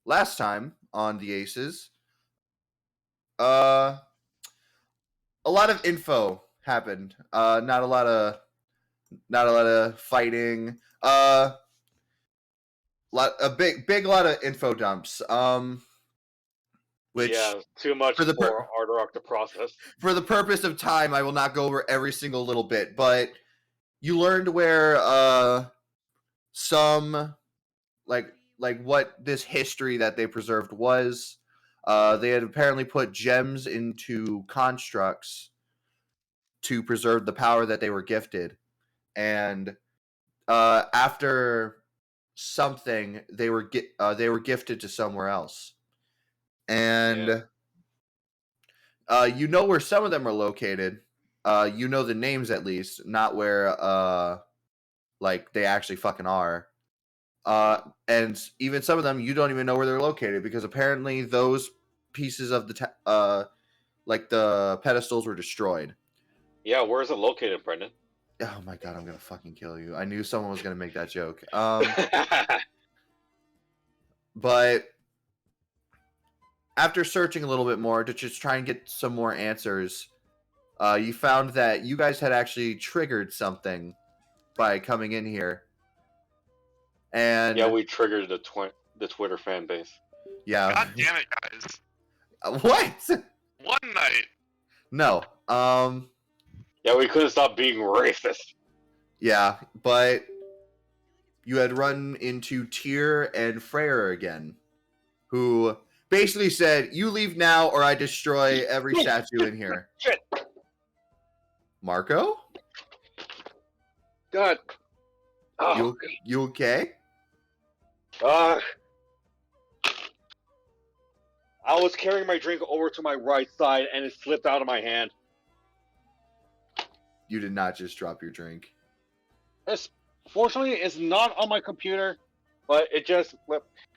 last time on the Aces, uh, a lot of info happened. Not a lot of fighting. A big lot of info dumps. Which too much for the for Ardarok to process. for the purpose of time, I will not go over every single little bit. But you learned where some like what this history that they preserved was. They had apparently put gems into constructs to preserve the power that they were gifted, and after something, they were gifted to somewhere else, and you know where some of them are located. You know the names at least, not where like they actually fucking are. And even some of them you don't even know where they're located because apparently those pieces of the like the pedestals were destroyed. Yeah, where is it located, Brendan? Oh my god, I'm gonna fucking kill you. I knew someone was gonna make that joke. But after searching a little bit more to just try and get some more answers, you found that you guys had actually triggered something by coming in here. And yeah, we triggered the Twitter fan base. Yeah. God damn it, guys. What? One night. No. Yeah, we couldn't stop being racist. Yeah, but you had run into Tyr and Freyr again, who basically said, "You leave now, or I destroy every statue in here." Shit. Marco, God. Oh. You okay? I was carrying my drink over to my right side, and it slipped out of my hand. You did not just drop your drink. Fortunately, it's not on my computer, but it just.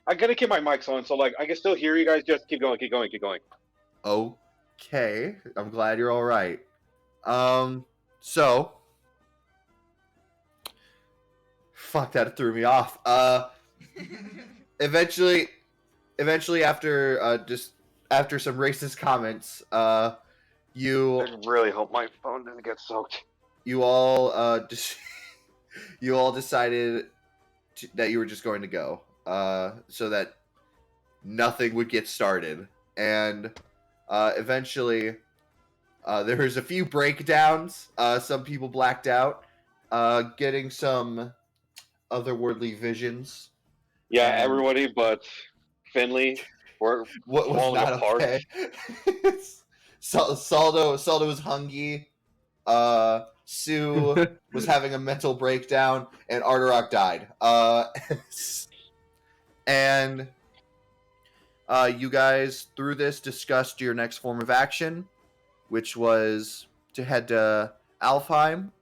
I gotta keep my mics on, so like I can still hear you guys. Just keep going, keep going, keep going. Okay, I'm glad you're all right. So, fuck, that threw me off. Eventually, after after some racist comments, you. I really hope my phone didn't get soaked. You all you all decided that you were just going to go, so that nothing would get started, and eventually, there was a few breakdowns. Some people blacked out, getting some otherworldly visions. Yeah, everybody but Finley were what was falling not apart. Okay. Saldo was hungry. Sue was having a mental breakdown, and Ardarok died. And you guys, through this, discussed your next form of action, which was to head to Alfheim,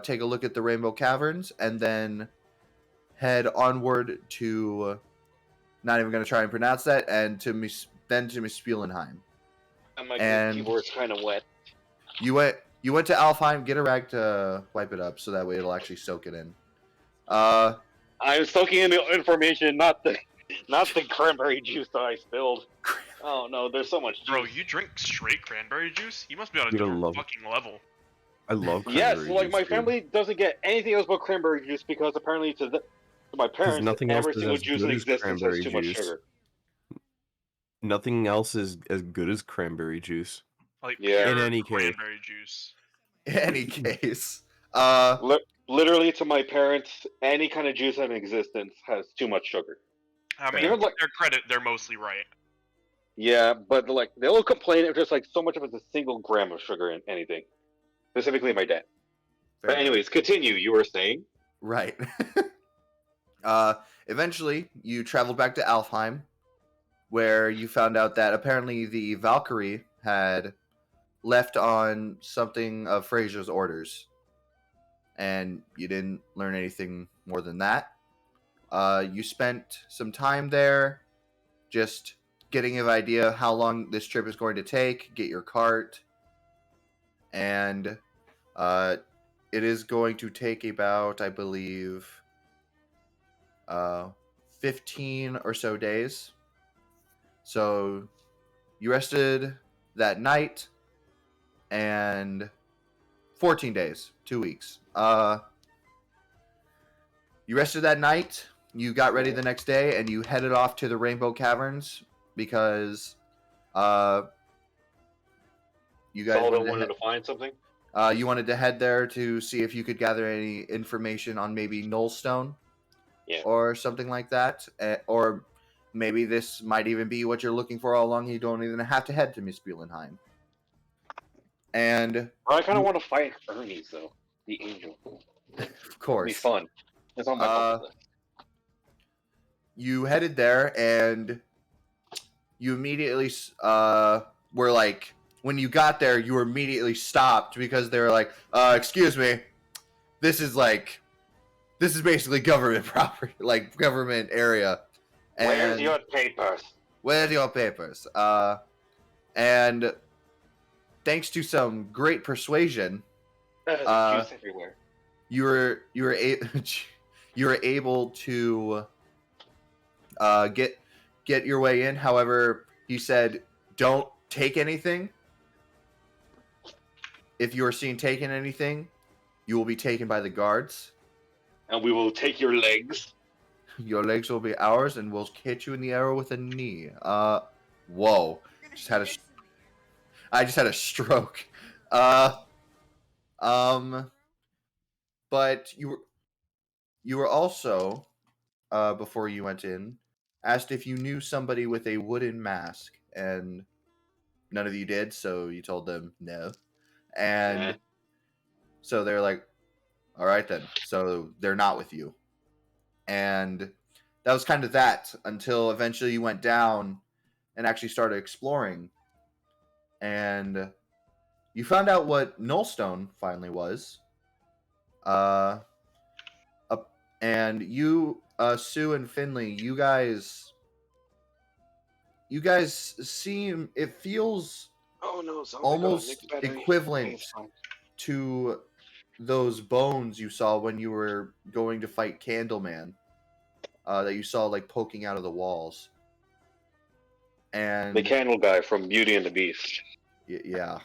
take a look at the Rainbow Caverns, and then head onward to. Not even going to try and pronounce that, and to Spielenheim. My keyboard's kind of wet. You went to Alfheim. Get a rag to wipe it up, so that way it'll actually soak it in. I'm soaking in the information, not the cranberry juice that I spilled. Oh no, there's so much juice. Bro, you drink straight cranberry juice? You must be on a different fucking level. I love cranberry juice. Yes, like my family doesn't get anything else but cranberry juice because apparently to my parents, every single juice in existence has too much sugar. Nothing else is as good as cranberry juice. Like, in any case. Cranberry juice. In any case. Literally, to my parents, any kind of juice in existence has too much sugar. I mean, to their credit, they're mostly right. Yeah, but like they'll complain if there's like so much of it's a single gram of sugar in anything. Specifically, my dad. But anyways, continue. You were saying? Right. Eventually, you traveled back to Alfheim, where you found out that apparently the Valkyrie had left on something of Fraser's orders. And you didn't learn anything more than that. You spent some time there just getting an idea how long this trip is going to take, get your cart, and it is going to take about, I believe, 15 or so days. So you rested that night and 14 days, 2 weeks. You rested that night, you got ready the next day, and you headed off to the Rainbow Caverns because you guys wanted to find something. You wanted to head there to see if you could gather any information on maybe Nullstone, or something like that, or maybe this might even be what you're looking for all along. You don't even have to head to Muspelheim. And I kind of want to fight Ernie's though, the angel. Of course, it'd be fun. It's on my bucket list. You headed there, and you immediately were like, when you got there, you were immediately stopped because they were like, excuse me, this is basically government property, like government area. And Where's your papers? Where's your papers? And thanks to some great persuasion, There's juice everywhere. you were able to get your way in. However, he said, don't take anything. If you are seen taking anything, you will be taken by the guards. And we will take your legs. Your legs will be ours, and we'll hit you in the arrow with a knee. Whoa. I just had a stroke. But you were also, before you went in, asked if you knew somebody with a wooden mask, and none of you did, so you told them no. And so they're like, all right then. So they're not with you. And that was kind of that until eventually you went down and actually started exploring. And you found out what Nullstone finally was. And you, Sue and Finley, you guys seem, it feels almost equivalent to those bones you saw when you were going to fight Candleman, that you saw like poking out of the walls. And the candle guy from Beauty and the Beast. Yeah.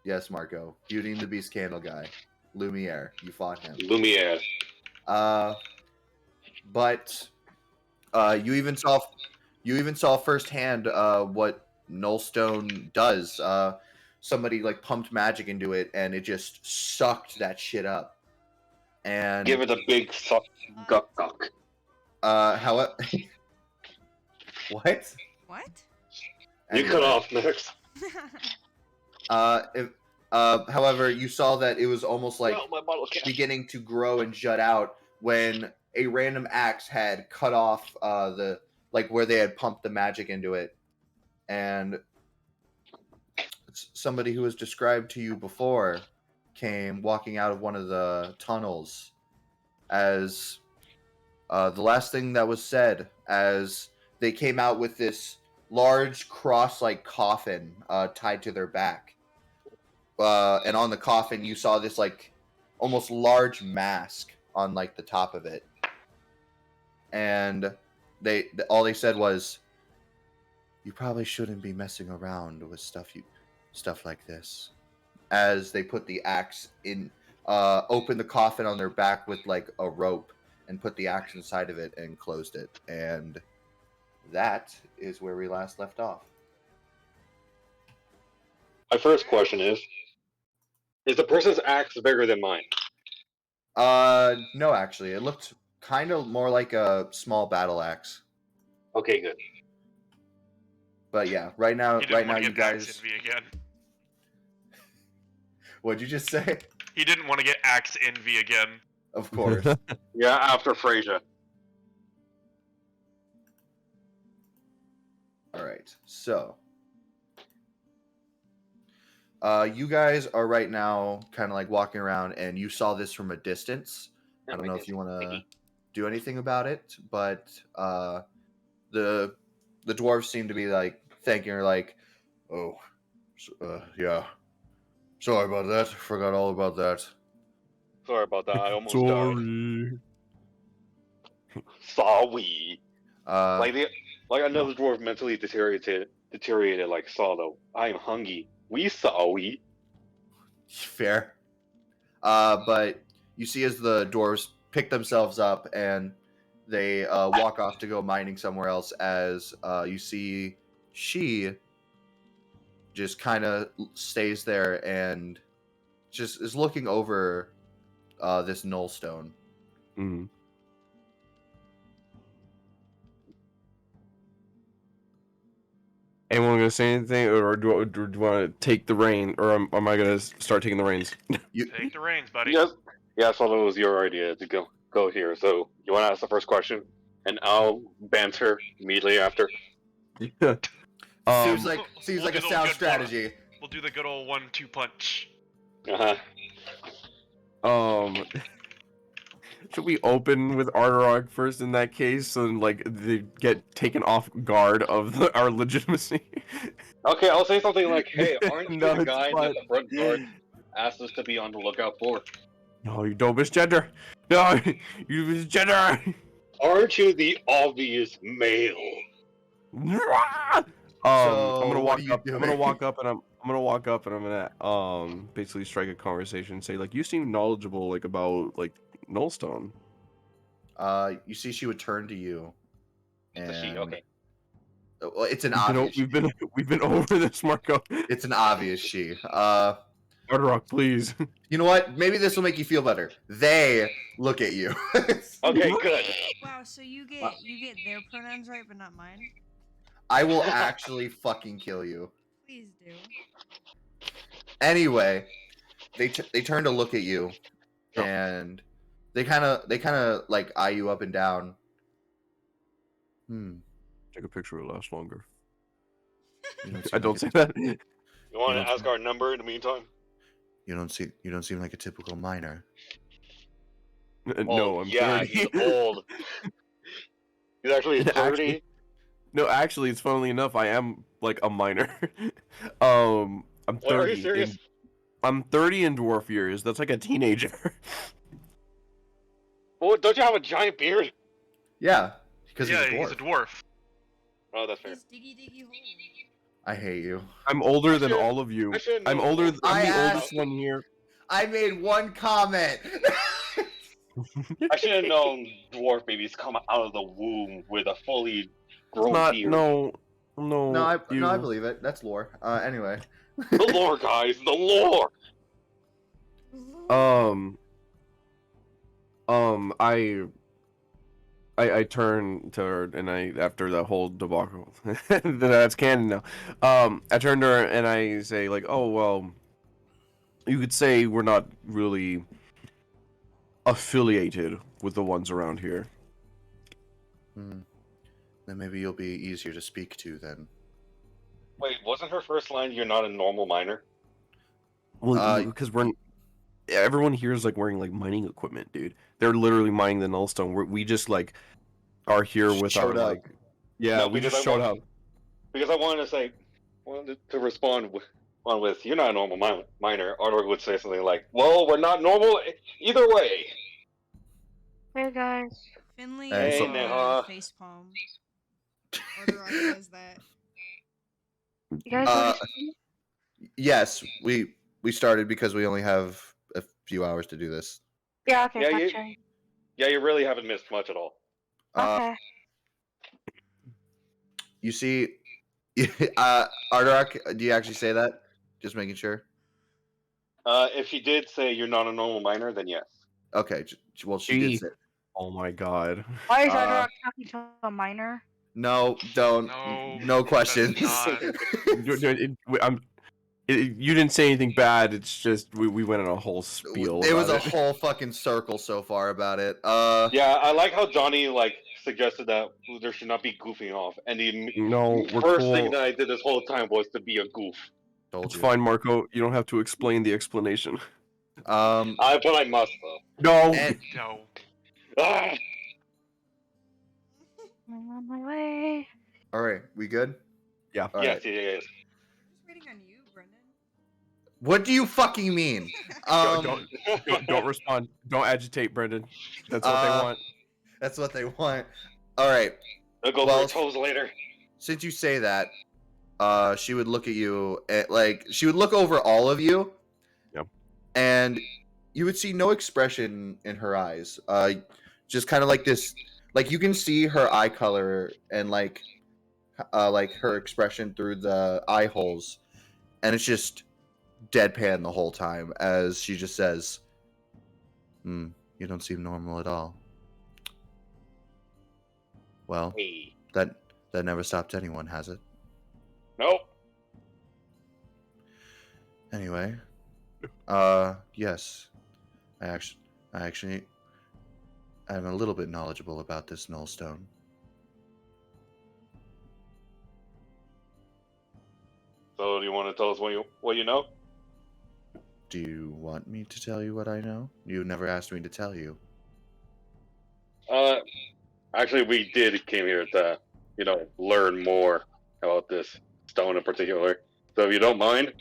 Yes, Marco. Beauty and the Beast candle guy. Lumiere. You fought him. Lumiere. But you even saw firsthand what Nullstone does. Somebody like pumped magic into it, and it just sucked that shit up. And give it a big suck, guck guck. What? What? You cut off next. However, you saw that it was almost like beginning to grow and jut out when a random axe had cut off the where they had pumped the magic into it, and somebody who was described to you before came walking out of one of the tunnels as the last thing that was said as they came out with this large cross-like coffin tied to their back. And on the coffin, you saw this like almost large mask on like the top of it. And all they said was, "You probably shouldn't be messing around with stuff like this." As they put the axe in, opened the coffin on their back with like a rope and put the axe inside of it and closed it. And that is where we last left off. My first question is the person's axe bigger than mine? No, actually. It looked kind of more like a small battle axe. Okay, good. But yeah, right now you guys... Axe envy again. What'd you just say? He didn't want to get axe envy again. Of course. Yeah, after Frasier. Alright, so... you guys are right now kind of like walking around, and you saw this from a distance. I don't know if you want to do anything about it, but the dwarves seem to be like thanking her, like, "Oh, yeah, sorry about that. Forgot all about that. Sorry about that. I almost died. Sorry. Like another dwarf mentally deteriorated like Solo. I am hungry. We saw we. Fair. But you see as the dwarves pick themselves up and they walk off to go mining somewhere else, as you see she just kind of stays there and just is looking over this null stone. Mm. Anyone gonna say anything, or do you want to take the rein, or am I gonna start taking the reins? Take the reins, buddy. Yes. Yeah, Solo, it was your idea to go here. So you want to ask the first question, and I'll banter immediately after. Yeah. Seems like we'll a do the sound good strategy. We'll do the good old 1-2 punch. Should we open with Artarok first in that case, so like they get taken off guard of our legitimacy? Okay, I'll say something like, "Hey, aren't you No, the it's guy fine. that the front guard asked us to be on the lookout for? No, you don't misgender. No, you misgender. Aren't you the obvious male?" So, I'm gonna what walk are you up. I'm gonna doing? walk up, and I'm gonna walk up, and I'm gonna basically strike a conversation and say like, you seem knowledgeable like about like Nullstone. You see she would turn to you. It's a she. And Okay. well, it's an obvious. We've been over this, Marco. It's an obvious she. Artarok, please. You know what? Maybe this will make you feel better. They look at you. Okay, good. Wow, so you get their pronouns right, but not mine. I will actually fucking kill you. Please do. Anyway, they turn to look at you, and they kind of like eye you up and down. Take a picture. It'll last longer. Don't I don't say that. You want to ask our number in the meantime? You don't seem like a typical miner. No, I'm yeah, 30. he's old. He's actually 30. No, actually, it's funnily enough, I am like a minor. I'm 30. Wait, are you serious? I'm 30 in dwarf years. That's like a teenager. Well, don't you have a giant beard? Yeah, because Yeah, he's a dwarf. Oh, that's fair. He's diggy hole. I hate you. I'm older than all of you. I'm older. I'm the oldest one here. I made one comment. I should have known dwarf babies come out of the womb with a fully grown beard. No, I believe it. That's lore. Anyway. The lore, guys, the lore. I turn to her and after the whole debacle, that's canon now. I turn to her and I say like, oh well, you could say we're not really affiliated with the ones around here. Then maybe you'll be easier to speak to then. Wait, wasn't her first line, "You're not a normal miner"? Well, because everyone here is like wearing like mining equipment, dude. They're literally mining the nullstone. We just like are here with our like, yeah, No, we just because showed up. Because I wanted to say, to respond with, "You're not a normal miner." Arthur would say something like, "Well, we're not normal either way." Hey guys. Finley Hey, facepalm. Artarok does that. You guys Yes, we started because we only have a few hours to do this. Yeah, okay, Yeah, gotcha. you really haven't missed much at all. Okay. You see, Artarok, do you actually say that? Just making sure. If she did say you're not a normal miner, then yes. Okay, well, she did say. Oh my god. Why is Artarok talking to a minor? No, don't. No questions. You didn't say anything bad. It's just we went on a whole spiel. It was about a whole fucking circle so far about it. Yeah, I like how Johnny suggested that there should not be goofing off, and the No, we're first cool. thing that I did this whole time was to be a goof. It's fine, Marco. You don't have to explain the explanation. But I must though. No. No. Ah! I'm on my way. All right, we good? Yeah. All Yes, right. yes. Just waiting on you, Brendan. What do you fucking mean? Don't respond. Don't agitate, Brendan. That's what they want. That's what they want. All right. I'll go Well, for toes later. Since you say that, she would look at you, like she would look over all of you. Yep. And you would see no expression in her eyes. Just kind of like this, like you can see her eye color and like her expression through the eye holes, and it's just deadpan the whole time as she just says, "You don't seem normal at all." Well, Hey. that never stopped anyone, has it? Nope. Anyway, yes, I actually, I'm a little bit knowledgeable about this Nullstone. So, do you want to tell us what you know? Do you want me to tell you what I know? You never asked me to tell you. Actually, we came here to, learn more about this stone in particular. So, if you don't mind,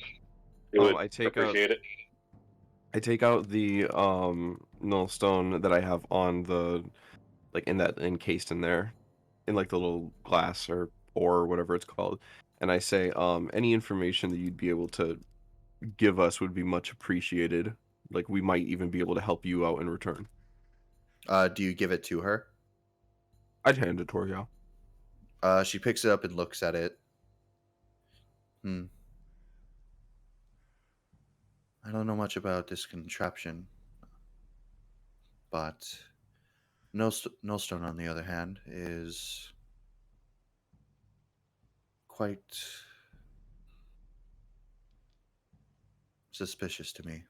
we would appreciate it. I take out the null stone that I have on the encased in there, in like the little glass or whatever it's called, and I say, any information that you'd be able to give us would be much appreciated. Like we might even be able to help you out in return. Do you give it to her? I'd hand it to her, yeah. She picks it up and looks at it. I don't know much about this contraption, but Nullstone, on the other hand, is quite suspicious to me.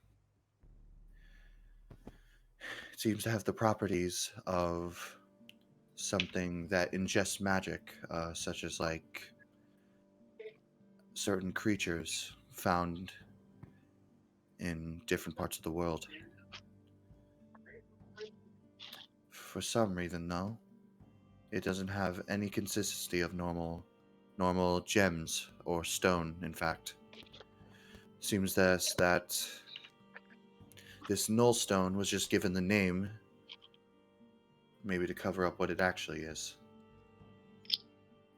It seems to have the properties of something that ingests magic, such as like certain creatures found in different parts of the world. For some reason, though, it doesn't have any consistency of normal gems or stone. In fact, seems that this Nullstone was just given the name, maybe to cover up what it actually is.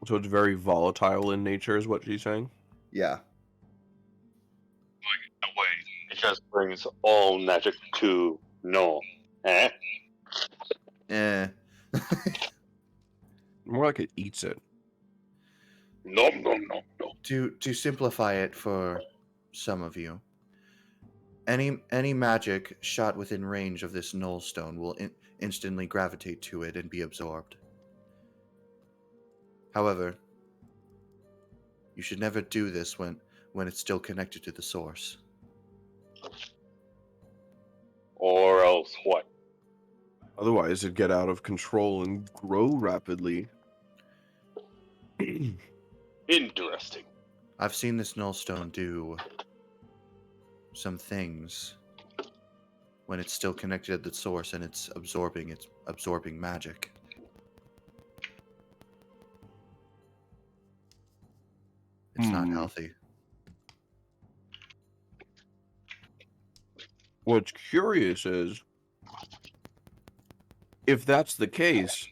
So it's very volatile in nature, is what she's saying? Yeah. That way, it just brings all magic to null. Eh? More like it eats it. No. To simplify it for some of you, any magic shot within range of this Nullstone will instantly gravitate to it and be absorbed. However, you should never do this when it's still connected to the source. Or else what? Otherwise, it'd get out of control and grow rapidly. Interesting. I've seen this Nullstone do some things when it's still connected to the source and it's absorbing magic. It's not healthy. What's curious is, if that's the case,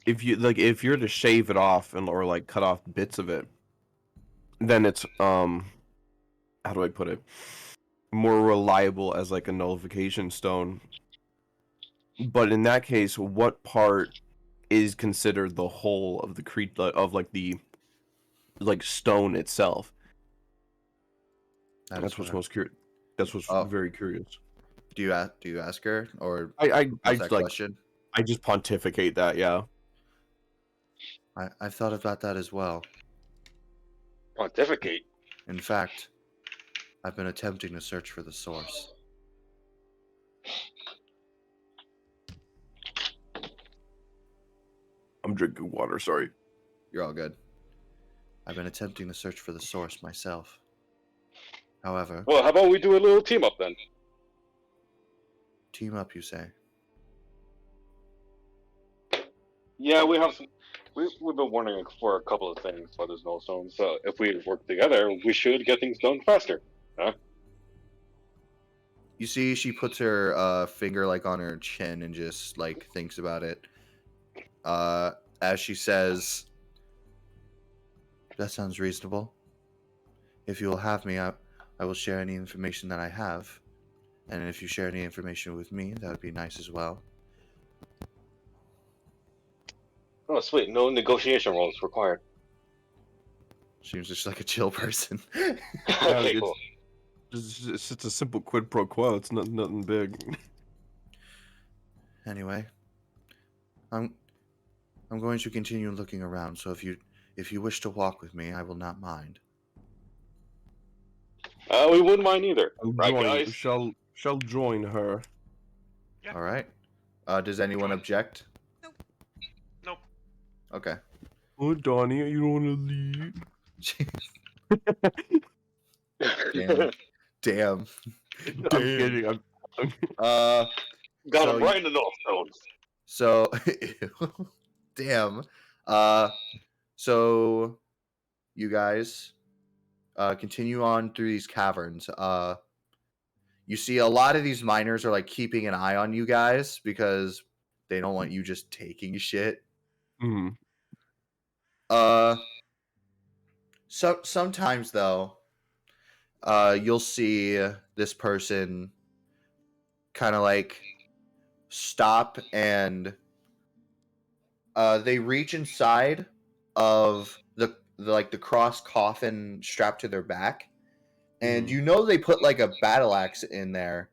if you're to shave it off or like cut off bits of it, then it's how do I put it, more reliable as like a nullification stone. But in that case, what part is considered the whole of the stone itself? That's what's most curious. That's what's very curious. Do you ask her, or I that question? I just pontificate that, yeah. I've thought about that as well. Pontificate? In fact, I've been attempting to search for the source. I'm drinking water, sorry. You're all good. I've been attempting to search for the source myself. However... Well, how about we do a little team up then? Team up, you say? Yeah, we have some... We've been wondering for a couple of things about this Nullstone, so if we work together, we should get things done faster. Huh? You see, she puts her finger like on her chin and just like thinks about it. as she says, "That sounds reasonable. If you will have me, I will share any information that I have. And if you share any information with me, that would be nice as well." Oh, sweet. No negotiation rolls required. Seems just like a chill person. Okay, cool. It's just a simple quid pro quo. It's nothing big. Anyway, I'm going to continue looking around. So if you wish to walk with me, I will not mind. We wouldn't mind either. Right, guys? Shall join her. Yeah. All right. Does anyone object? Nope. Okay. Oh, Donnie, you don't want to leave? Damn. I'm kidding. I'm Got So him right in the nose stones. So, damn. So you guys continue on through these caverns. You see a lot of these miners are like keeping an eye on you guys because they don't want you just taking shit. Mhm. So sometimes though, you'll see this person kind of like stop and they reach inside of the cross coffin strapped to their back, and you know they put like a battle axe in there.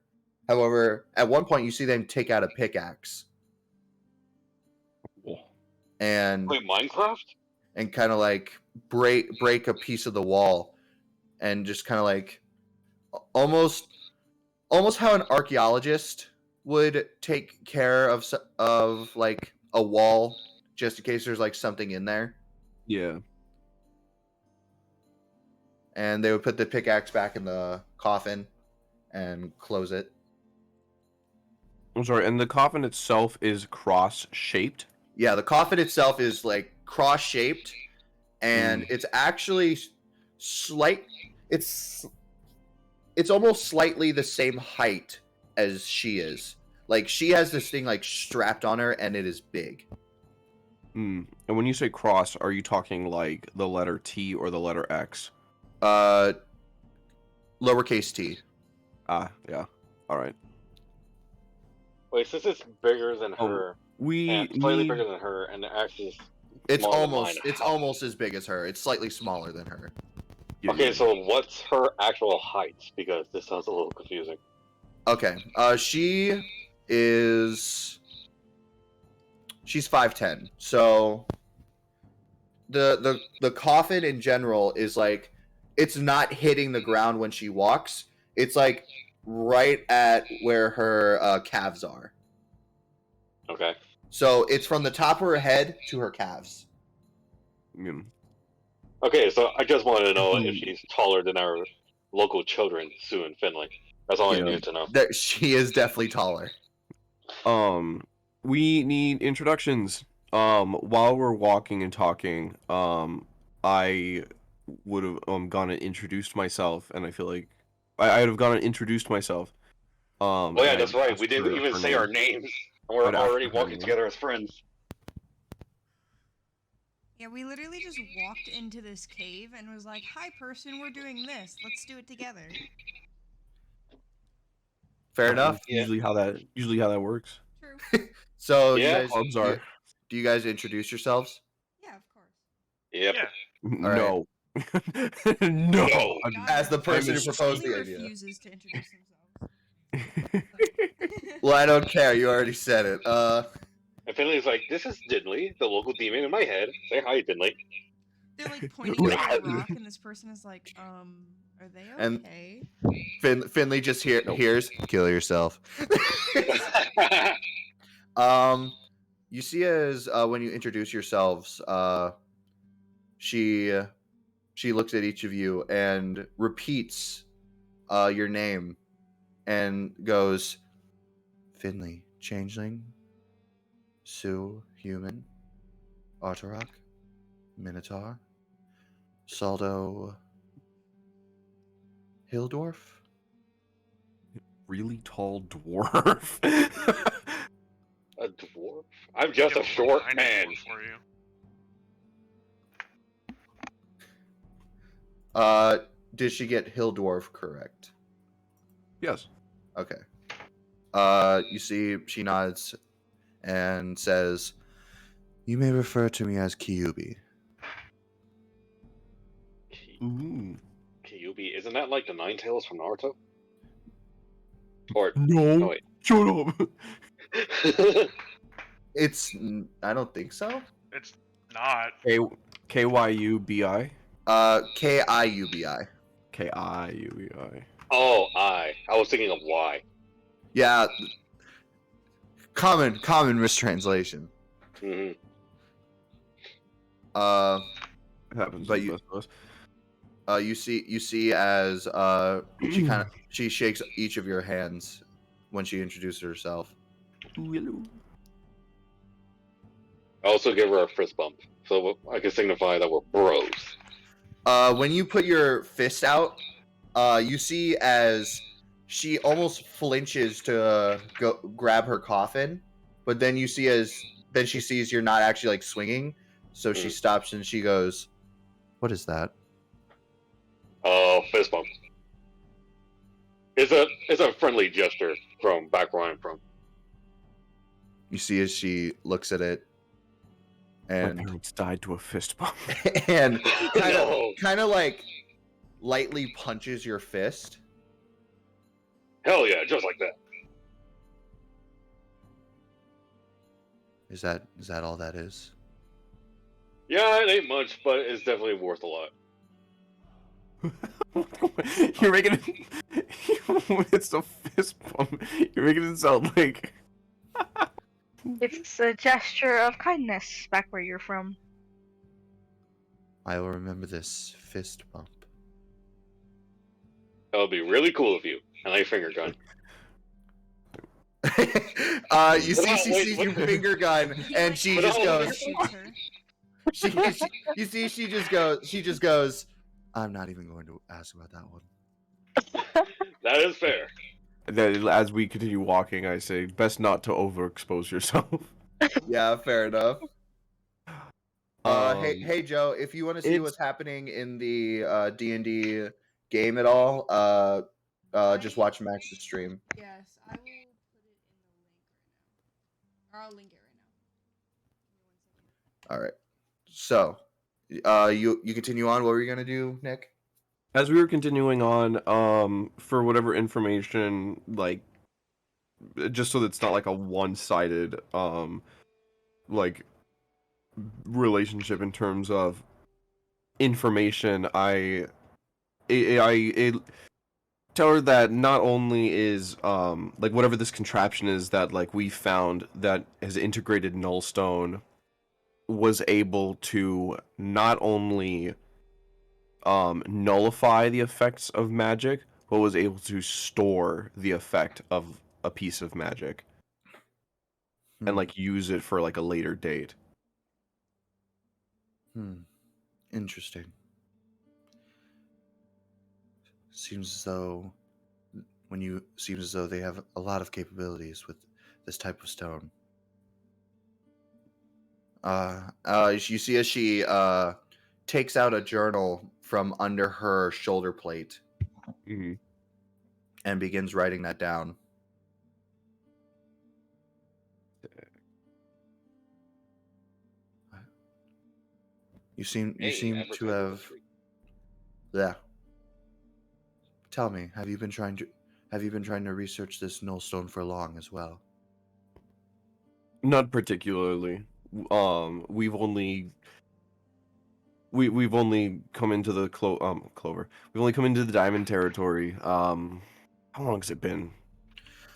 However, at one point you see them take out a pickaxe and Wait, Minecraft? kind of like break a piece of the wall and just kind of like almost how an archaeologist would take care of like a wall just in case there's like something in there. Yeah. And they would put the pickaxe back in the coffin and close it. I'm sorry, and the coffin itself is cross-shaped? Yeah, the coffin itself is like cross-shaped, and it's actually it's almost slightly the same height as she is. Like, she has this thing like strapped on her, and it is big. And when you say cross, are you talking like the letter T or the letter X? Lowercase t. Ah, yeah. All right. Wait, since it's bigger than her, and slightly bigger than her, and the axe is It's smaller than almost mine, it's almost as big as her. It's slightly smaller than her. Yeah, Okay, yeah. so what's her actual height? Because this sounds a little confusing. Okay. She's 5'10". So the coffin in general is like, it's not hitting the ground when she walks. It's like right at where her calves are. Okay. So it's from the top of her head to her calves. Okay, so I just wanted to know if she's taller than our local children, Sue and Finley. That's all I needed to know. That she is definitely taller. We need introductions. While we're walking and talking, I would have gone and introduced myself, and I feel like I'd have gone and introduced myself. Oh yeah, that's right. We didn't even say our names, and we're already walking together as friends. Yeah, we literally just walked into this cave and was like, "Hi, person, we're doing this. Let's do it together." Fair enough. Usually how that works. True. So Yeah. do you guys introduce yourselves? Yeah, of course. Yep. Yeah. No. No. As the person who proposed the Finley idea. refuses to introduce himself. Well, I don't care. You already said it. And Finley's like, "This is Dinley, the local demon in my head. Say hi, Dinley." They're like pointing at a rock, and this person is like, are they okay? And Finley just hears, "Kill yourself." You see, as when you introduce yourselves, she looks at each of you and repeats your name and goes, "Finley, changeling. Sue, human. Artarok, minotaur. Saldo, Hilldorf." Really tall dwarf. A dwarf? I'm just a short man. For you. Did she get hill dwarf correct? Yes. Okay. You see, she nods and says, "You may refer to me as Kyubi." Ooh. Kyubi, isn't that like the Nine Tails from Naruto? Or No. wait. Shut up. I don't think so. It's not. Kyubi. Kiubi. Kiubi. Oh, I was thinking of Y. Yeah. Common mistranslation. Mm-hmm. It happens But to the best of us. you see as she shakes each of your hands when she introduces herself. Ooh, hello. I also give her a fist bump, so I can signify that we're bros. When you put your fist out, you see as she almost flinches to go grab her coffin, but then you see then she sees you're not actually like swinging, so she stops and she goes, "What is that?" Oh, fist bump. It's a friendly gesture from back where I'm from. You see as she looks at it, My and parents died to a fist bump. and No. kind of like lightly punches your fist. Hell yeah, just like that. Is that all that is? Yeah, it ain't much, but it's definitely worth a lot. You're making it. It's a fist bump. You're making it sound like. It's a gesture of kindness back where you're from. I will remember this fist bump. That would be really cool of you. And I finger gun. You see, she sees your finger gun, and she But just I'll- goes. Shoots her. You see, she just goes. I'm not even going to ask about that one. That is fair. Then, as we continue walking, I say, best not to overexpose yourself. Yeah, fair enough. Hey, Joe, if you want to see it's- what's happening in the D&D game at all, just watch Max's stream. Yes, I will put it in the link right now. Or I'll link it right now. All right. So, you continue on. What were you gonna do, Nick? As we were continuing on, for whatever information, like, just so that it's not like a one-sided, like, relationship in terms of information, I tell her that not only is, like, whatever this contraption is that, like, we found that has integrated Nullstone was able to not only nullify the effects of magic, but was able to store the effect of a piece of magic and like use it for like a later date. Interesting. Seems as though they have a lot of capabilities with this type of stone. You see as she takes out a journal from under her shoulder plate Mm-hmm. and begins writing that down. You seem to have. Yeah. Tell me, have you been trying to research this nullstone for long as well? Not particularly. We've only come into the Clover. We've only come into the Diamond territory. How long has it been?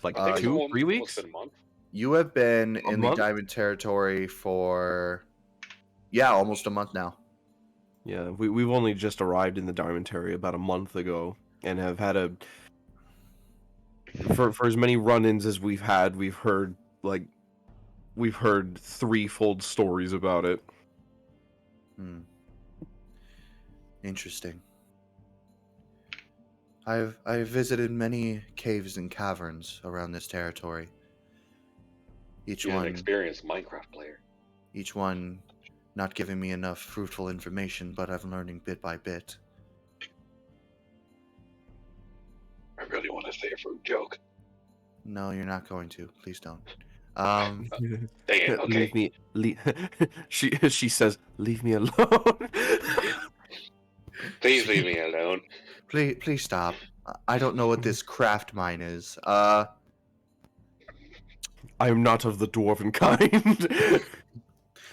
Like I think 2-3 weeks? Almost been a month. You have been A in month? the Diamond territory for almost a month now. Yeah, we've only just arrived in the Diamond territory about a month ago, and have had for as many run-ins as we've had, we've heard threefold stories about it. Interesting. I've visited many caves and caverns around this territory. Each You're an one, experienced Minecraft player. each one, not giving me enough fruitful information, but I'm learning bit by bit. I really want to say a fruit joke. No, you're not going to. Please don't. Dang it. Okay. Leave me. She says, "Leave me alone." Please leave me alone. Please stop. I don't know what this craft mine is. I am not of the dwarven kind.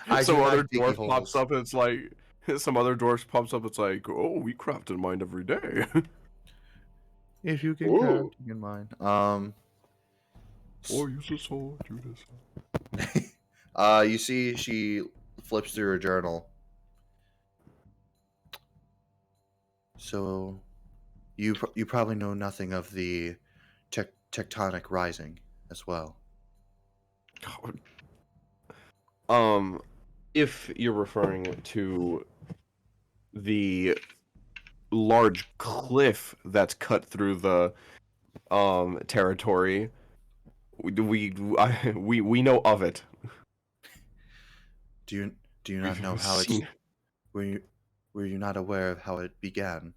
I Some do like other digging dwarf holes. pops up and it's like, some other dwarf pops up. It's like, oh, we craft in mind every day. If you can Ooh. crafting in mine. Or use a sword, Judas. You see, she flips through her journal. So, you probably know nothing of the tectonic rising as well. If you're referring to the large cliff that's cut through the territory, we know of it. Do you not We've know how it's? seen- Were you not aware of how it began?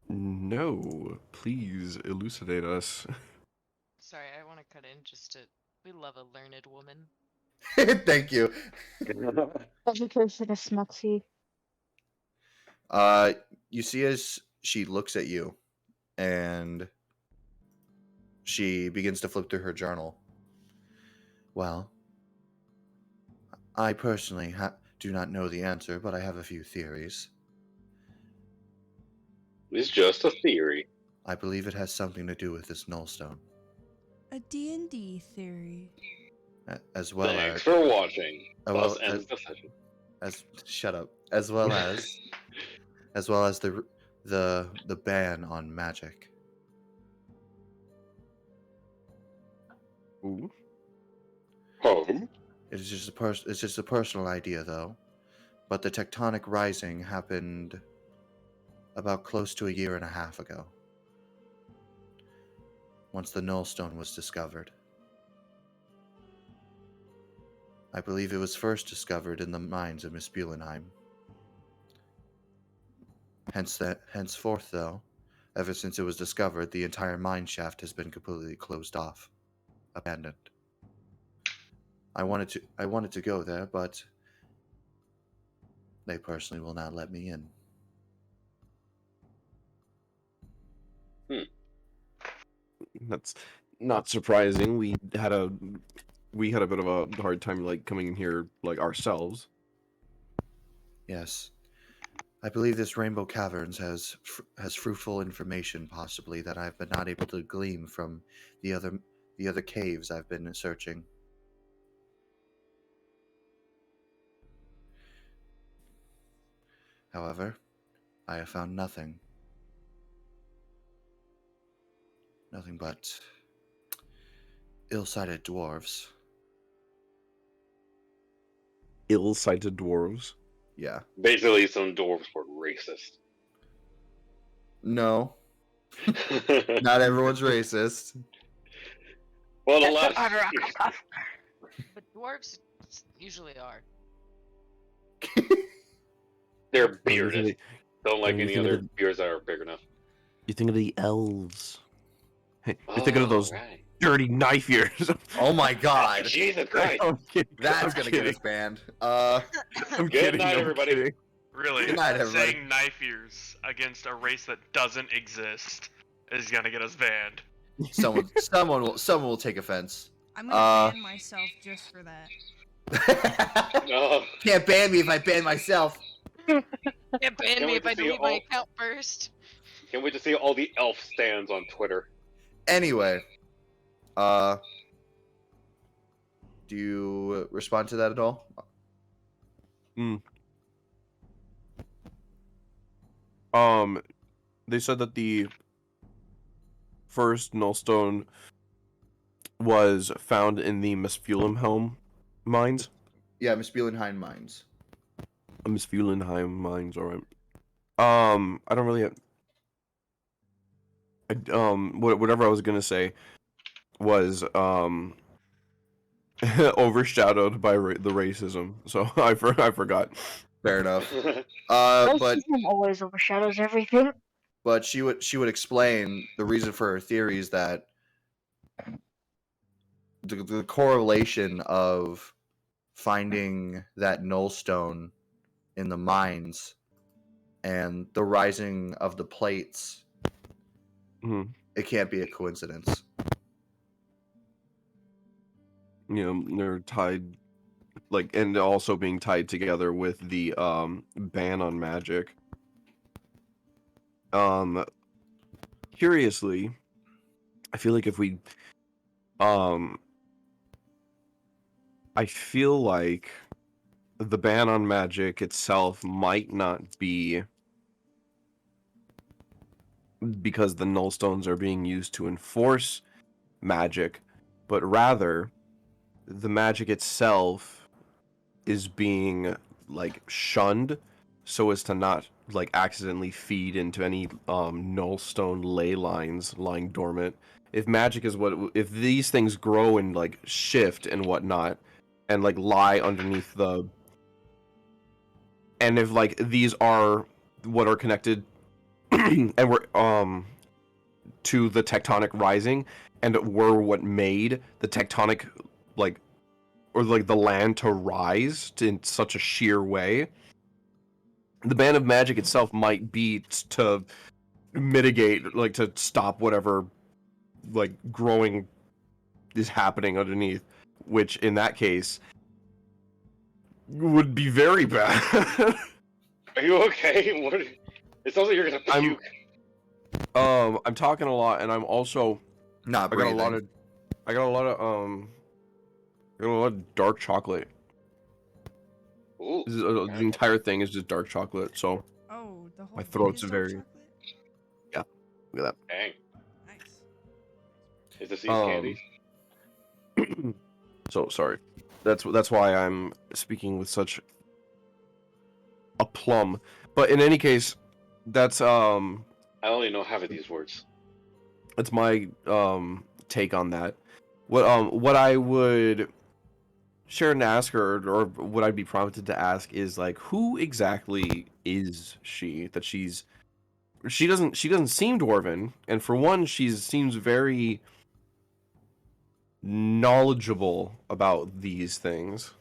No, please elucidate us. Sorry, I want to cut in just to. We love a learned woman. Thank you. Education is smutsy. You see as she looks at you, and she begins to flip through her journal. Well, I personally do not know the answer, but I have a few theories. It's just a theory. I believe it has something to do with this nullstone, A D&D theory. as well Thanks as for watching. well, Thus ends the session. shut up, as well as the ban on magic. Ooh. Home. It's just a personal idea, though. But the tectonic rising happened about close to a year and a half ago, once the nullstone was discovered. I believe it was first discovered in the mines of Mispulenheim. Henceforth, though, ever since it was discovered, the entire mine shaft has been completely closed off, abandoned. I wanted to go there, but they personally will not let me in. That's not surprising. We had a bit of a hard time like coming in here like ourselves. Yes, I believe this Rainbow Caverns has fruitful information, possibly that I've been not able to glean from the other caves I've been searching. However, I have found nothing. Nothing but ill-sighted dwarves. Ill-sighted dwarves. Yeah. Basically, some dwarves were racist. No, not everyone's racist. Well, the last. But dwarves usually are. They're Or you bearded. think Don't like you any think of other beards that are big enough. you think of the elves. Hey, you're thinking of those Right. dirty knife ears. Oh my god. Jesus Christ. I'm kidding. That's I'm gonna kidding. get us banned. I'm Good kidding. night, I'm everybody. kidding. Really, Good night, everybody. saying knife ears against a race that doesn't exist is gonna get us banned. Someone will take offense. I'm gonna ban myself just for that. Oh, Can't ban me if I ban myself. Can't ban Can't me wait if to I see delete my all- account first. can't wait to see all the elf stands on Twitter. Anyway, do you respond to that at all? They said that the first nullstone was found in the Misfulenheim mines. Yeah, Mispulenheim mines. Misfulenheim mines, alright. I don't really whatever I was gonna say was overshadowed by the racism. So I forgot. Fair enough. But Racism always overshadows everything. she would explain the reason for her theory is that the correlation of finding that null stone in the mines and the rising of the plates, it can't be a coincidence. You know, they're tied, like, and also being tied together with the ban on magic. Curiously, I feel like if we I feel like the ban on magic itself might not be because the null stones are being used to enforce magic, but rather the magic itself is being like shunned so as to not like accidentally feed into any null stone ley lines lying dormant. If magic is if these things grow and like shift and whatnot and like lie underneath and if like these are what are connected and we're to the tectonic rising and were what made the tectonic like or like the land to rise in such a sheer way, the ban of magic itself might be to mitigate, like to stop whatever like growing is happening underneath, which in that case would be very bad. Are you okay? What? It sounds like you're gonna puke. I'm talking a lot, and I'm also Not I got breathing. a lot of dark chocolate. Ooh. The entire thing is just dark chocolate, so Oh, the whole my thing throat's is dark very- chocolate? look at Dang. Nice. Is this these candies? that. So sorry. That's why I'm speaking with such aplomb. But in any case, that's I only know half of these words. that's my take on that. What I would share and ask her, or what I'd be prompted to ask is like, who exactly is she? That she doesn't seem dwarven, and for one, she seems very knowledgeable about these things.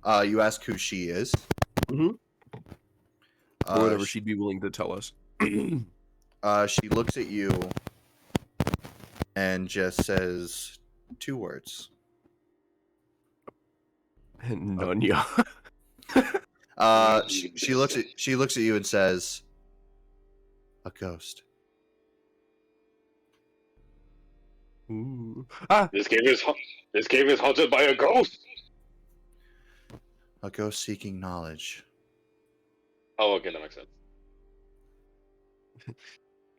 You ask who she is. Mm-hmm. Or whatever She she'd be willing to tell us. looks at you and just says 2 words. Nunya. She looks at you and says, "A ghost." Ooh. This game is haunted by a ghost. A ghost seeking knowledge. Oh, okay, that makes sense.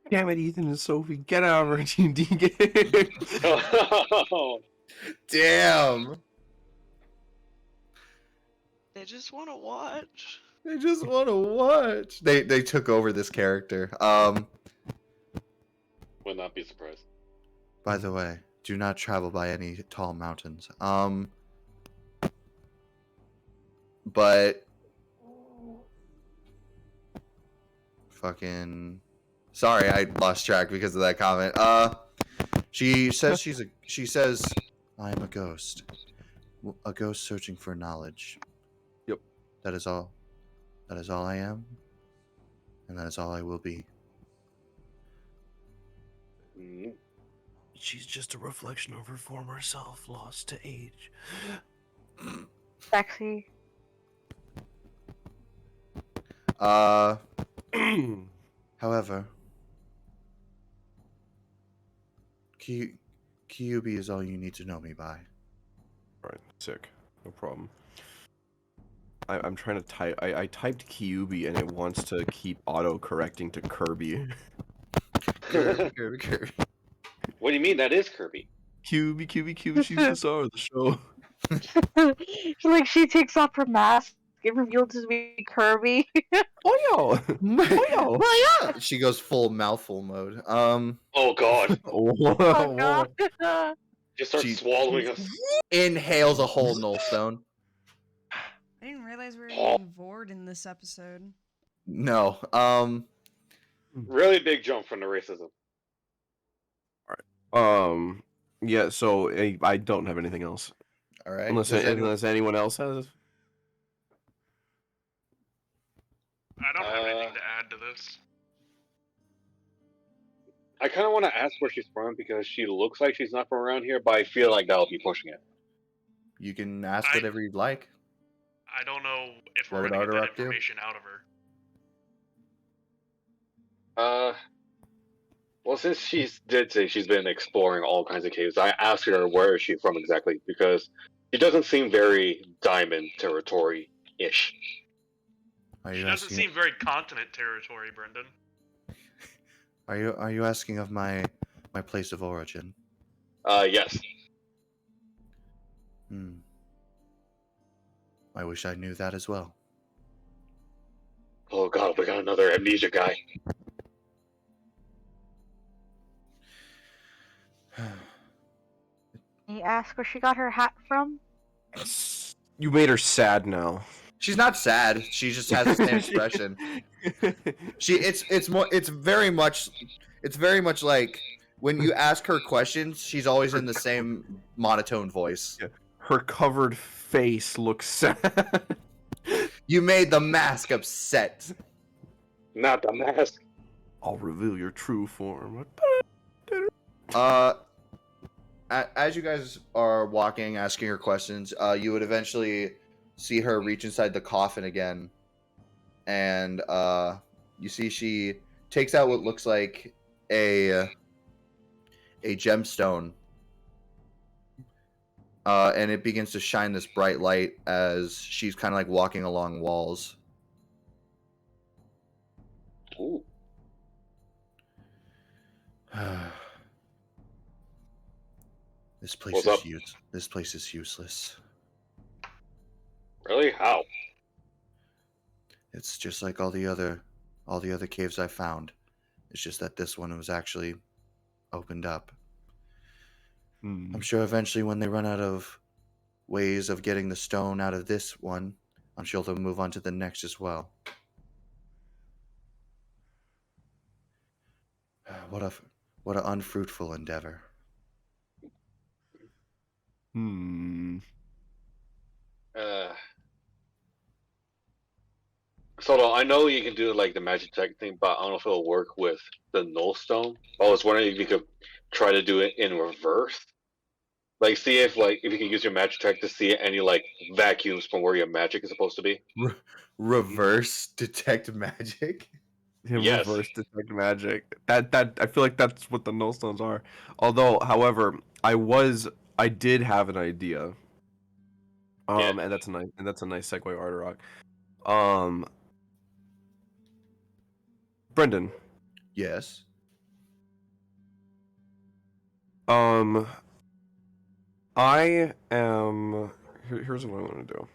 Damn it, Ethan and Sophie, get out of our D&D game. Damn. They just want to watch. They just want to watch. They took over this character. Would not be surprised. By the way, do not travel by any tall mountains. But fucking sorry, I lost track because of that comment. She says she says I am a ghost. A ghost searching for knowledge. Yep. That is all. That is all I am. And that is all I will be. Mm. She's just a reflection of her former self, lost to age. Sexy. However, Kyubi is all you need to know me by. Right, sick. No problem. I'm trying to type. I typed Kyubi and it wants to keep auto-correcting to Kirby. Kirby. What do you mean? That is Kirby. Kyubi, she's the star of the show. Like she takes off her mask, it revealed to be Kirby. Oh yo! She goes full mouthful mode. Oh God. Oh god. Just start She- swallowing us. Inhales a whole nullstone. I didn't realize we were Oh. getting Vord in this episode. No. Really big jump from the racism. Yeah. So I don't have anything else All right. unless Does anyone- unless anyone else has. I don't have anything to add to this. I kind of want to ask where she's from because she looks like she's not from around here, but I feel like that'll be pushing it. You can ask I- whatever you'd like. I don't know if What we're would gonna get that Arterock do? information out of her. Well, since she did say she's been exploring all kinds of caves, I asked her where is she from exactly because she doesn't seem very diamond territory-ish. Are She you doesn't asking? seem very continent territory, Brendan. Are you asking of my place of origin? Yes. Hmm. I wish I knew that as well. Oh god, we got another amnesia guy. Can you ask where she got her hat from? You made her sad now. She's not sad. She just has the same expression. It's very much like when you ask her questions, she's always in the same monotone voice. Yeah. Her covered face looks sad. You made the mask upset. Not the mask. I'll reveal your true form. As you guys are walking, asking her questions, you would eventually see her reach inside the coffin again, and you see she takes out what looks like a gemstone, and it begins to shine this bright light as she's kind of like walking along walls. Ooh. This place What's is up? This place is useless. Really? How? It's just like all the other caves I found. It's just that this one was actually opened up. I'm sure eventually when they run out of ways of getting the stone out of this one, I'm sure they'll move on to the next as well. What an unfruitful endeavor. So I know you can do like the magic tech thing, but I don't know if it'll work with the null stone. I was wondering if you could try to do it in reverse. Like see if you can use your magic tech to see any like vacuums from where your magic is supposed to be. Reverse detect magic? Yes. Reverse detect magic. That I feel like that's what the nullstones are. Although, however, I did have an idea. Yeah. And that's a nice segue, Arterock. Brendan. Yes. I am. Here's what I want to do.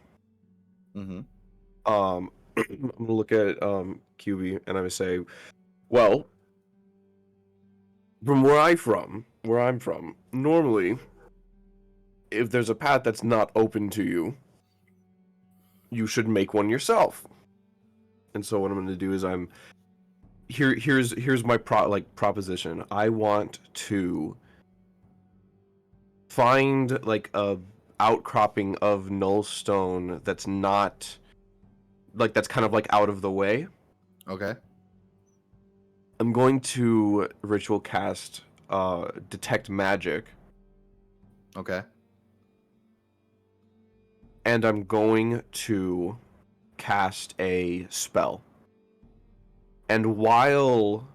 Mm-hmm. I'm gonna look at QB and I would say, well, from where I'm from, normally, if there's a path that's not open to you, you should make one yourself. And so what I'm gonna do is here's my proposition. I want to find like a outcropping of null stone that's not like that's kind of like out of the way. Okay. I'm going to ritual cast detect magic, Okay. and I'm going to cast a spell. And while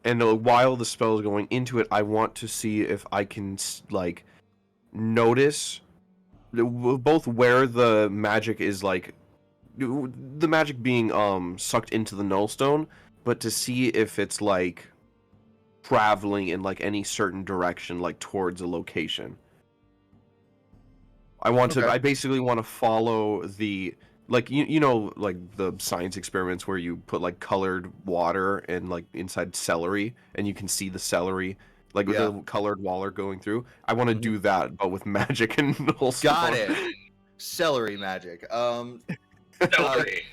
the spell is going into it, I want to see if I can like notice both where the magic is like the magic being sucked into the nullstone, but to see if it's like traveling in like any certain direction, like towards a location. I basically want to follow the like you know like the science experiments where you put like colored water and like inside celery and you can see the celery like with Yeah. the colored wall art going through. I want to Mhm. do that, but with magic and Nullstone. Got it. Celery magic. Celery.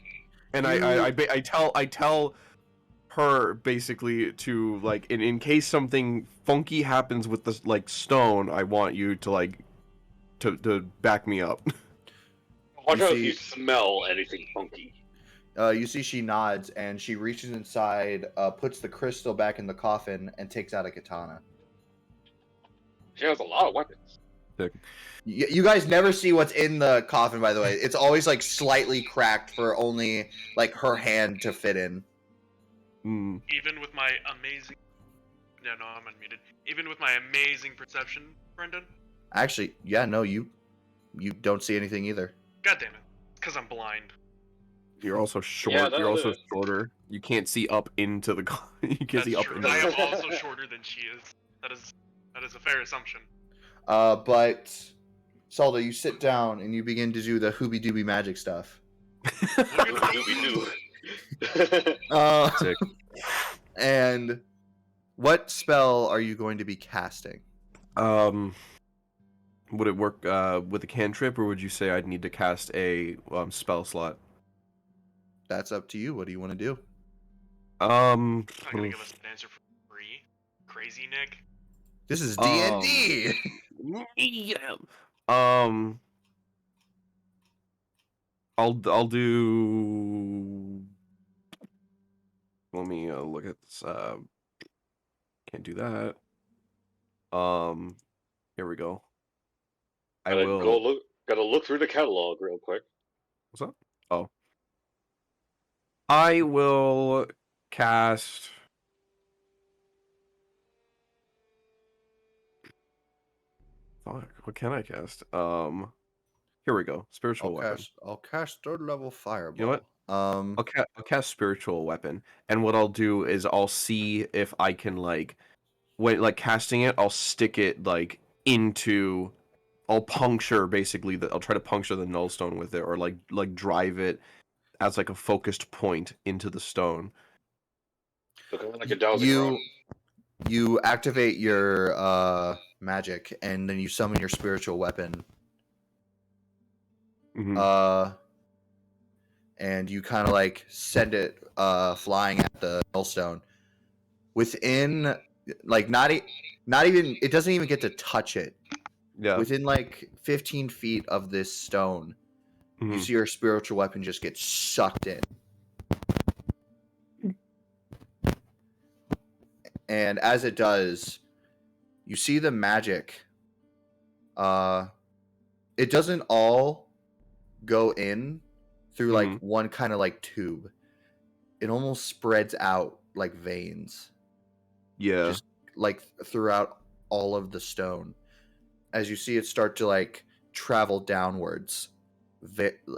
And You- I tell her basically to like in case something funky happens with this like stone, I want you to like to back me up. Watch You out if you see- smell anything funky. You see she nods and she reaches inside, puts the crystal back in the coffin, and takes out a katana. She has a lot of weapons. You guys never see what's in the coffin, by the way. It's always like slightly cracked for only like her hand to fit in. Mm. Even with my amazing... No, I'm unmuted. Even with my amazing perception, Brendan? Actually, yeah, no, you don't see anything either. God damn it. Because I'm blind. You're also short. Yeah, You're also that- shorter. You can't see up into the. You can't That's see up true. into. I The... am also shorter than she is. That is a fair assumption. But Salda, you sit down and you begin to do the hooby dooby magic stuff. Doobie-doo. Sick. And what spell are you going to be casting? Would it work with a cantrip, or would you say I'd need to cast a spell slot? That's up to you. What do you want to do? Not gonna give us an answer for free. Crazy Nick. This is D&D. Yeah. I'll do. Let me look at this. Can't do that. Here we go. I Gotta will. go look. Gotta look through the catalog real quick. What's up? Oh. I will cast. Fuck, what can I cast? Here we go. Spiritual weapon. I'll cast third level fireball. You know what? I'll cast spiritual weapon, and what I'll do is I'll see if I can like, when like casting it, I'll stick it like into, I'll puncture basically I'll try to puncture the nullstone with it, or like drive it as like a focused point into the stone. So kind of like a dowsing rod. You activate your magic and then you summon your spiritual weapon. Mhm. And you kind of like send it flying at the nullstone. Within like not even, it doesn't even get to touch it. Yeah. Within like 15 feet of this stone, you Mhm. see your spiritual weapon just get sucked in. And as it does, you see the magic. It doesn't all go in through like Mhm. one kind of like tube. It almost spreads out like veins, Yeah. just like throughout all of the stone. As you see it start to like travel downwards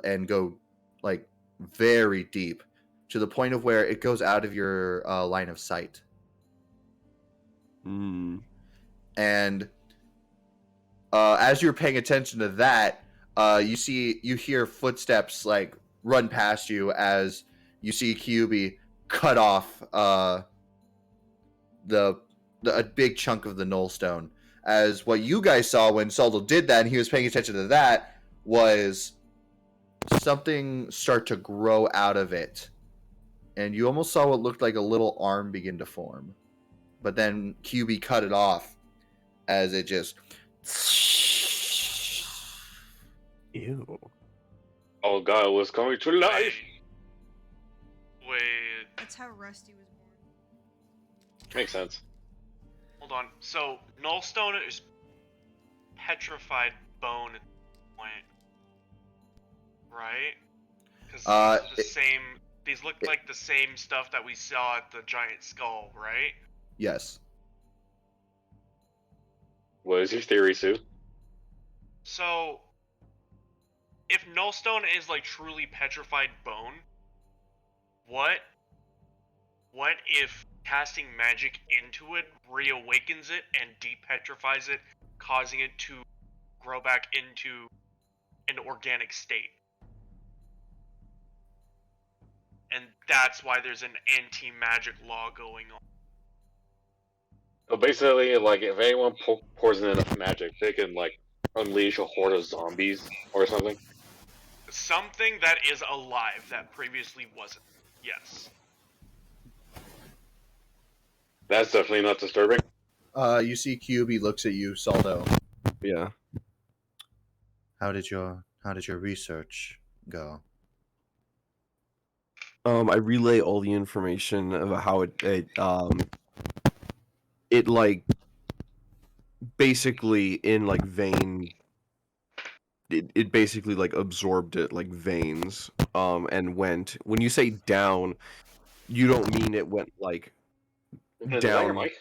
and go like very deep to the point of where it goes out of your line of sight. Mm. And as you're paying attention to that, you hear footsteps like run past you as you see QB cut off a big chunk of the nullstone. As what you guys saw when Saldo did that, and he was paying attention to that, was something start to grow out of it, and you almost saw what looked like a little arm begin to form, but then QB cut it off as it just. Ew. Oh god, it was coming to life. Wait, That's how Rusty was born. Makes sense. hold on. So, nullstone is petrified bone at this point, right? Because the same. These look like the same stuff that we saw at the giant skull, right? Yes. What is your theory, Sue? So, if nullstone is like truly petrified bone, what if casting magic into it reawakens it and depetrifies it, causing it to grow back into an organic state? And that's why there's an anti-magic law going on. So basically, like, if anyone pours in enough magic, they can, like, unleash a horde of zombies or something. Something that is alive that previously wasn't. Yes. That's definitely not disturbing. You see QB looks at you, Saldo. Yeah. How did your research go? I relay all the information about how it like basically in like vein. It basically like absorbed it like veins. And went. When you say down, you don't mean it went like Is that your down. mic?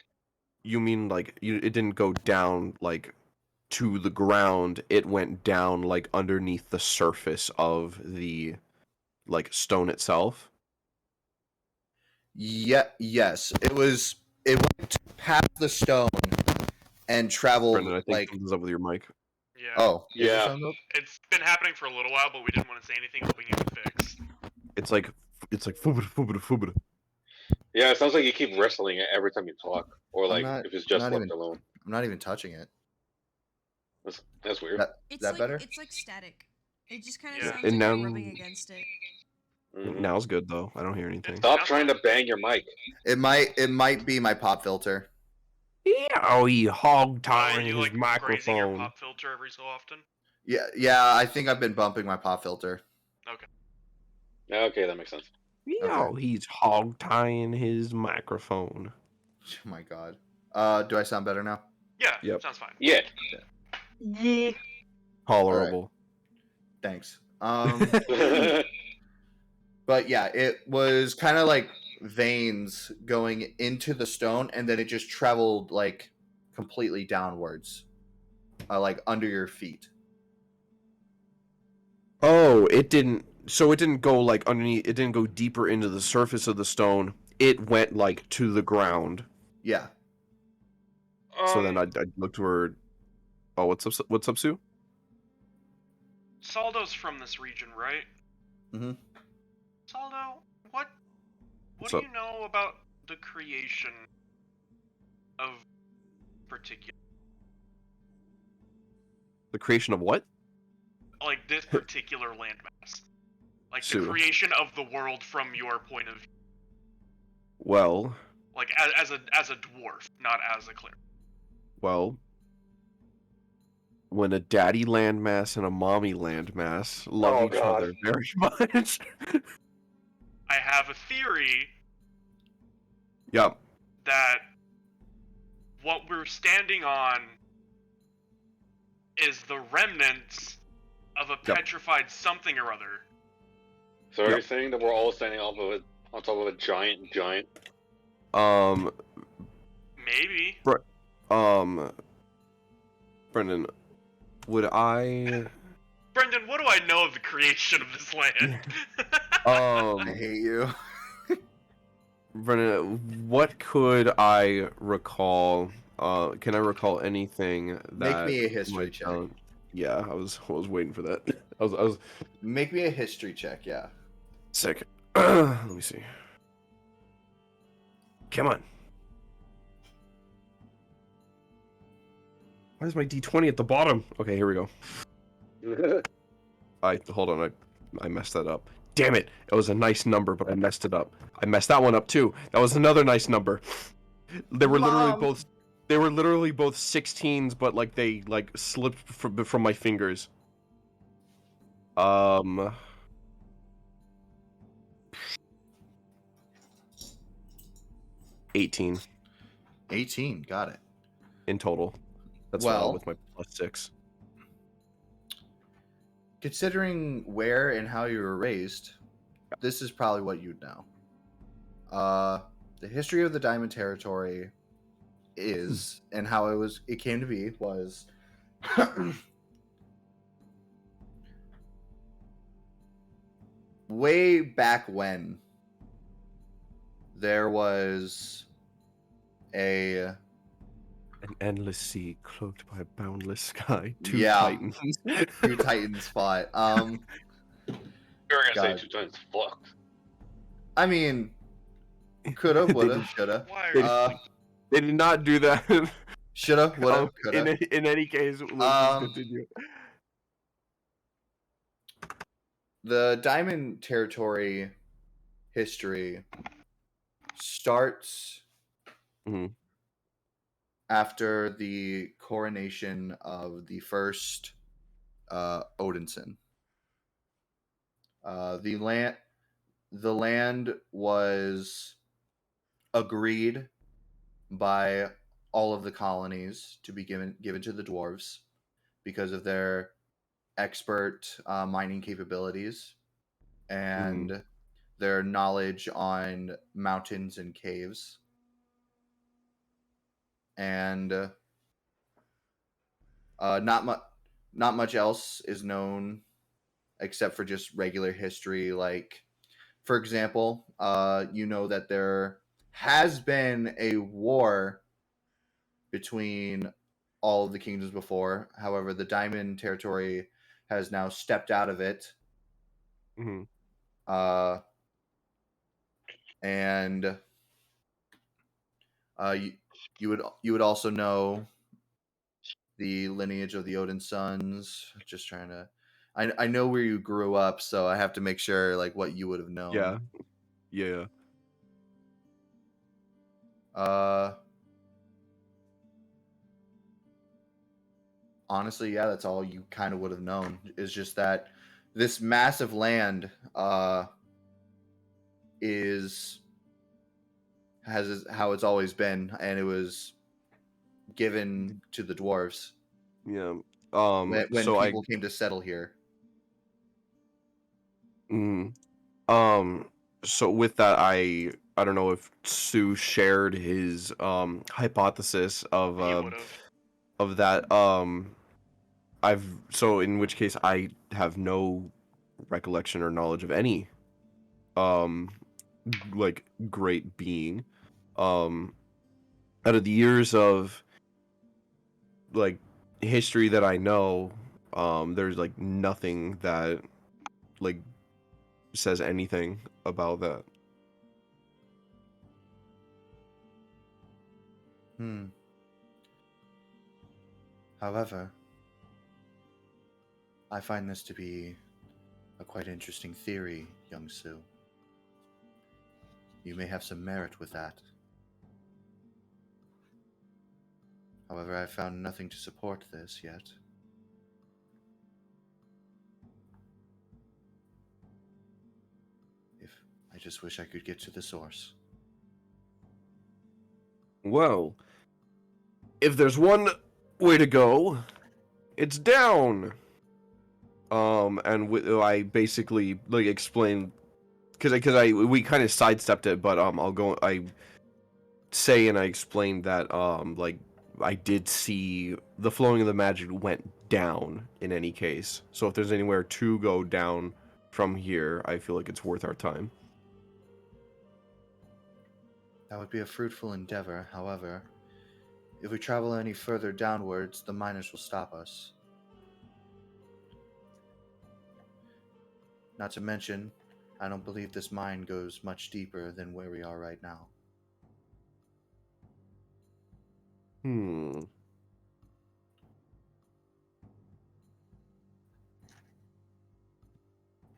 You mean like it didn't go down like to the ground. It went down like underneath the surface of the like stone itself. Yeah, yes. It went past the stone and traveled Brendan, I think like. something's up with your mic. Yeah. Oh, is there Yeah. something up? It's been happening for a little while, but we didn't want to say anything, hoping it would fix. It's like fubada, fubada, fubada. Yeah, it sounds like you keep wrestling it every time you talk, or like not- if it's just not left even- alone. I'm not even touching it. That's weird. It's that like better? it's like static. It just kind of Yeah. sounds And like now- you're rubbing against it. Mhm. Now's good though. I don't hear anything. Stop trying to bang your mic. It might be my pop filter. Oh, he hog Are tying you his like grazing your microphone. pop filter every so often? Yeah. I think I've been bumping my pop filter. Okay, that makes sense. Oh, he's hog tying his microphone. Oh my god. Do I sound better now? Yeah. Yep. Sounds fine. Yeah. Yeah. Tolerable. Thanks. But yeah, it was kind of like veins going into the stone, and then it just traveled like completely downwards, like under your feet. Oh, it didn't. So it didn't go like underneath. It didn't go deeper into the surface of the stone. It went like to the ground. Yeah. So then I looked where. Oh, what's up? What's up, Sue? Saldo's from this region, right? Mhm. Saldo, what What's do up? you know about the creation of particular, The creation of what? like this particular landmass? Like the Sue. creation of the world from your point of view, Well, like as a dwarf, not as a cleric. well. When a daddy landmass and a mommy landmass love Oh, each God. other very much. I have a theory Yep. that what we're standing on is the remnants of a Yep. petrified something or other. So are you Yep. saying that we're all standing on top of a giant? Maybe. Brendan, would I Brendan, what do I know of the creation of this land? I hate you. Brendan, what could I recall? Can I recall anything that Make me a history might check. sound- Yeah, I was waiting for that. I was Make me a history check. Yeah. sick. Let me see. Come on. Why is my D20 at the bottom? Okay, here we go. Hold on, I messed that up. Damn it! It was a nice number, but I messed it up. I messed that one up too. That was another nice number. They were literally Mom. both. They were literally both 16s, but like they like slipped from my fingers. 18 18. Got it. in total. That's Well- with my +6. Considering where and how you were raised, this is probably what you'd know. The history of the Diamond Territory is, and how it came to be was way back when there was a An endless sea cloaked by a boundless sky. Two Yeah. titans. Two Titan spot. You're gonna God. say 2 times fuck. I mean, coulda, They woulda, did- shoulda. Why are They- you Uh, like They did not do that. Shoulda, woulda, in coulda. any case, let's just continue. The Diamond Territory history starts Mhm. after the coronation of the first Odinson. The land was agreed by all of the colonies to be given to the dwarves because of their expert mining capabilities and their knowledge on mountains and caves. And not much else is known except for just regular history. Like, for example, you know that there has been a war between all of the kingdoms before. However, the Diamond Territory has now stepped out of it. Mm-hmm. And you would also know the lineage of the Odin sons. Just trying to, I know where you grew up, so I have to make sure like what you would have known. Yeah. Yeah. Honestly, yeah, that's all you kind of would have known. Is just that this massive land has how it's always been, and it was given to the dwarves Yeah. when So people came to settle here. So with that, I don't know if Sue shared his hypothesis of He would have. of that. So in which case I have no recollection or knowledge of any like great being out of the years of like history that I know. There's like nothing that like says anything about that. However, I find this to be a quite interesting theory, young Sue. You may have some merit with that. However, I found nothing to support this yet. I just wish I could get to the source. Well, if there's one way to go, it's down. And I basically like explain because we kind of sidestepped it, but I say and I explained that like I did see the flowing of the magic went down in any case. So if there's anywhere to go down from here, I feel like it's worth our time. That would be a fruitful endeavor. However, if we travel any further downwards, the miners will stop us. Not to mention, I don't believe this mine goes much deeper than where we are right now.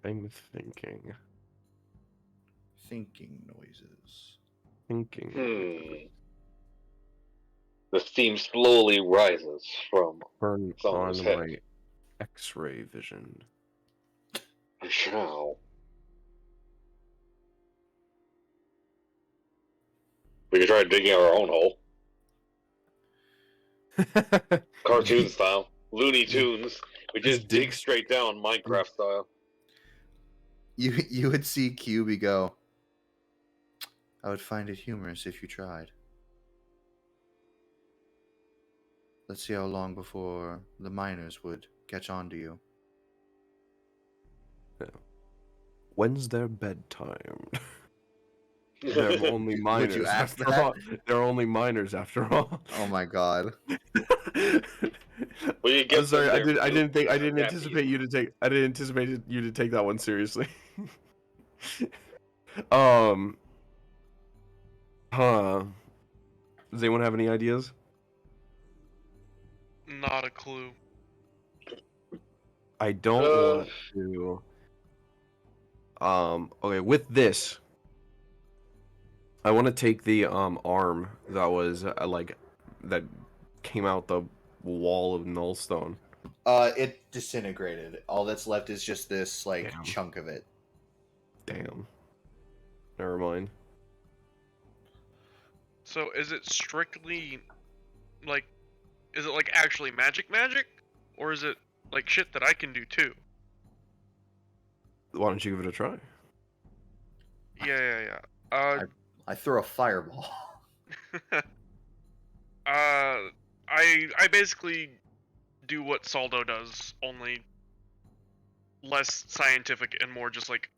I'm thinking. Thinking noises. Thinking. The steam slowly rises from Turn someone's on head. my X-ray vision. I shall. We could try digging our own hole. Cartoon style. Looney Tunes. We just dig straight down, Minecraft style. You would see QB go, I would find it humorous if you tried. Let's see how long before the miners would catch on to you. When's their bedtime? They're only Would miners you ask after that? all. They're only miners after all. Oh my god. Well, you get I'm sorry, them their I didn't nappies. anticipate you to take that one seriously. Huh. Does anyone have any ideas? Not a clue. I don't want to. Okay, with this, I want to take the arm that was that came out the wall of Nullstone. It disintegrated. All that's left is just this like Damn. chunk of it. Damn. Never mind. So is it strictly like, is it like actually magic, or is it like shit that I can do too? Why don't you give it a try? Yeah. I throw a fireball. I basically do what Saldo does, only less scientific and more just like,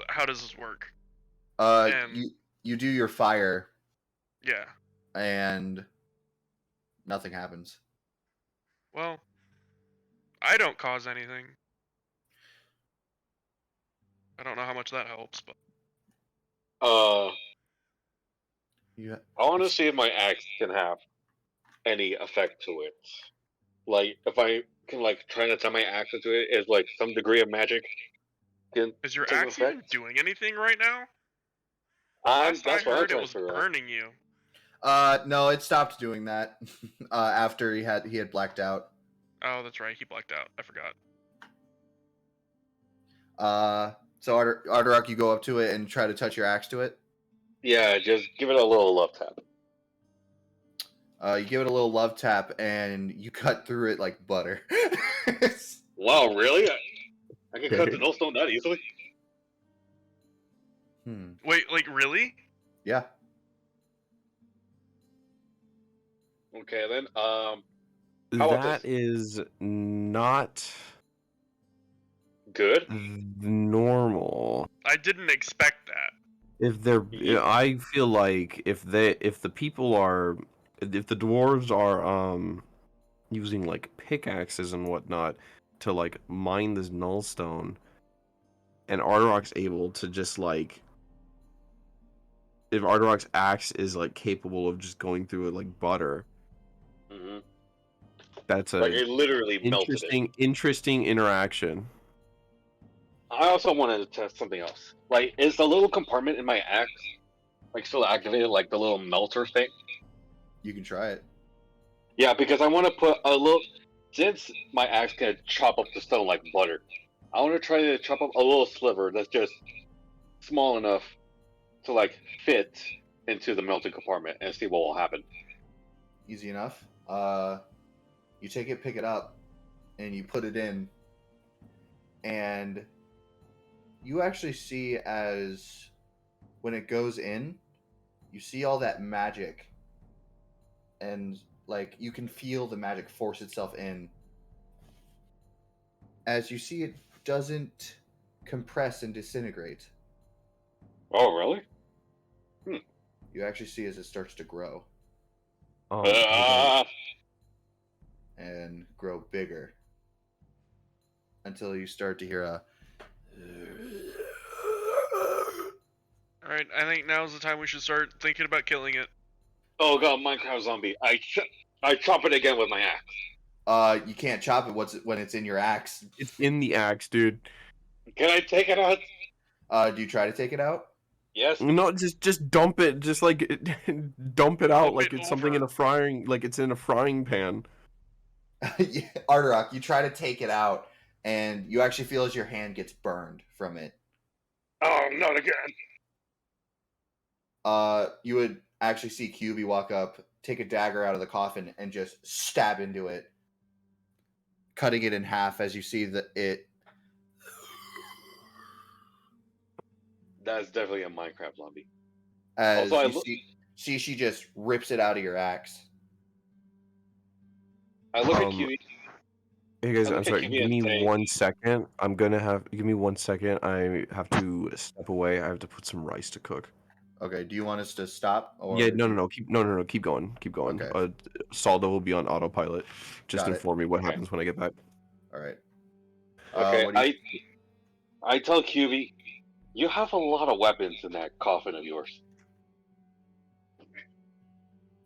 how does this work? You do your fire Yeah. and nothing happens. Well, I don't cause anything. I don't know how much that helps, but Yeah. I want to see if my axe can have any effect to it. Like, if I can like try to tie my axe into it, is like some degree of magic can is your take axe even effect. doing anything right now? Last I That's what I'm heard, it trying to was figure out. burning you. No, it stopped doing that after he had blacked out. Oh, that's right. He blacked out. I forgot. So Arderak, you go up to it and try to touch your axe to it. Yeah, just give it a little love tap. You give it a little love tap and you cut through it like butter. Wow, really? I can cut the nullstone that easily? Wait, like really? Yeah. Okay, then, how about That this? is not Good? normal. I didn't expect that. If they're, I feel like if the dwarves are using like pickaxes and whatnot to like mine this nullstone, and Arderak's able to just like, if Arderak's axe is like capable of just going through it like butter, Mm-hmm. that's Like, a it literally melted it. interesting interaction. I also wanted to test something else. Like, is the little compartment in my axe like still activated, like the little melter thing? You can try it. Yeah, because I want to put a little. Since my axe can chop up the stone like butter, I want to try to chop up a little sliver that's just small enough to like fit into the melting compartment and see what will happen. Easy enough. You take it, pick it up, and you put it in, and you actually see as when it goes in, you see all that magic, and like you can feel the magic force itself in. As you see, it doesn't compress and disintegrate. Oh, really? You actually see as it starts to grow and grow bigger until you start to hear a. Alright, I think now's the time we should start thinking about killing it. Oh god, Minecraft zombie! I chop it again with my axe. You can't chop it when it's in your axe. It's in the axe, dude. Can I take it out? Do you try to take it out? Yes. No, just dump it. Just like dump it out Flip like it it's something in over. a frying, like it's in a frying pan. Arderak, you try to take it out, and you actually feel as your hand gets burned from it. Oh, not again! You would actually see QB walk up, take a dagger out of the coffin, and just stab into it, cutting it in half as you see that it. That's definitely a Minecraft zombie. As Also, you see, she just rips it out of your axe. I look at Um, Kiwi. Hey guys, I I'm look at sorry. Kiwi Give and me say, 1 second. Give me 1 second. I have to step away. I have to put some rice to cook. Okay, do you want us to stop? Or Yeah, do no, you- no, no. No. Keep going. Keep going. Okay. Saldo will be on autopilot. Just Got it. inform me what Okay. happens when I get back. All right. okay, What do you? I tell QB, you have a lot of weapons in that coffin of yours.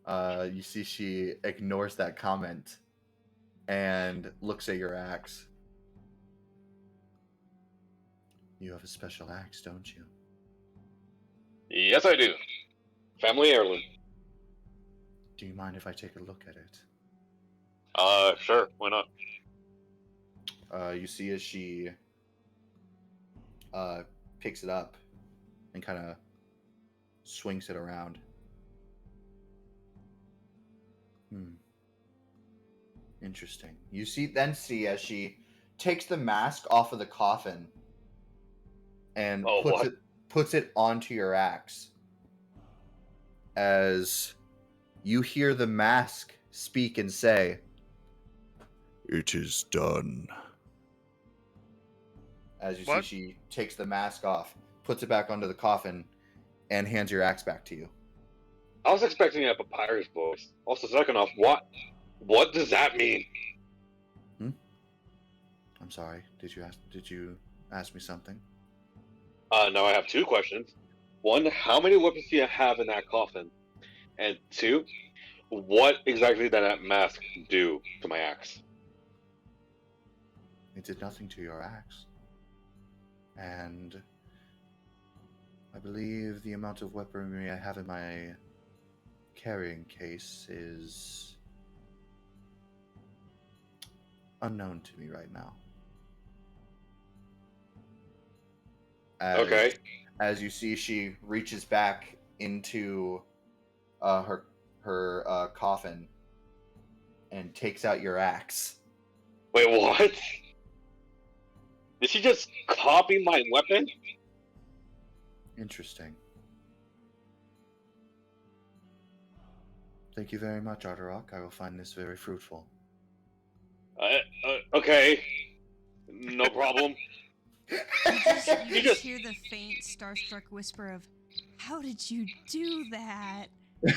You see she ignores that comment and looks at your axe. You have a special axe, don't you? Yes, I do. Family heirloom. Do you mind if I take a look at it? Sure. Why not? You see as she picks it up and kind of swings it around. Interesting. You see as she takes the mask off of the coffin and puts it onto your axe. As you hear the mask speak and say, "It is done." As you see, she takes the mask off, puts it back onto the coffin, and hands your axe back to you. I was expecting a papyrus voice. Also, second off, what does that mean? I'm sorry. Did you ask me something? Now I have two questions. One, how many weapons do you have in that coffin? And two, what exactly did that mask do to my axe? It did nothing to your axe. And I believe the amount of weaponry I have in my carrying case is unknown to me right now. Okay. As you see, she reaches back into her coffin and takes out your axe. Wait, what? Did she just copy my weapon? Interesting. Thank you very much, Arterok. I will find this very fruitful. Okay. No problem. You just hear the faint, starstruck whisper of, "How did you do that?" You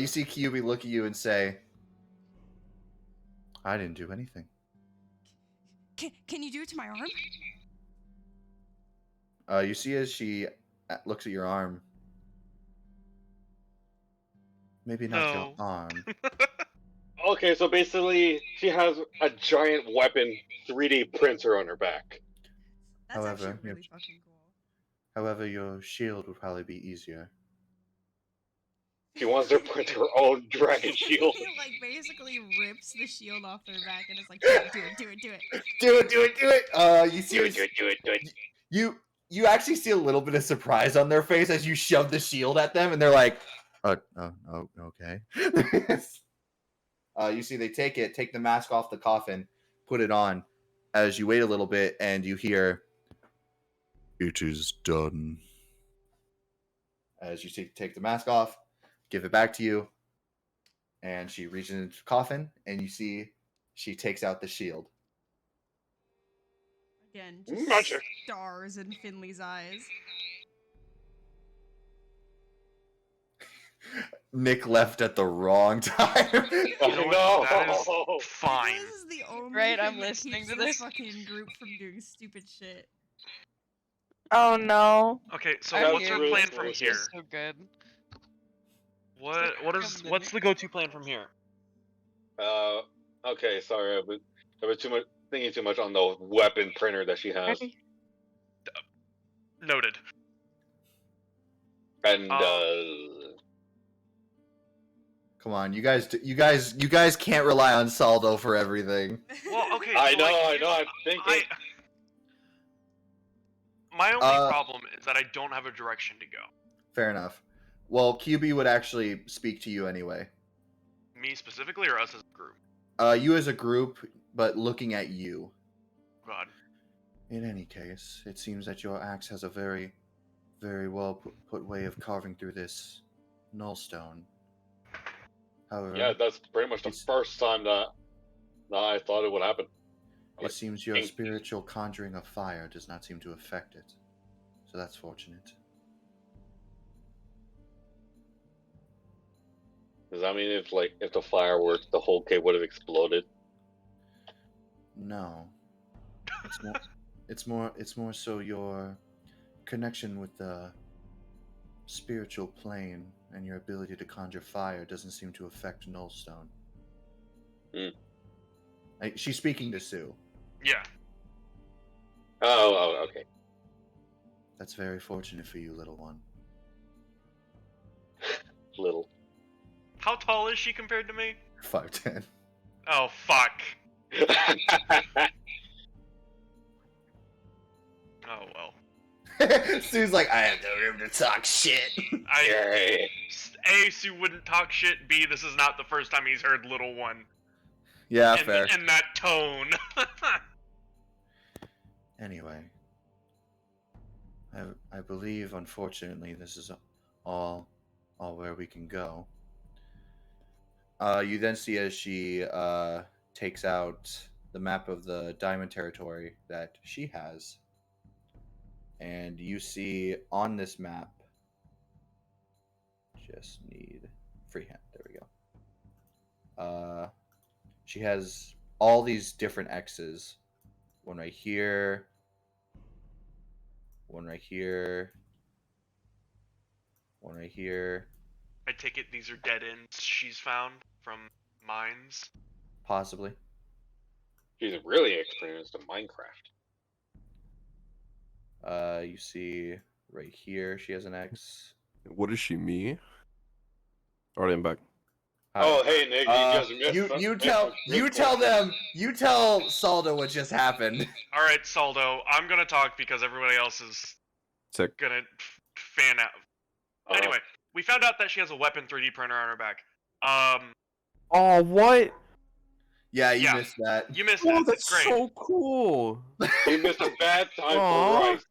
see Kyubi look at you and say, "I didn't do anything." Can you do it to my arm? You see as she looks at your arm. Maybe not your arm. Okay, so basically, she has a giant weapon 3D printer on her back. That's actually really fucking cool. However, your shield would probably be easier. She wants to print her own dragon shield. He like basically rips the shield off their back and is like, "Do it. Do it. You see, Do it. You actually see a little bit of surprise on their face as you shove the shield at them, and they're like, okay." You see, they take the mask off the coffin, put it on. As you wait a little bit, and you hear, "It is done." As you take the mask off, give it back to you, and she reaches into the coffin, and you see she takes out the shield. Again, just Magic. stars in Finley's eyes. Nick left at the wrong time. You know No. what? That is fine. This is the only Right, thing I'm that listening keeps to this this. fucking group from doing stupid shit. Oh no. Okay, so That what's was our really plan from delicious. here? So good. What's the go-to plan from here? Okay, sorry, but I was thinking too much on the weapon printer that she has. Ready? Noted. And Come on, you guys can't rely on Saldo for everything. Well, okay. I so, know, like, I'm thinking. My only problem is that I don't have a direction to go. Fair enough. Well, QB would actually speak to you anyway. Me specifically, or us as a group? You as a group, but looking at you. God. In any case, it seems that your axe has a very, very well put way of carving through this nullstone. However, Yeah, that's pretty much the first time that I thought it would happen. it seems your spiritual conjuring of fire does not seem to affect it. So that's fortunate. Does that mean if the fire worked, the whole cave would have exploded? No. It's more so your connection with the spiritual plane and your ability to conjure fire doesn't seem to affect Nullstone. She's speaking to Sue. Yeah. Oh, okay. That's very fortunate for you, little one. Little. How tall is she compared to me? 5'10". Oh, fuck. Oh, well. Sue's like, I have no room to talk shit. Yay. A, Sue wouldn't talk shit. B, this is not the first time he's heard little one. Yeah, in, fair. in that tone. Anyway, I believe, unfortunately, this is all where we can go. You then see as she takes out the map of the Diamond Territory that she has, and you see on this map. Just need freehand. There we go. She has all these different X's. One right here. One right here. One right here. I take it these are dead ends she's found from mines. Possibly. She's really experienced in Minecraft. You see right here she has an X. What is she, me? Alright, I'm back. Hi. Oh, hey Nick, you just missed. You tell them. You tell Saldo what just happened. All right, Saldo, I'm gonna talk because everybody else is Sick. gonna fan out. Anyway, we found out that she has a weapon 3D printer on her back. Oh, what? Yeah, you Yeah. missed that. You missed Oh, it. that's Great. so cool. You missed a bad time Aw. for rice.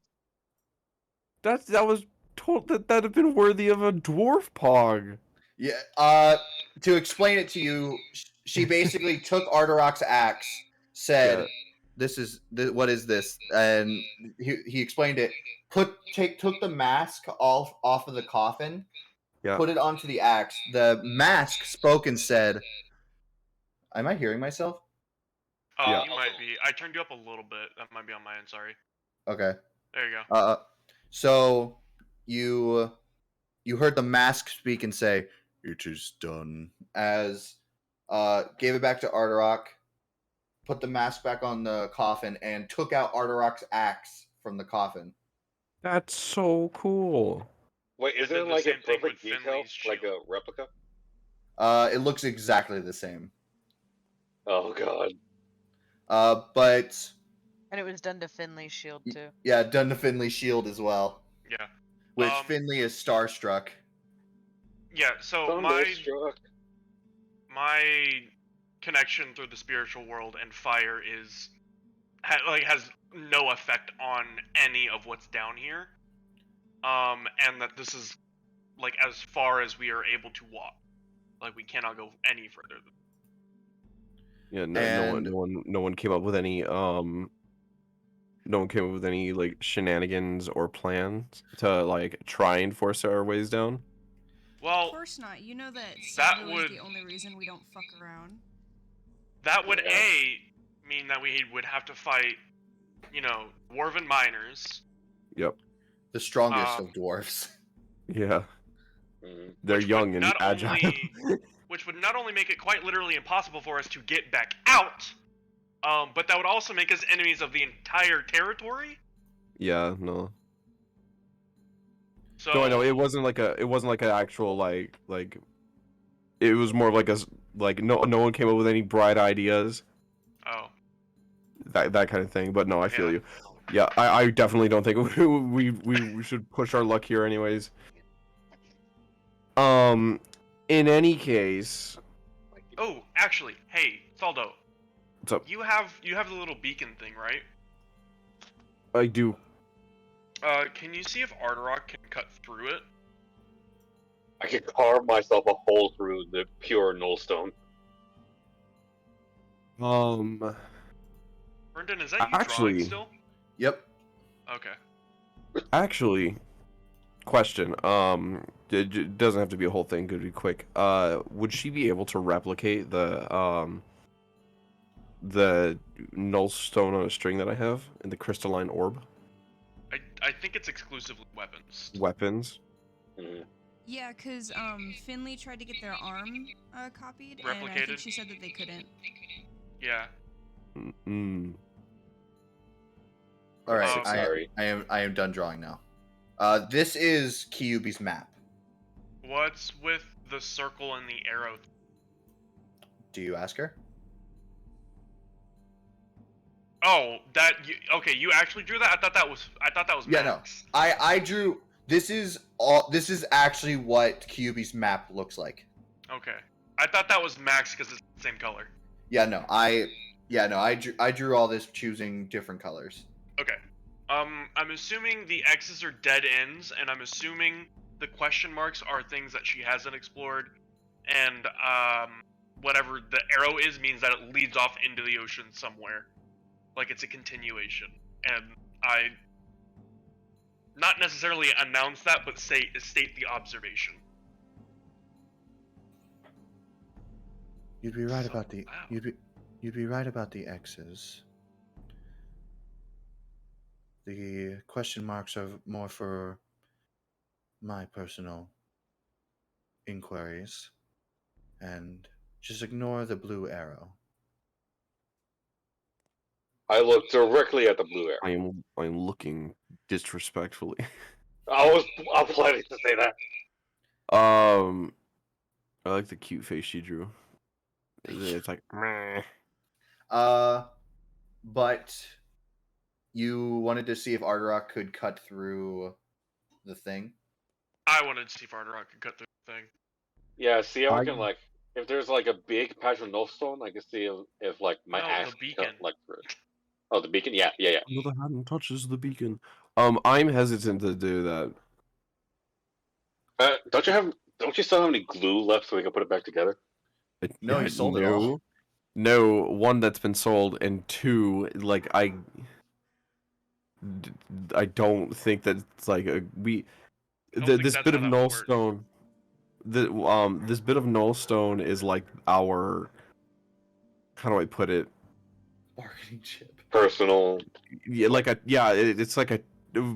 That was that'd have been worthy of a dwarf pog. Yeah. To explain it to you, she basically took Ardarok's axe, said, Yeah. What is this?" And he explained it. Took the mask off of the coffin, Yeah. put it onto the axe. The mask spoke and said, "Am I hearing myself?" Yeah. You might be. I turned you up a little bit. That might be on my end. Sorry. Okay. There you go. So you heard the mask speak and say, "It is done." As gave it back to Ardarok, put the mask back on the coffin, and took out Ardarok's axe from the coffin. That's so cool. Wait, is Did it the like a same thing perfect with detail, Finley's like a shield. replica? It looks exactly the same. Oh god. But And it was done to Finley's shield too. yeah, done to Finley's shield as well, Yeah. which Finley is starstruck. Yeah. So Thunderstruck. my connection through the spiritual world and fire has no effect on any of what's down here. And that this is like as far as we are able to walk. Like we cannot go any further. Yeah, And- no one came up with any no one came up with any like shenanigans or plans to like try and force our ways down. Of Well, course not. You know that that Saldo is would- the only reason we don't fuck around. that would Yeah. mean that we would have to fight, dwarven miners. Yep. The strongest Um, of dwarfs. Yeah. Mhm. They're Which would young and not agile. only- Which would not only make it quite literally impossible for us to get back out, but that would also make us enemies of the entire territory. Yeah, no. So No, I know it wasn't like an actual like it was more like no one came up with any bright ideas, Oh, that kind of thing. But no, I feel Yeah. you. Yeah, I definitely don't think we should push our luck here anyways. In any case, oh, actually, hey, Saldo, what's up? you have the little beacon thing, right? I do. Can you see if Ardarok can cut through it? I could carve myself a hole through the pure nullstone. Brendan, is that you Actually- drawing still? Yep. Okay. Actually, question. It doesn't have to be a whole thing. Could be quick. Would she be able to replicate the null stone on a string that I have in the crystalline orb I think it's exclusively weapons. weapons? Mhm. Yeah, because Finley tried to get their arm copied, and I think Replicated? she said that they couldn't. Yeah. Mm. All right, Oh, sorry. I am done drawing now. This is Kyubi's map. What's with the circle and the arrow? Do you ask her? Oh, okay. You actually drew that? I thought that was Yeah, Max. no. I drew. This is actually what Kyubi's map looks like. Okay. I thought that was Max because it's the same color. Yeah, no. I drew all this choosing different colors. Okay. I'm assuming the X's are dead ends, and I'm assuming the question marks are things that she hasn't explored, and whatever the arrow is means that it leads off into the ocean somewhere, like it's a continuation. And I not necessarily announce that, but state the observation. You'd be right So- about the wow. you'd be right about the X's. The question marks are more for my personal inquiries, and just ignore the blue arrow. I looked directly at the blue arrow. I am looking disrespectfully. I'm planning to say that. I like the cute face she drew. It's like, meh. But you wanted to see if Arterock could cut through the thing. I wanted to see if Arterock could cut through the thing. Yeah, see if I I- can like if there's like a big patch of null stone, I can see if like my No, axe the beacon. cut like through it. Oh, the beacon? Yeah. Another hand touches the beacon. I'm hesitant to do that. Don't you still have any glue left so we can put it back together? No, you sold it all. No, one that's been sold, and two, like I don't think that it's like think this that's bit how of that null works. stone. This bit of null stone is like our. How do I put it? Bargaining chip. Personal. Yeah, it's like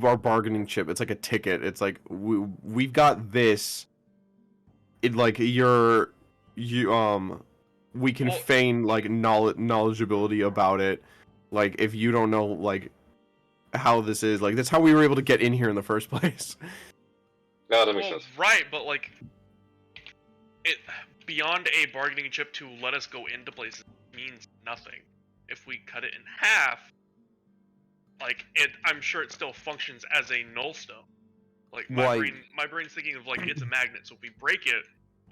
our bargaining chip. It's like a ticket. It's like we've got this. It like we can Well- feign like knowledgeability about it. Like if you don't know like how this is, like that's how we were able to get in here in the first place. No, that makes Well, sense. right, but like, it beyond a bargaining chip to let us go into places means nothing. If we cut it in half, like I'm sure it still functions as a null stone. Like my brain's thinking of like it's a magnet, so if we break it,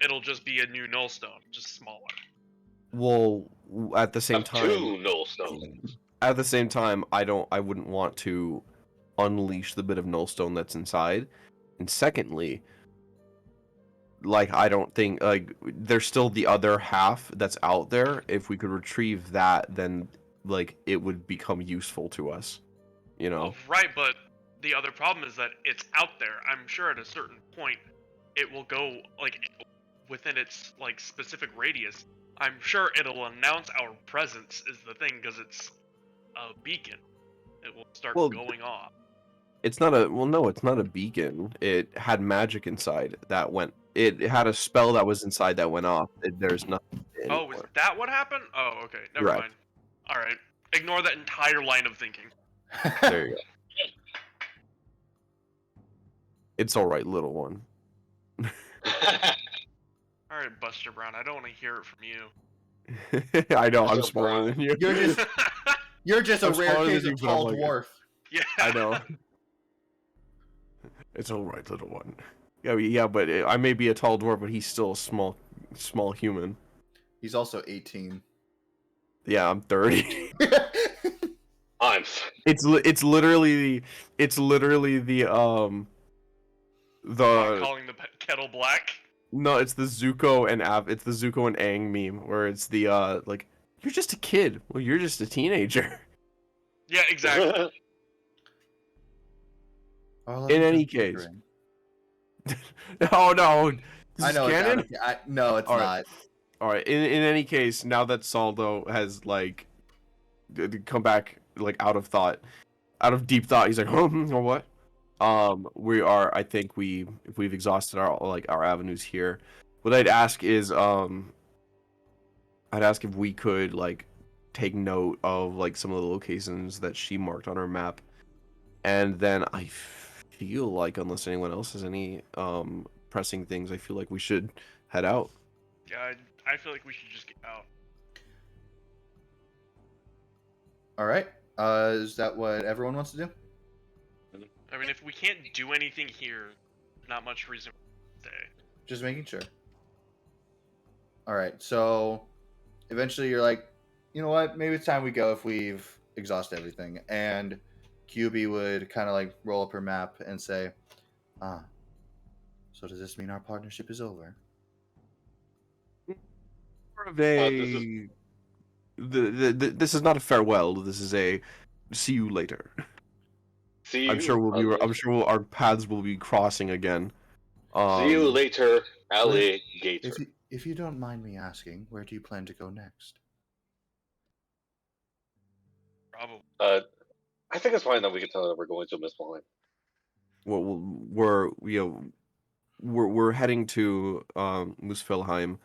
it'll just be a new null stone, just smaller. Well, at the same Have time, two null stones. at the same time, I wouldn't want to unleash the bit of nullstone that's inside. And secondly, like I don't think like there's still the other half that's out there. If we could retrieve that, then like it would become useful to us. You know. Well, right, but the other problem is that it's out there. I'm sure at a certain point, it will go like within its like specific radius. I'm sure it'll announce our presence is the thing because it's a beacon. It will start Well, going off. It's not a no, it's not a beacon. It had magic inside that went. It had a spell that was inside that went off. There's nothing. Oh, is anymore. that what happened? Oh, okay. Never Right. mind. All right. Ignore that entire line of thinking. There you go. It's all right, little one. All right, Buster Brown. I don't want to hear it from you. I know I'm So smaller than you. You're just a I'm rare smaller case than of you, but I'm tall like- dwarf. Yeah. I know. It's all right, little one. Yeah, but I may be a tall dwarf, but he's still a small human. He's also 18. Yeah, I'm 30. I'm It's literally the Calling the kettle black. no, it's the Zuko and Aang meme where it's the like you're just a kid. Well, you're just a teenager. Yeah, exactly. In any case. Oh no, this I is know it's canon. no, it's All not. right. All right. In any case, now that Saldo has like come back like out of deep thought, he's like, or what? We are. I think if we've exhausted our avenues here. What I'd ask is I'd ask if we could like take note of like some of the locations that she marked on her map, and then I feel like unless anyone else has any pressing things, I feel like we should head out. Yeah, I feel like we should just get out. All right. Is that what everyone wants to do? I mean, if we can't do anything here, not much reason to stay. Just making sure. All right. So eventually you're like, you know what? Maybe it's time we go if we've exhausted everything. And QB would kind of like roll up her map and say, ah, so does this mean our partnership is over? More of a this is not a farewell. This is a see you later. See you. I'm sure our paths will be crossing again. See you later, alligator. If you don't mind me asking, where do you plan to go next? Probably. I think it's fine that we can tell her that we're going to Mistborn. Well, we're heading to Muspelheim,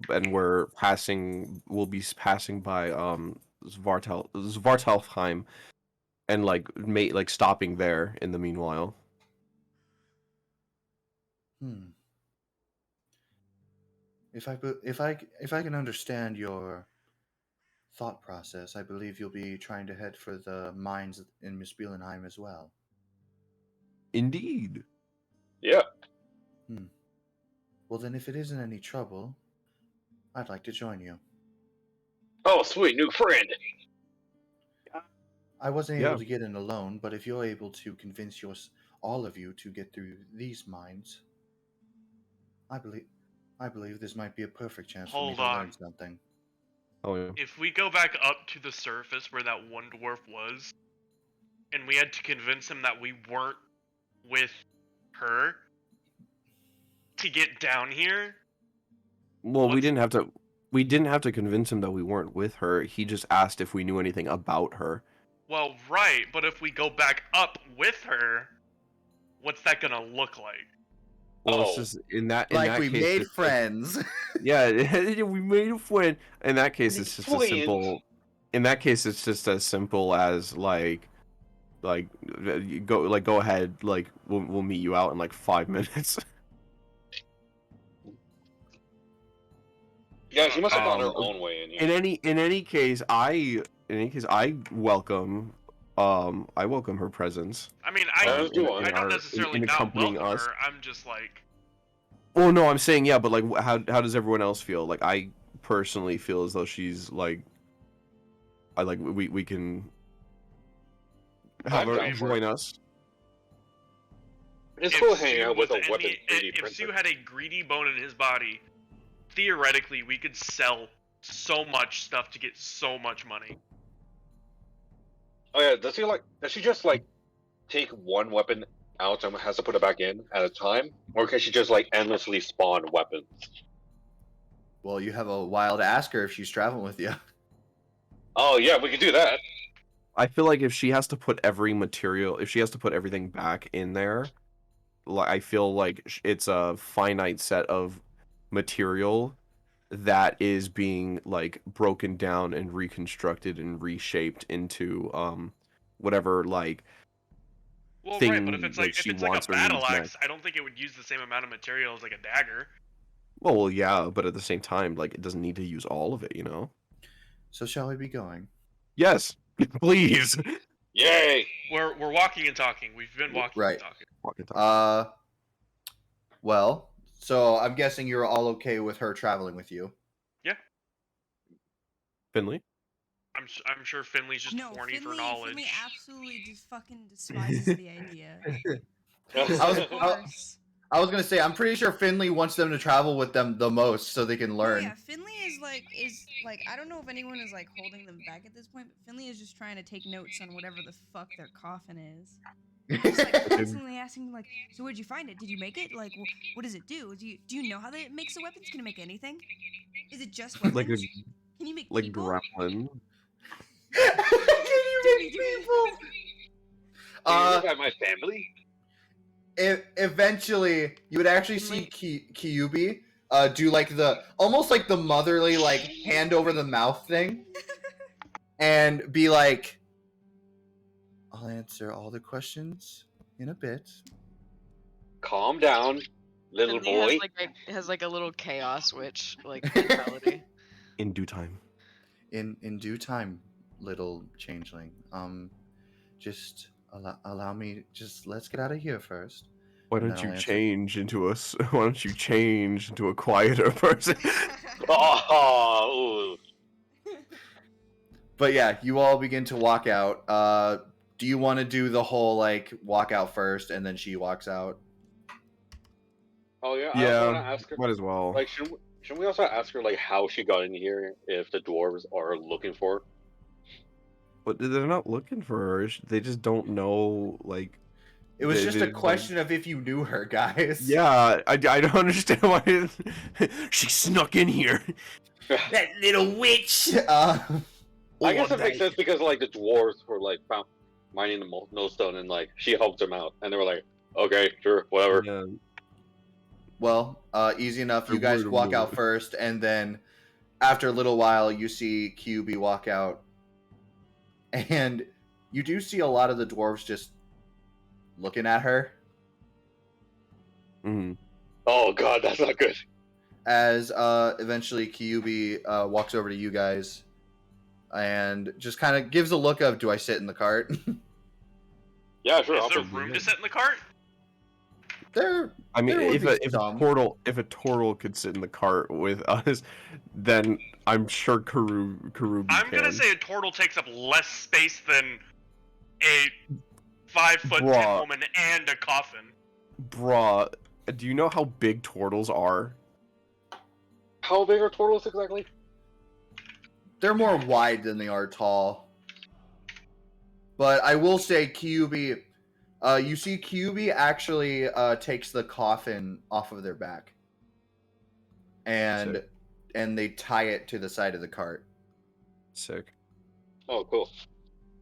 and we'll be passing by Svartalfheim, and like stopping there in the meanwhile. If I can understand your thought process, I believe you'll be trying to head for the mines in Muspelheim as well. Indeed. Yeah. Well, then, if it isn't any trouble, I'd like to join you. Oh, sweet new friend. I wasn't able to get in alone, but if you're able to convince all of you to get through these mines, I believe this might be a perfect chance for me to learn something. Oh yeah. If we go back up to the surface where that one dwarf was, and we had to convince him that we weren't with her to get down here. Well, we didn't have to convince him that we weren't with her. He just asked if we knew anything about her. Well, right, but if we go back up with her, what's that gonna look like? Well, it's just in that we case, made friends. Yeah, we made a friend. In that case, it's just as simple. In that case, it's just as simple as go ahead. Like we'll meet you out in like 5 minutes. Yeah, she must have found her own way in here. In any case, I welcome her presence. I mean, I don't necessarily not welcome her. I'm just like. Well, no, I'm saying yeah, but like, how does everyone else feel? Like, I personally feel as though she's like, we can have her join us. It's cool hanging out with a weapon. If Sue had a greedy bone in his body, theoretically, we could sell so much stuff to get so much money. Oh yeah, does she just like take one weapon out and has to put it back in at a time, or can she just like endlessly spawn weapons? Well, you have a while to ask her if she's traveling with you. Oh yeah, we could do that. I feel like if she has to put everything back in there, I feel like it's a finite set of material that is being like broken down and reconstructed and reshaped into whatever like. Well, right, but if it's like a battle axe, I don't think it would use the same amount of material as like a dagger. Well, yeah, but at the same time, like it doesn't need to use all of it, you know. So shall we be going? Yes, please. Yay! We're walking and talking. We've been walking and talking. Well, so I'm guessing you're all okay with her traveling with you. Yeah. Finley? I'm sure Finley's just horny for knowledge. Finley absolutely just fucking despises the idea. I was gonna say, I'm pretty sure Finley wants them to travel with them the most so they can learn. Yeah, Finley is like I don't know if anyone is like holding them back at this point, but Finley is just trying to take notes on whatever the fuck their coffin is. Just like constantly asking like, so where'd you find it? Did you make it? Like, what does it do? Do you know how it makes the weapons? Can it make anything? Is it just weapons? Can you make people? Gremlin? Can you make people? By my family? eventually, you would actually see Kyubi do like almost like the motherly like hand over the mouth thing, and be like, "I'll answer all the questions in a bit." Calm down, little Finley boy. has like a little chaos witch like mentality. In due time. In due time, little changeling. Just allow me. Just let's get out of here first. Why And don't then you I'll answer- change into Why don't you change into a quieter person? Oh, ooh. But yeah, you all begin to walk out. Do you want to do the whole like walk out first and then she walks out? Oh yeah. I also want to Yeah, ask her. might as well. Like, shouldn't we also ask her like how she got in here if the dwarves are looking for her? But they're not looking for her. They just don't know. Like, It was they- just they- a question of if you knew her, guys. Yeah, I don't understand why she snuck in here. That little witch. I guess it makes sense because like the dwarves were like found mining the millstone and like she helped them out and they were like, okay, sure, whatever. Yeah. Well, easy enough. You I guys would've walk known. out first, and then after a little while, you see QB walk out, and you do see a lot of the dwarves just looking at her Mhm. Oh god, that's not good. as eventually QB walks over to you guys and just kind of gives a look of, "Do I sit in the cart?" Yeah, sure. Is I'll there put- room to sit in the cart? There, I mean, There would if be a some. turtle could sit in the cart with us, then I'm sure Karubi I'm can. gonna say a turtle takes up less space than a 5'10" Bruh. woman and a coffin. Bruh, do you know how big turtles are? How big are turtles exactly? they're more wide than they are tall. But I will say, QB, you see QB actually takes the coffin off of their back, and Sick. they tie it to the side of the cart. Sick. Oh, cool.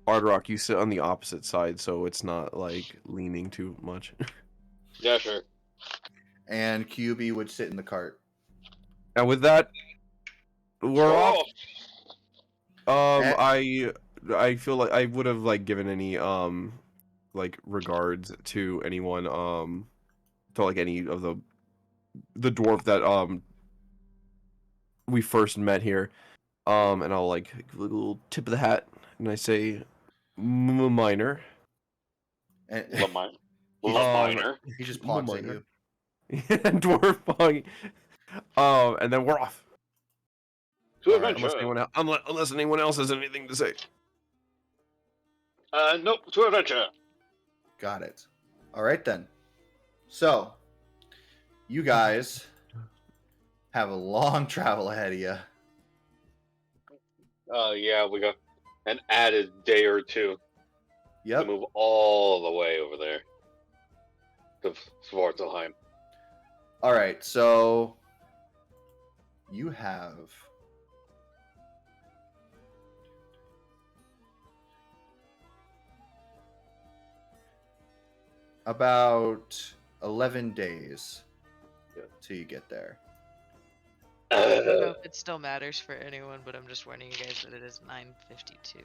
Hard Rock, you sit on the opposite side, so it's not like leaning too much. Yeah, sure. And QB would sit in the cart. And with that, we're off. Oh, I feel like I would have like given any like regards to anyone to like any of the dwarf that we first met here. And I'll like give a little tip of the hat and I say minor. And Lamine. He's- Laminer. he just pogs at minor. you. Dwarf pong. And then we're off. To Alright, adventure. Unless anyone else has anything to say. Nope, to adventure. Got it. All right then. So, you guys have a long travel ahead of you. Yeah, we got an added day or two to Yep. move all the way over there to Svartalheim. All right. So, you have about 11 days till you get there. I don't know if it still matters for anyone, but I'm just warning you guys that it is 9:52.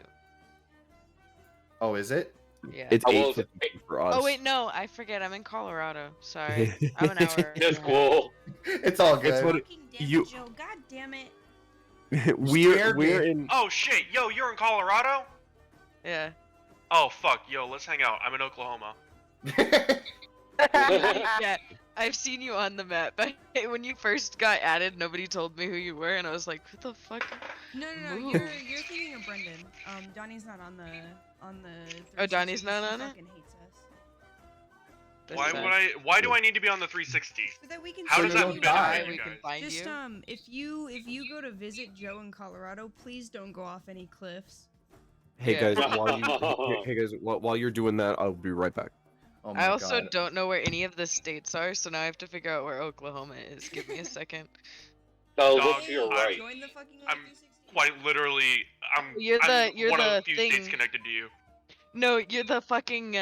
Oh, is it? Yeah. It's I will- 8:50 for us. Oh wait, no, I forget. I'm in Colorado. Sorry, I'm an hour. It's ahead. cool. It's all good. It's what Fucking damn it, you- Joe. God damn it. we're Scared me. in Oh shit, yo, you're in Colorado? Yeah. Oh fuck, yo, let's hang out. I'm in Oklahoma. Yeah, I've seen you on the map. But when you first got added, nobody told me who you were, and I was like, "Who the fuck?" No, Move. you're thinking of Brendan. Donnie's not on the Oh, Donnie's 360. not He on it? fucking hates us. That's Why sad. would I? Why do I need to be on the 360? So that we can. How So does you that don't benefit die. you We can guys? find Just you. if you go to visit Joe in Colorado, please don't go off any cliffs. Hey Yeah. guys, while you're doing that, I'll be right back. Oh my I also God. don't know where any of the states are, so now I have to figure out where Oklahoma is. Give me a second. No, Dog, look to your I- right. Join the fucking I'm 360. Quite literally, I'm You're I'm you're one of the the few states thing. connected to you. No, you're the fucking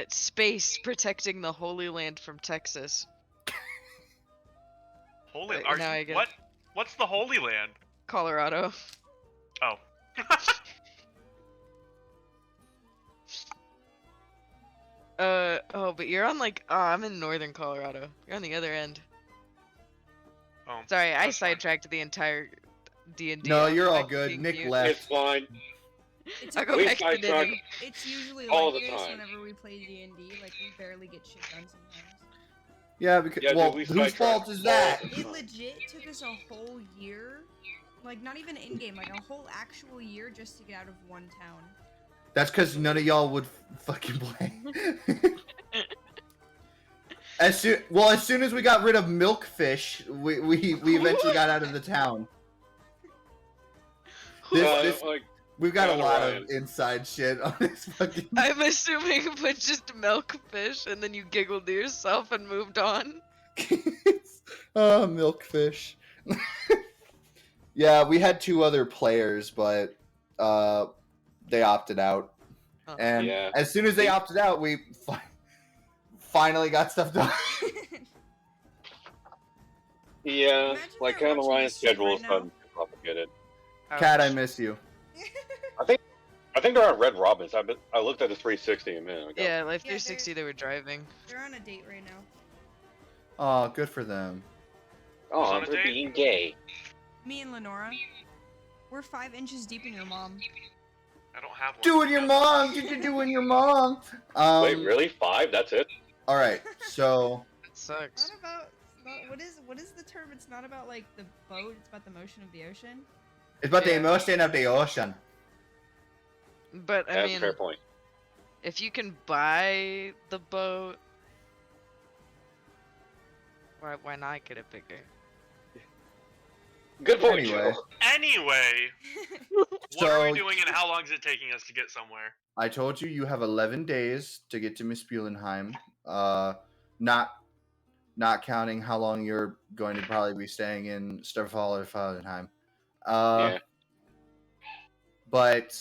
space protecting the Holy Land from Texas. Holy, now I get what? What's the Holy Land? Colorado. Oh. Oh, but you're on I'm in northern Colorado. You're on the other end. Oh. Sorry, I that's fine. sidetracked the entire D&D. No, I'll go you're all back to good. being Nick mute. left. It's fine. It's I'll go okay. We back to sidetrack knitting. It's usually all like the this time. whenever we play D&D. Like we barely get shit done sometimes. Yeah, because Yeah, dude, well, we whose sidetrack fault is all that? the It time. legit took us a whole year, like not even in game, like a whole actual year just to get out of one town. That's because none of y'all would fucking play. As soon as we got rid of Milkfish, we eventually got out of the town. This we've got a Kinda lot Ryan. of inside shit on this fucking. I'm assuming but just milkfish, and then you giggled to yourself and moved on. Oh, Milkfish. Yeah, we had 2 other players, but they opted out. Oh. And Yeah. as soon as they opted out, we finally got stuff done. Yeah, Imagine like they're kind of watching Ryan's this stream schedule right is now. kind of complicated. Cat, I Ouch. miss you. I think they're on Red Robins. I looked at the 360 a minute ago. Yeah, Life Yeah, 360 they were driving. They're on a date right now. Oh, good for them. Oh, On a for date? being gay. Me and Lenora, we're 5 inches deep in your mom. I don't have one. Doing your mom. Doing your mom. Wait, really? 5? That's it? All right. So That sucks. Not about what is the term? It's not about like the boat. It's about the motion of the ocean. it's about the Yeah. emotion of the ocean. But I That's a mean, fair point. if you can buy the boat, why not get it bigger? Good point, Anyway. Joe. Anyway, what are So- we doing and how long is it taking us to get somewhere? I told you you have 11 days to get to Miss Spulenheim. Not counting how long you're going to probably be staying in Sturfallerfallenheim. Yeah. But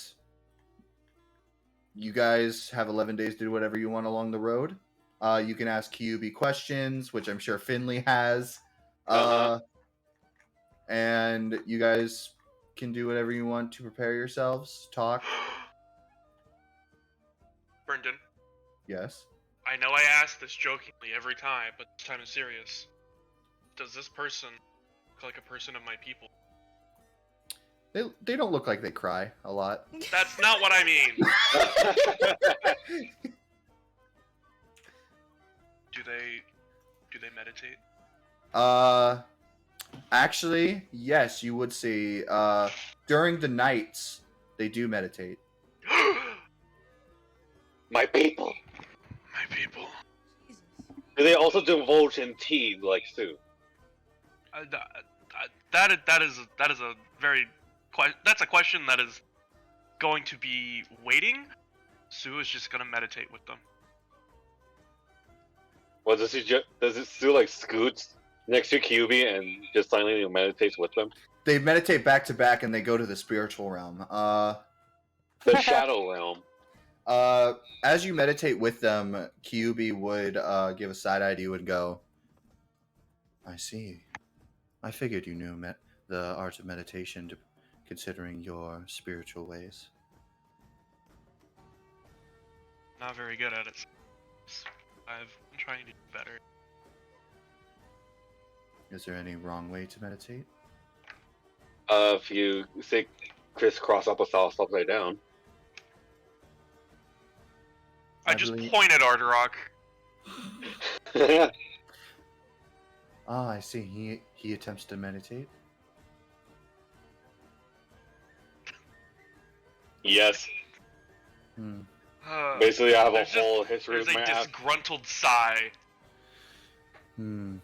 you guys have 11 days to do whatever you want along the road. You can ask QB questions, which I'm sure Finley has. Uh-huh. And you guys can do whatever you want to prepare yourselves. Talk. Brendan, Yes. I know I ask this jokingly every time, but this time is serious. Does this person look like a person of my people? They don't look like they cry a lot. That's not what I mean. Do they meditate? Actually, yes, you would see. During the nights, they do meditate. My people. My people. Jesus. Do they also divulge in tea like Sue? That is a very that's a question that is going to be waiting. Sue is just gonna meditate with them. Well, does it Sue like scoots next to QB and just silently meditates with them? They meditate back to back, and they go to the spiritual realm. The Shadow Realm. As you meditate with them, QB would give a side eye to you and go, "I see. I figured you knew the art of meditation, considering your spiritual ways." Not very good at it. I've been trying to do better. Is there any wrong way to meditate? If you say crisscross applesauce upside down. I just believe- pointed Arderok. Ah, I see. He attempts to meditate. Yes. Hmm. Basically, I have a There's just- whole history There's with a my axe. disgruntled sigh. Hmm.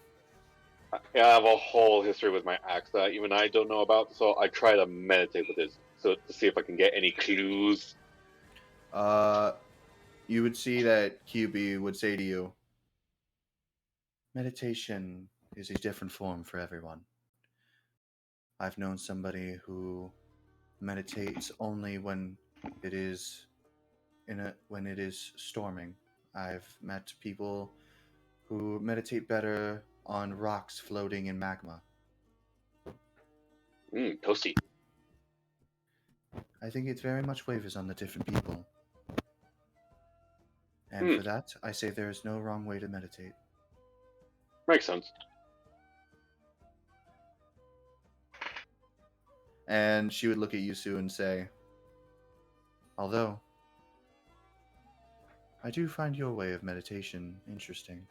Yeah, I have a whole history with my axe that even I don't know about, so I try to meditate with it so to see if I can get any clues. You would see that QB would say to you, meditation is a different form for everyone. I've known somebody who meditates only when it is when it is storming. I've met people who meditate better on rocks floating in magma. Toasty. I think it very much wavers on the different people. And for that, I say there is no wrong way to meditate. Makes sense. And she would look at Yusu and say, although, I do find your way of meditation interesting.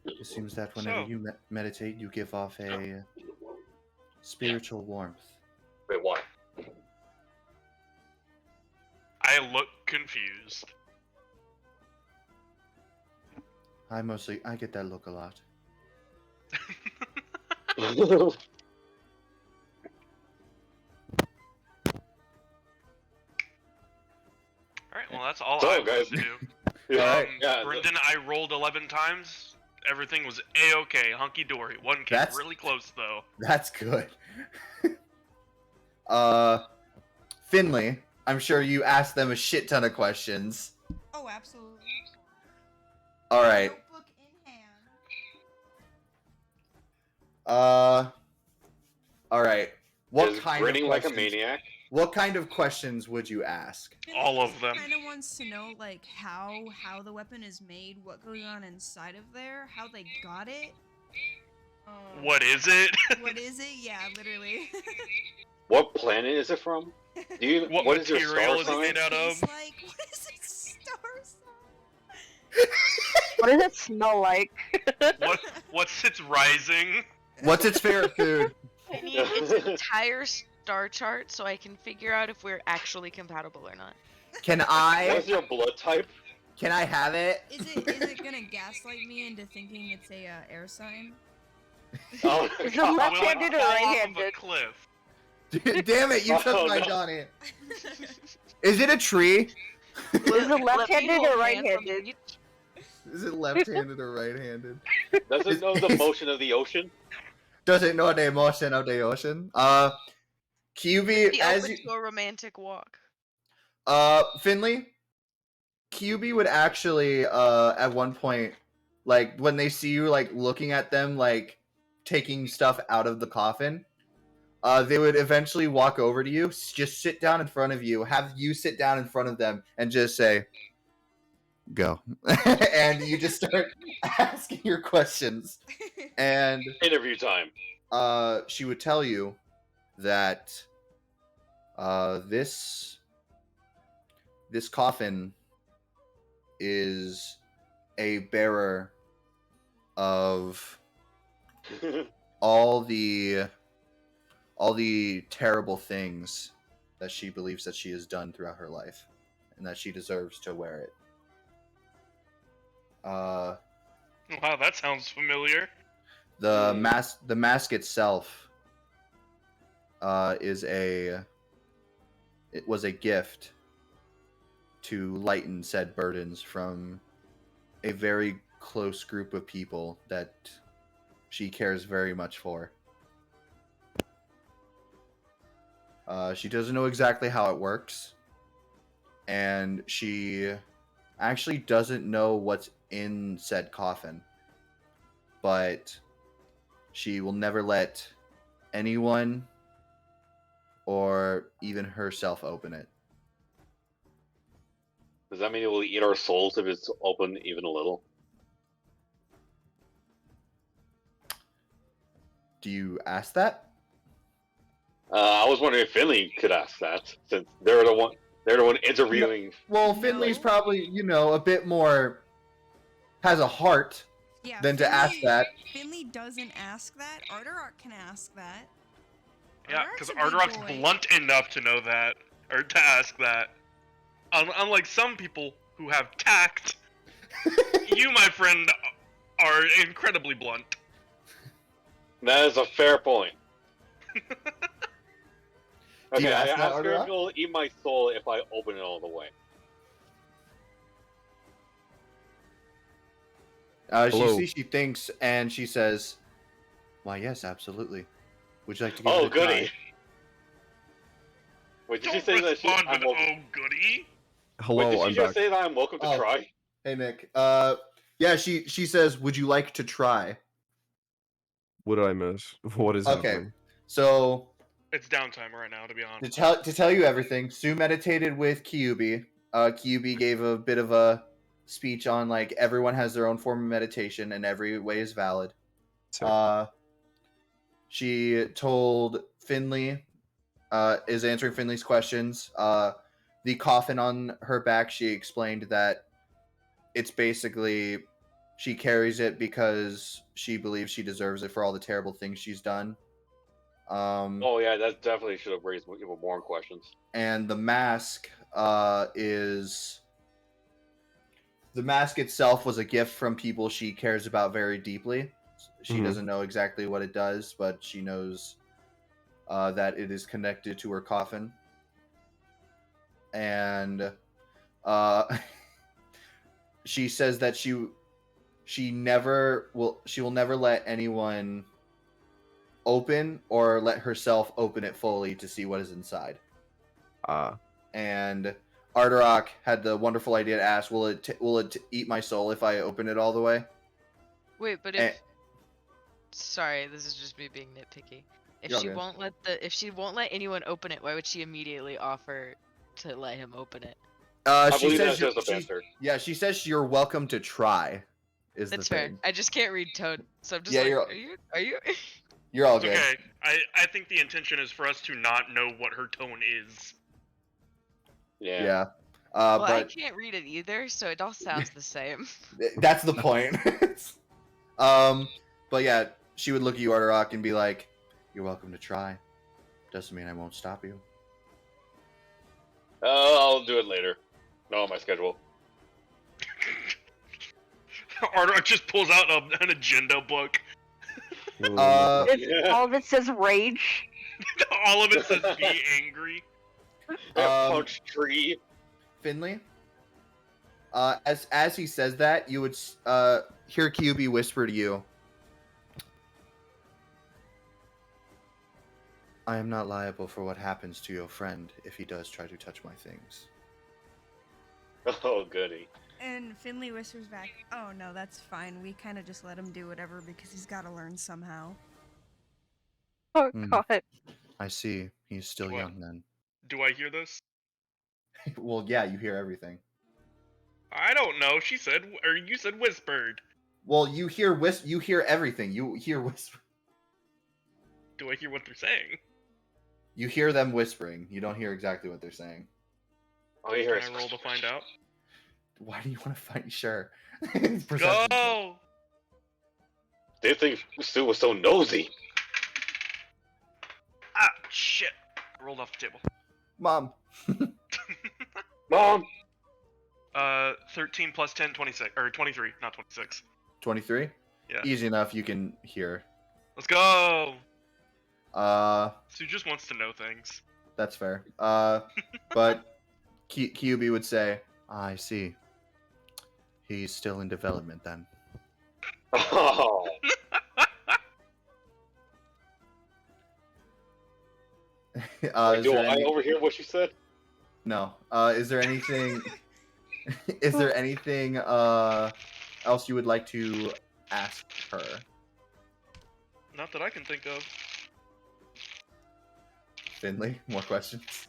It seems that whenever So- you meditate, you give off a spiritual warmth. Wait, why? I look confused. I get that look a lot. Alright, well that's all So, I was guys- to do. Yeah, yeah, Brendan, I rolled 11 times. Everything was A-okay, hunky-dory. One came That's- really close, though. That's good. Finley, I'm sure you asked them a shit ton of questions. Oh, absolutely. All right. Notebook in hand. All right. What Just kind grinning of like a questions? maniac. What kind of questions would you ask? All of them. Kind of wants to know like how the weapon is made, what goes on inside of there, how they got it. What is it? What is it? Yeah, literally. What planet is it from? Do you? What what is your material star is it sign? made out of? Tastes like what is it? Star sign. What does it smell like? What's its rising? What's its favorite food? I need its entire star chart so I can figure out if we're actually compatible or not. Can I What's your blood type? have it? Is it gonna gaslight me into thinking it's a air sign? Oh, Is it God. left-handed or Fall off of a right-handed? cliff. Damn it, you took Oh, my no. Johnny. Is it a tree? Is it left-handed Little or man from right-handed? the- Is it left-handed or right-handed? Does it know the motion of the ocean? Does it know the motion of the ocean? QB, Be as open you, to a romantic walk. Finley, QB would actually, at one point, like, when they see you, like, looking at them, like, taking stuff out of the coffin, they would eventually walk over to you, just sit down in front of you, have you sit down in front of them, and just say, go. And you just start asking your questions. And Interview time. she would tell you that this coffin is a bearer of all the terrible things that she believes that she has done throughout her life, and that she deserves to wear it. Wow, that sounds familiar. The Hmm. mask itself it was a gift to lighten said burdens from a very close group of people that she cares very much for. She doesn't know exactly how it works, and she actually doesn't know what's in said coffin, but she will never let anyone or even herself open it. Does that mean it will eat our souls if it's open even a little? Do you ask that? I was wondering if Finley could ask that, since they're the one interviewing. Well, Finley's No. probably, a bit more has a heart Yeah. than to ask that. Finley doesn't ask that. Arterock can ask that. Yeah, Arterock's because a big Arderock's boy. blunt enough to know that, or to ask that. Unlike some people who have tact, you, my friend, are incredibly blunt. That is a fair point. Do you Okay, I ask that, ask her if Arderock? it'll eat my soul if I open it all the way. Hello. She thinks, and she says, "Why, yes, absolutely. Would you like to give Oh, it a goody. Wait, did she Don't say that she? respond I'm with welcome. "Oh goody." Hello, Wait, did she I'm just back. say that I'm welcome to Oh. try? Hey Nick. Yeah, she says, "Would you like to try?" What did I miss? What is Okay. happening? So It's downtime right now, to be honest. to tell you everything, Sue meditated with Kyubi. Kyubi gave a bit of a speech on like everyone has their own form of meditation and every way is valid. Sick. She told Finley, is answering Finley's questions. The coffin on her back, she explained that it's basically she carries it because she believes she deserves it for all the terrible things she's done. Oh yeah, that definitely should have raised even more questions. And the mask is the mask itself was a gift from people she cares about very deeply. She Mhm. doesn't know exactly what it does, but she knows that it is connected to her coffin. And she says that she will never let anyone open or let herself open it fully to see what is inside. And Arterock had the wonderful idea to ask, "Will it eat my soul if I open it all the way?" Wait, but Eh, if sorry, this is just me being nitpicky. If You're all she good. won't let anyone open it, why would she immediately offer to let him open it? I She believe says that's just a banter. yeah, she says you're welcome to try. Is That's the fair. thing? I just can't read Toad, so I'm just Yeah, like, you're- are you? You're all It's good. okay. I think the intention is for us to not know what her tone is. Yeah. Yeah. Well, I But can't read it either, so it all sounds the same. that's the point. But yeah, she would look at you, Arterock, and be like, "You're welcome to try. Doesn't mean I won't stop you." I'll do it later. Not on my schedule. Ardoc just pulls out an agenda book. Uh, All of it says rage. All of it says "be angry." Punch tree. Finley. As he says that, you would hear QB whisper to you, "I am not liable for what happens to your friend if he does try to touch my things." Oh goody. And Finley whispers back, "Oh no, that's fine. We kind of just let him do whatever because he's got to learn somehow." Oh Hmm. god. I see. He's still What? young then. Do I hear this? Well, yeah, you hear everything. I don't know. She said, or you said whispered. Well, you hear you hear everything. You hear whisper. Do I hear what they're saying? You hear them whispering. You don't hear exactly what they're saying. Oh, you hear Can I roll to find out? Why do you want to fight? Sure. Go! They think Sue was so nosy. Ah, shit. I rolled off the table. Mom. Mom. 13 plus 10, 26. Or 23, not 26. 23? Yeah. Easy enough. You can hear. Let's go! Uh, Sue just wants to know things. that's fair. But QB would say, "I see. He's still in development then." Oh. Is Do there I any... overhear what she said? No. Is there anything? Is there anything else you would like to ask her? Not that I can think of. Finley, more questions?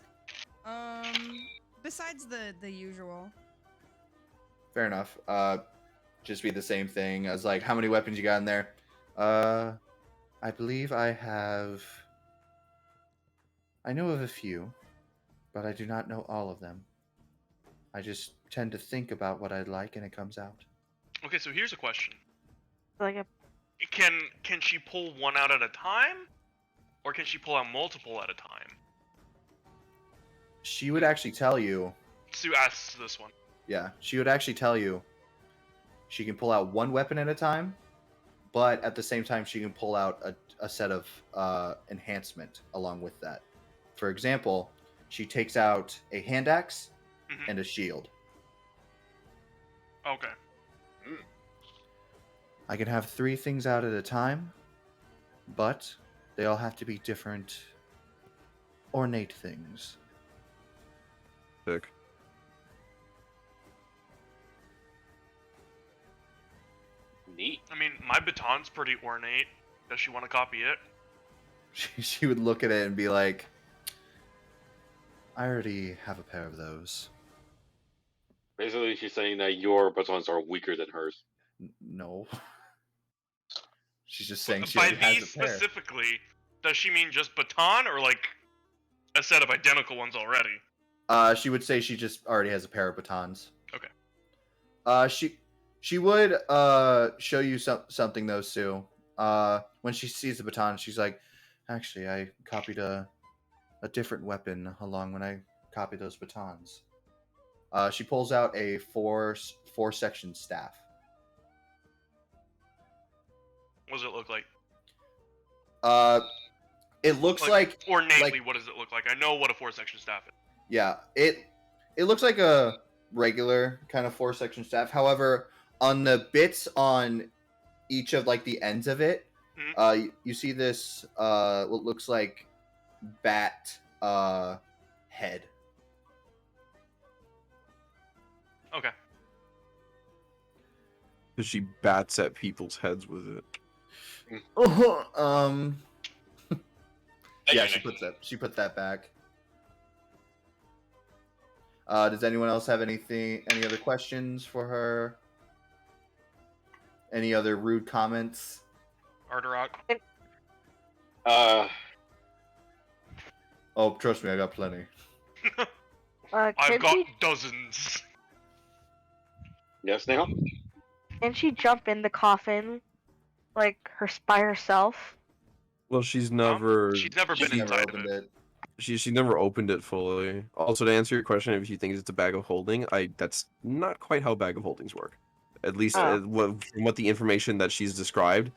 Besides the usual. Fair enough. Just be the same thing as like, how many weapons you got in there? I believe I have. I know of a few, but I do not know all of them. I just tend to think about what I'd like, and it comes out. Okay, so here's a question. Like a Can she pull one out at a time? Or can she pull out multiple at a time? She would actually tell you. Sue asks this one. Yeah, she would actually tell you. She can pull out one weapon at a time, but at the same time, she can pull out a set of enhancement along with that. For example, she takes out a hand axe Mhm. and a shield. Okay. I can have 3 things out at a time, but they all have to be different, ornate things. pick. Neat. I mean, my baton's pretty ornate. Does she want to copy it? She would look at it and be like, I already have a pair of those. Basically, she's saying that your batons are weaker than hers. No. She's just saying she By already has these a pair. specifically, does she mean just baton or like a set of identical ones already? She would say she just already has a pair of batons. Okay. She would show you something though, Sue. When she sees the baton, she's like, actually, I copied a different weapon along when I copied those batons. She pulls out a four section staff. What does it look like? It looks like ornately. What does it look like? I know what a 4-section staff is. yeah, it looks like a regular kind of 4-section staff. However, on the bits on each of like the ends of it, you see this what looks like bat head. Okay. Because she bats at people's heads with it. Yeah, she puts that back. Does anyone else have any other questions for her? Any other rude comments? Arterock. Oh, trust me, I got plenty. I've got dozens. Yes, Neha? Can she jump in the coffin, like by herself? Well, she's never She's never been inside of it. she never opened it fully. Also, to answer your question, if you think it's a bag of holding, that's not quite how bag of holdings work. At least from what the information that she's described,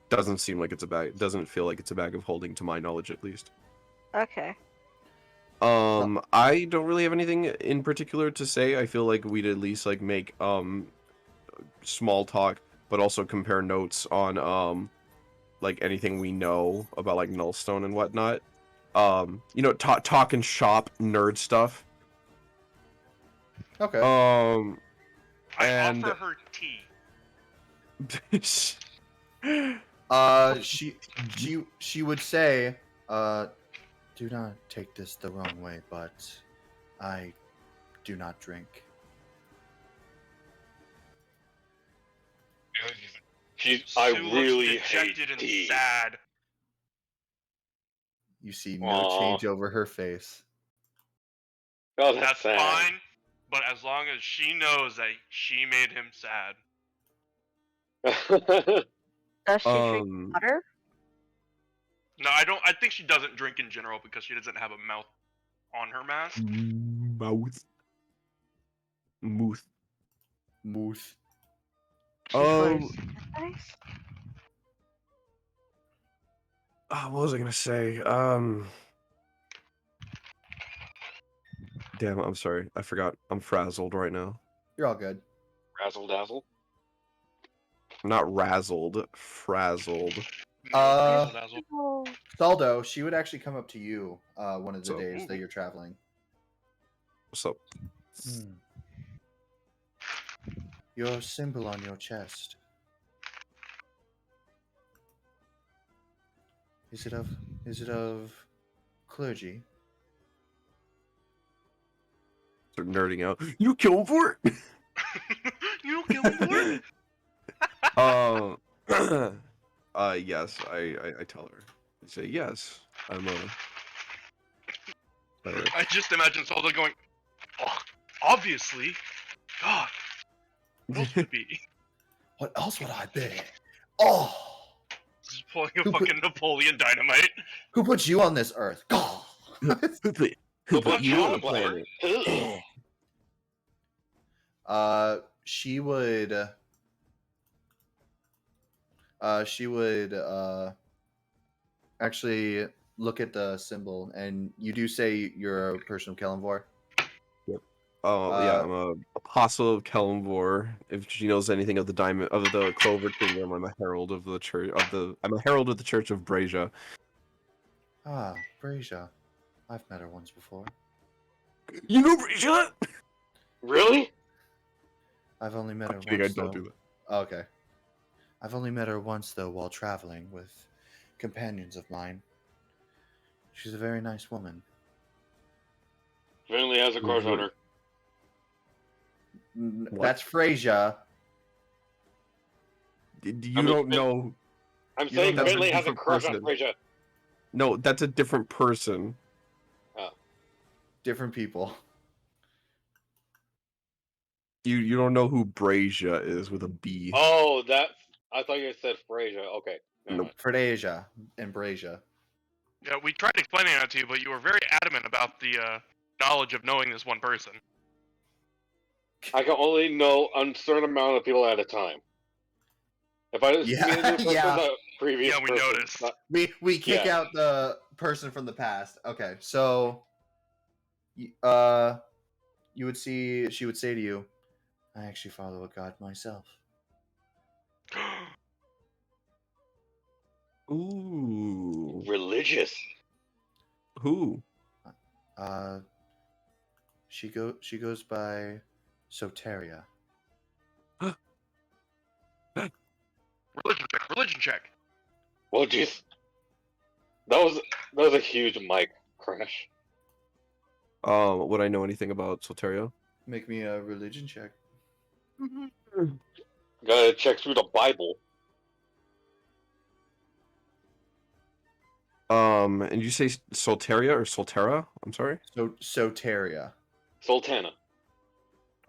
doesn't seem like it's a bag. Doesn't feel like it's a bag of holding, to my knowledge, at least. Okay. I don't really have anything in particular to say. I feel like we'd at least like make small talk, but also compare notes on like anything we know about like Nullstone and whatnot. You know, talk and shop nerd stuff. Okay. I offer her tea. She would say, do not take this the wrong way, but I do not drink. I Sue looks really hate dejected and tea. sad. You see no change over her face. Oh, That's sad. fine, but as long as she knows that she made him sad. Does she drink water? No, I don't. I think she doesn't drink in general because she doesn't have a mouth on her mask. Mooth. Nice. What was I gonna say? Damn, I'm sorry. I forgot. I'm frazzled right now. You're all good. Razzle dazzle. Not razzled, frazzled. Saldo, she would actually come up to you one of the So- days that you're traveling. What's up? Your symbol on your chest. Is it of clergy? Start nerding out. You kill him for it? You kill him for it? Yes, I tell her. I say, yes, I'm a... I just imagine Solda going, oh, obviously. God. What else would it be? What else would I be? Oh! Just pulling a fucking Napoleon Dynamite. Who put you on this earth? God! Who put you on the planet? She would actually look at the symbol, and you do say you're a person of Kellenvor. Yeah, I'm a apostle of Kellenvor. If she knows anything of the Clover Kingdom, I'm a herald of the church I'm a herald of the Church of Brasia. Ah, Brasia. I've met her once before. You know Brescia? Really? I've only met her I'm kidding, I once, don't though. do Okay. I've only met her once, though, while traveling with companions of mine. She's a very nice woman. Finley has a crush on her. What? That's Frasier. You don't know. I'm You saying don't know Finley a has a different crush on person. Frasier. No, that's a different person. Different people. You don't know who Brescia is with a B. Oh, that's. I thought you said Frasier. Okay. Never Nope. mind. Frasier and Brasia. Yeah, we tried explaining that to you, but you were very adamant about the knowledge of knowing this one person. I can only know a certain amount of people at a time. If I just Yeah, meet a new person, yeah. the previous Yeah, we person, noticed. We kick Yeah. out the person from the past. Okay, so you would see she would say to you, I actually follow a god myself. Ooh. Religious. Who? She goes by Soteria. Religion check. Religion check. Well, jeez. That was a huge mic crash. Would I know anything about Soteria? Make me a religion check. Gotta check through the Bible. And you say Soteria or Soltera? I'm sorry. Soteria. Sultana.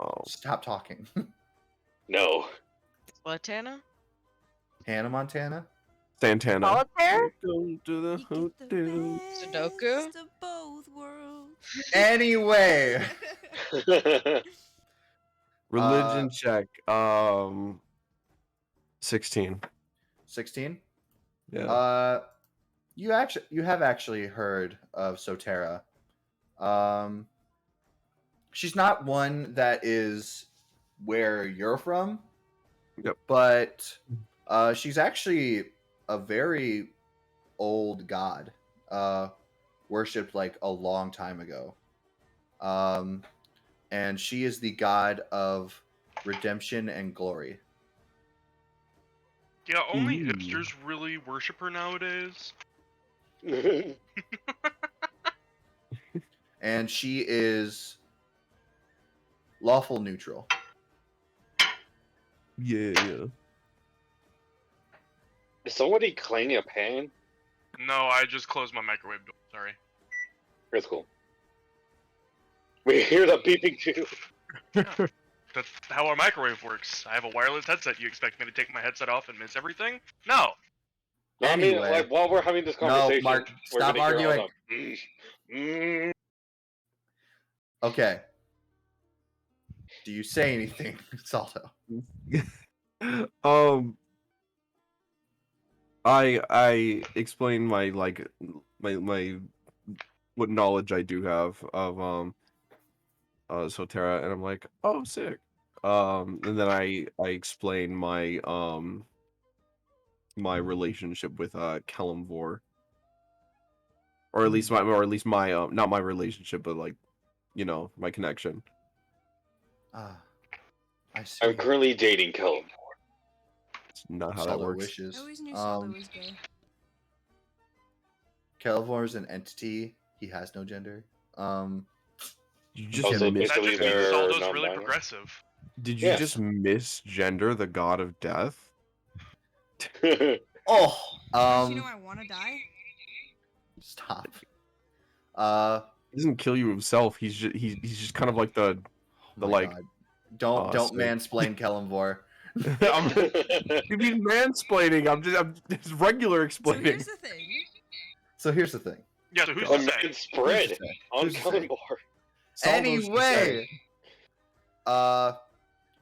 Oh, Stop talking. No. Latana? Hannah Montana. Santana. Solitaire? Go to the You get the hotel. Sudoku? best of both worlds. Anyway. Religion check. 16. 16. Yeah. You have actually heard of Sotera. She's not one that is where you're from. Yep. But she's actually a very old god. Worshipped like a long time ago. And she is the god of redemption and glory. Yeah, only Ooh. hipsters really worship her nowadays. And she is lawful neutral. Yeah. Is somebody clanging a pan? No, I just closed my microwave door. Sorry. That's cool. We hear the beeping too. That's how our microwave works. I have a wireless headset. You expect me to take my headset off and miss everything? No. No, I mean, Anyway. like, while we're having this conversation, Mark, we're stop gonna hear all arguing. the, Okay. Do you say anything, Salto? I explain my my what knowledge I do have of Sotera, and I'm like, oh, sick. And then I explain my my relationship with Kalimvor, or at least my not my relationship, but like, you know, my connection. Ah, I see. I'm currently dating Kellum. It's not how that Salto works. wishes. I always knew Saldo was gay. Kelivor is an entity. He has no gender. You just Also, missed. That basically just means they're Saldo's really non-binary. progressive. Did you Yes. just misgender the god of death? Oh, Because you know I want to die. stop. He doesn't kill you himself. He's just kind of like the my like. God. Don't sick. mansplain Kellimvor. You mean mansplaining? I'm just regular So explaining. here's the thing. So here's the thing. Yeah, so who's A to say? man spread Who's to say? on Who's to say? Kellum. Anyway,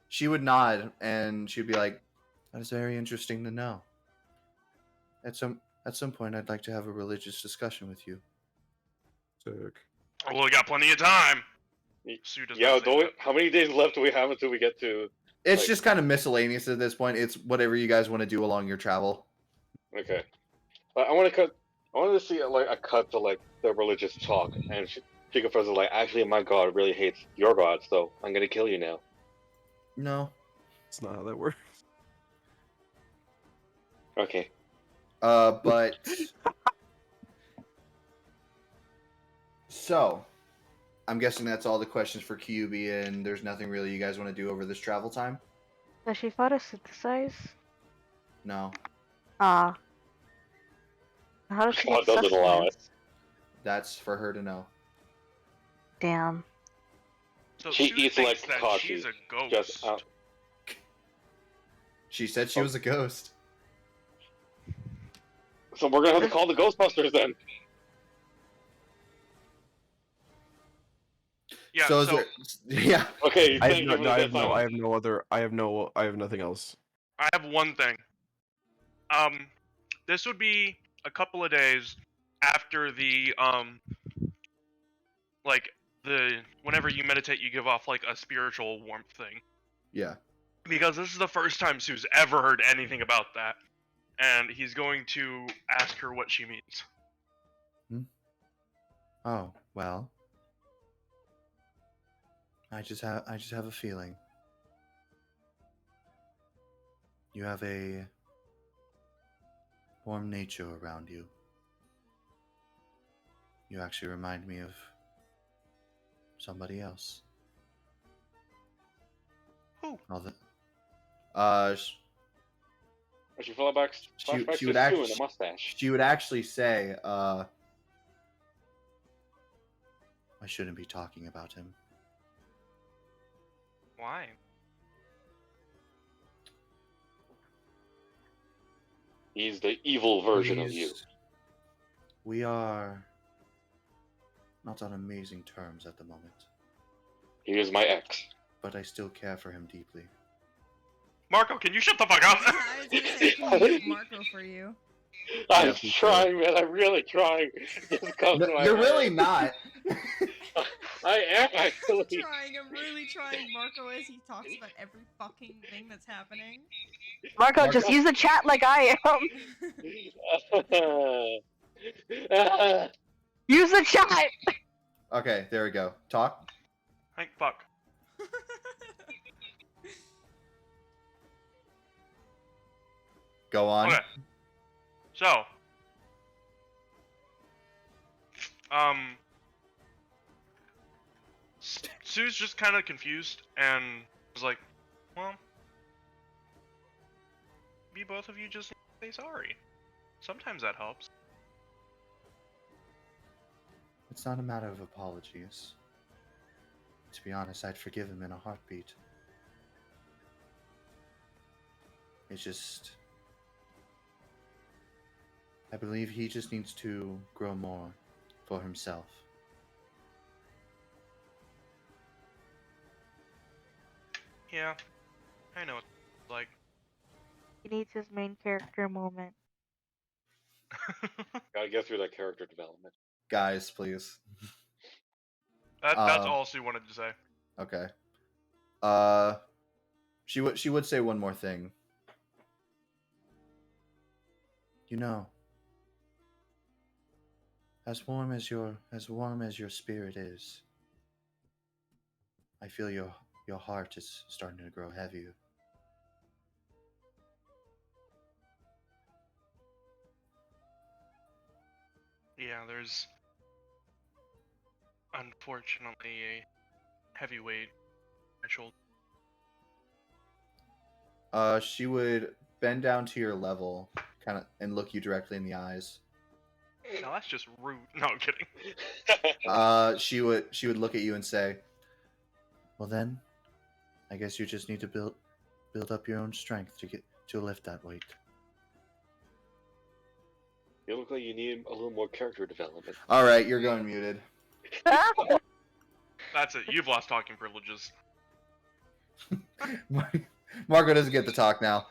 she would nod and she'd be like, "That is very interesting to know. At some point, I'd like to have a religious discussion with you." Sick. Well, we got plenty of time. Sue does Yeah, not say don't we, that. how many days left do we have until we get to? It's Like- just kind of miscellaneous at this point. It's whatever you guys want to do along your travel. Okay, I want to cut. I wanted to see like a cut to like the religious talk, and She confesses like, actually, my god really hates your god, so I'm gonna kill you now. No. That's not how that works. Okay. But so I'm guessing that's all the questions for QB, and there's nothing really you guys want to do over this travel time. Does she photosynthesize? No, Ah. How does she God get doesn't allow it. sustenance? that's for her to know. Damn. So She Sue eats thinks like that Kashi, she's a ghost. just She said she was a ghost. So we're gonna have to call the Ghostbusters then. Yeah, So, is so there, yeah. Okay, I have, thank you no, for no, the I dead have no, silence. I have no other, I have nothing else. I have one thing. This would be a couple of days after the like whenever you meditate, you give off like a spiritual warmth thing. Yeah. Because this is the first time Sue's ever heard anything about that, and he's going to ask her what she means. Oh, well. I just have a feeling. You have a warm nature around you. You actually remind me of somebody else. Who? All the She flashbacks she to would Stu in the mustache. she would actually say, I shouldn't be talking about him. Why? He's the evil version of you. We are not on amazing terms at the moment, He is my ex. but I still care for him deeply. Marco, can you shut the fuck up? I was gonna say, can we mute Marco for you? I'm Yeah, for trying, man. I'm really trying. Just come No, to my you're really head. not. I am actually. I'm really trying, Marco, as he talks about every fucking thing that's happening. Marco, just use the chat like I am. Use the chat! Okay, there we go. Talk. Like, fuck. Go on. Okay. So, Sue's just kind of confused and was like, well, maybe both of you just say sorry. Sometimes that helps. It's not a matter of apologies. To be honest, I'd forgive him in a heartbeat. It's just... I believe he just needs to grow more for himself. Yeah, I know what it's like. He needs his main character moment. Gotta get through that character development. Guys, please. That's all Sue wanted to say. Okay. She would say one more thing. You know, as warm as your spirit is, I feel your heart is starting to grow heavier. Yeah, there's unfortunately a heavyweight on my shoulder. She would bend down to your level, kind of, and look you directly in the eyes. No, that's just rude. No, I'm kidding. She would look at you and say, "Well then, I guess you just need to build up your own strength to lift that weight." You look like you need a little more character development. All right, you're going muted. That's it. You've lost talking privileges. Marco doesn't get to talk now.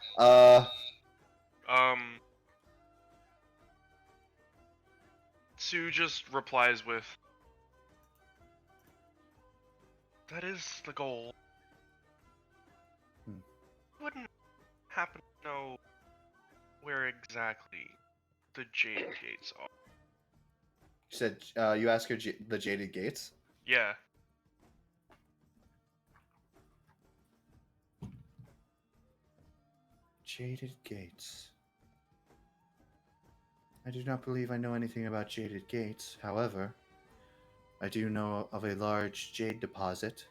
Sue just replies with, "That is the goal. Wouldn't happen to know where exactly the Jade Gates are." You said you asked her the Jaded Gates. Yeah. Jaded Gates. I do not believe I know anything about Jaded Gates. However, I do know of a large jade deposit.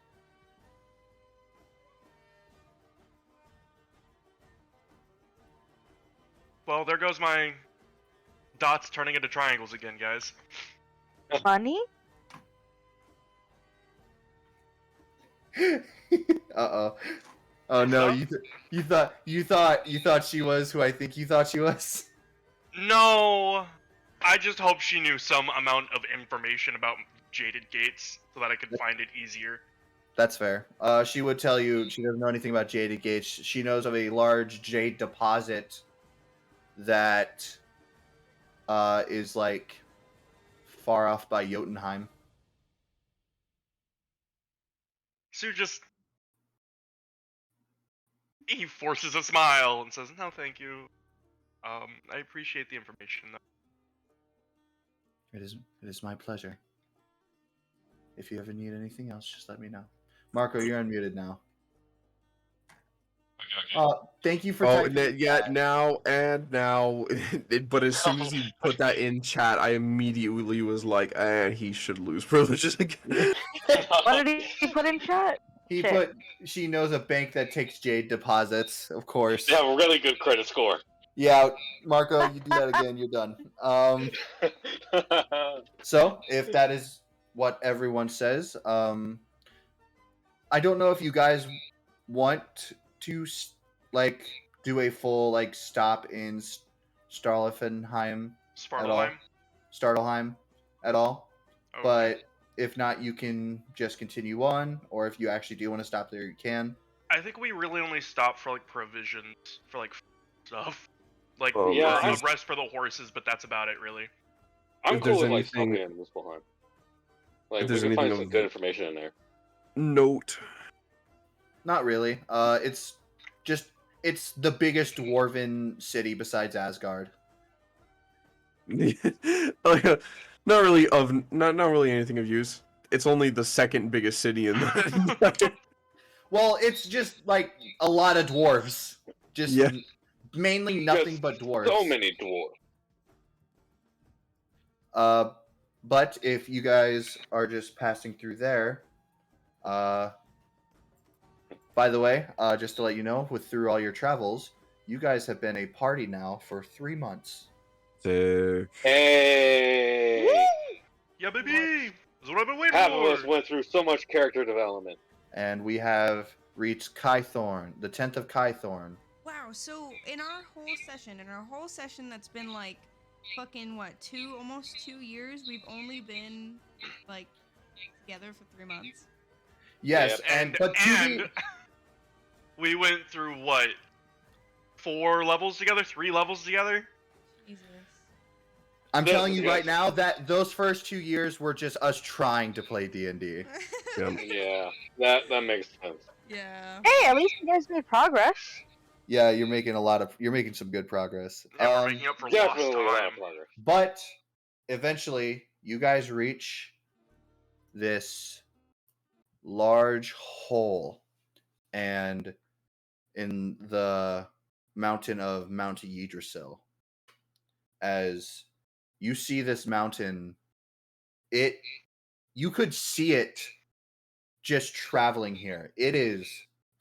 Well, there goes my dots turning into triangles again, guys. Money? Uh-oh. Oh no, you thought she was who I think you thought she was? No! I just hope she knew some amount of information about Jaded Gates so that I could find it easier. That's fair. She would tell you she doesn't know anything about Jaded Gates. She knows of a large jade deposit that is like far off by Jotunheim. Sue just... He forces a smile and says, "No, thank you. I appreciate the information, though." It is my pleasure. If you ever need anything else, just let me know. Marco, you're unmuted now. Okay. Thank you for Oh, typing in yeah, chat. now. But as soon as he put that in chat, I immediately was like, he should lose privileges again. What did he put in chat? He Shit. put she knows a bank that takes jade deposits, of course. They have a really good credit score. Yeah, Marco, you do that again, you're done. So if that is what everyone says, I don't know if you guys want to like do a full like stop in Starlifenheim at all, Spartalheim? Startelheim at all. Okay. But if not, you can just continue on, or if you actually do want to stop there, you can. I think we really only stop for like provisions, for like stuff. Like, Oh, yeah, or I- a rest for the horses, but that's about it, really. I'm If cool there's with like anything- stopping in Muspelheim. Like If we there's can find anything some of- good information in there. Note. Not really. It's the biggest dwarven city besides Asgard. Oh, yeah. Not really anything of use. It's only the second biggest city in the. Well, it's just like a lot of dwarves. Just Yeah. mainly nothing Just but dwarves. So many dwarves. But if you guys are just passing through there, by the way, just to let you know, through all your travels, you guys have been a party now for 3 months. Sick. Hey! Yeah, baby! That's what I've been waiting Half of for! us went through so much character development. And we have reached Kythorn, the 10th of Kythorn. Wow, so in our whole session that's been like fucking what, almost 2 years, we've only been like together for 3 months. Yes, And but we went through what? 4 levels together? 3 levels together? Jesus. I'm Yes, telling you right yes. now that those first 2 years were just us trying to play D&D. Yeah, that makes sense. Yeah. Hey, at least you guys made progress. Yeah, you're making some good progress. Yeah, we're making up for lost Definitely a lot time. of progress. But eventually, you guys reach this large hole, and in the mountain of Mount Yggdrasil, as you see this mountain, you could see it just traveling here. It is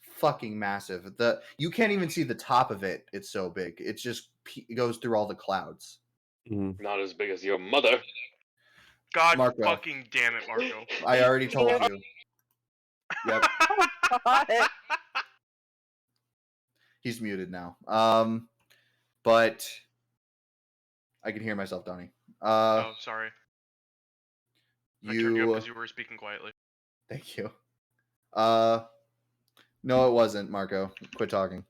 fucking massive. You can't even see the top of it. It's so big. It just goes through all the clouds. Not as big as your mother. God Marco. fucking damn it, Marco. I already told you. Yep, God. he's muted now. But I can hear myself, Donnie. Oh, sorry. I turned you up You. because you were speaking quietly. Thank you. No, it wasn't, Marco. Quit talking.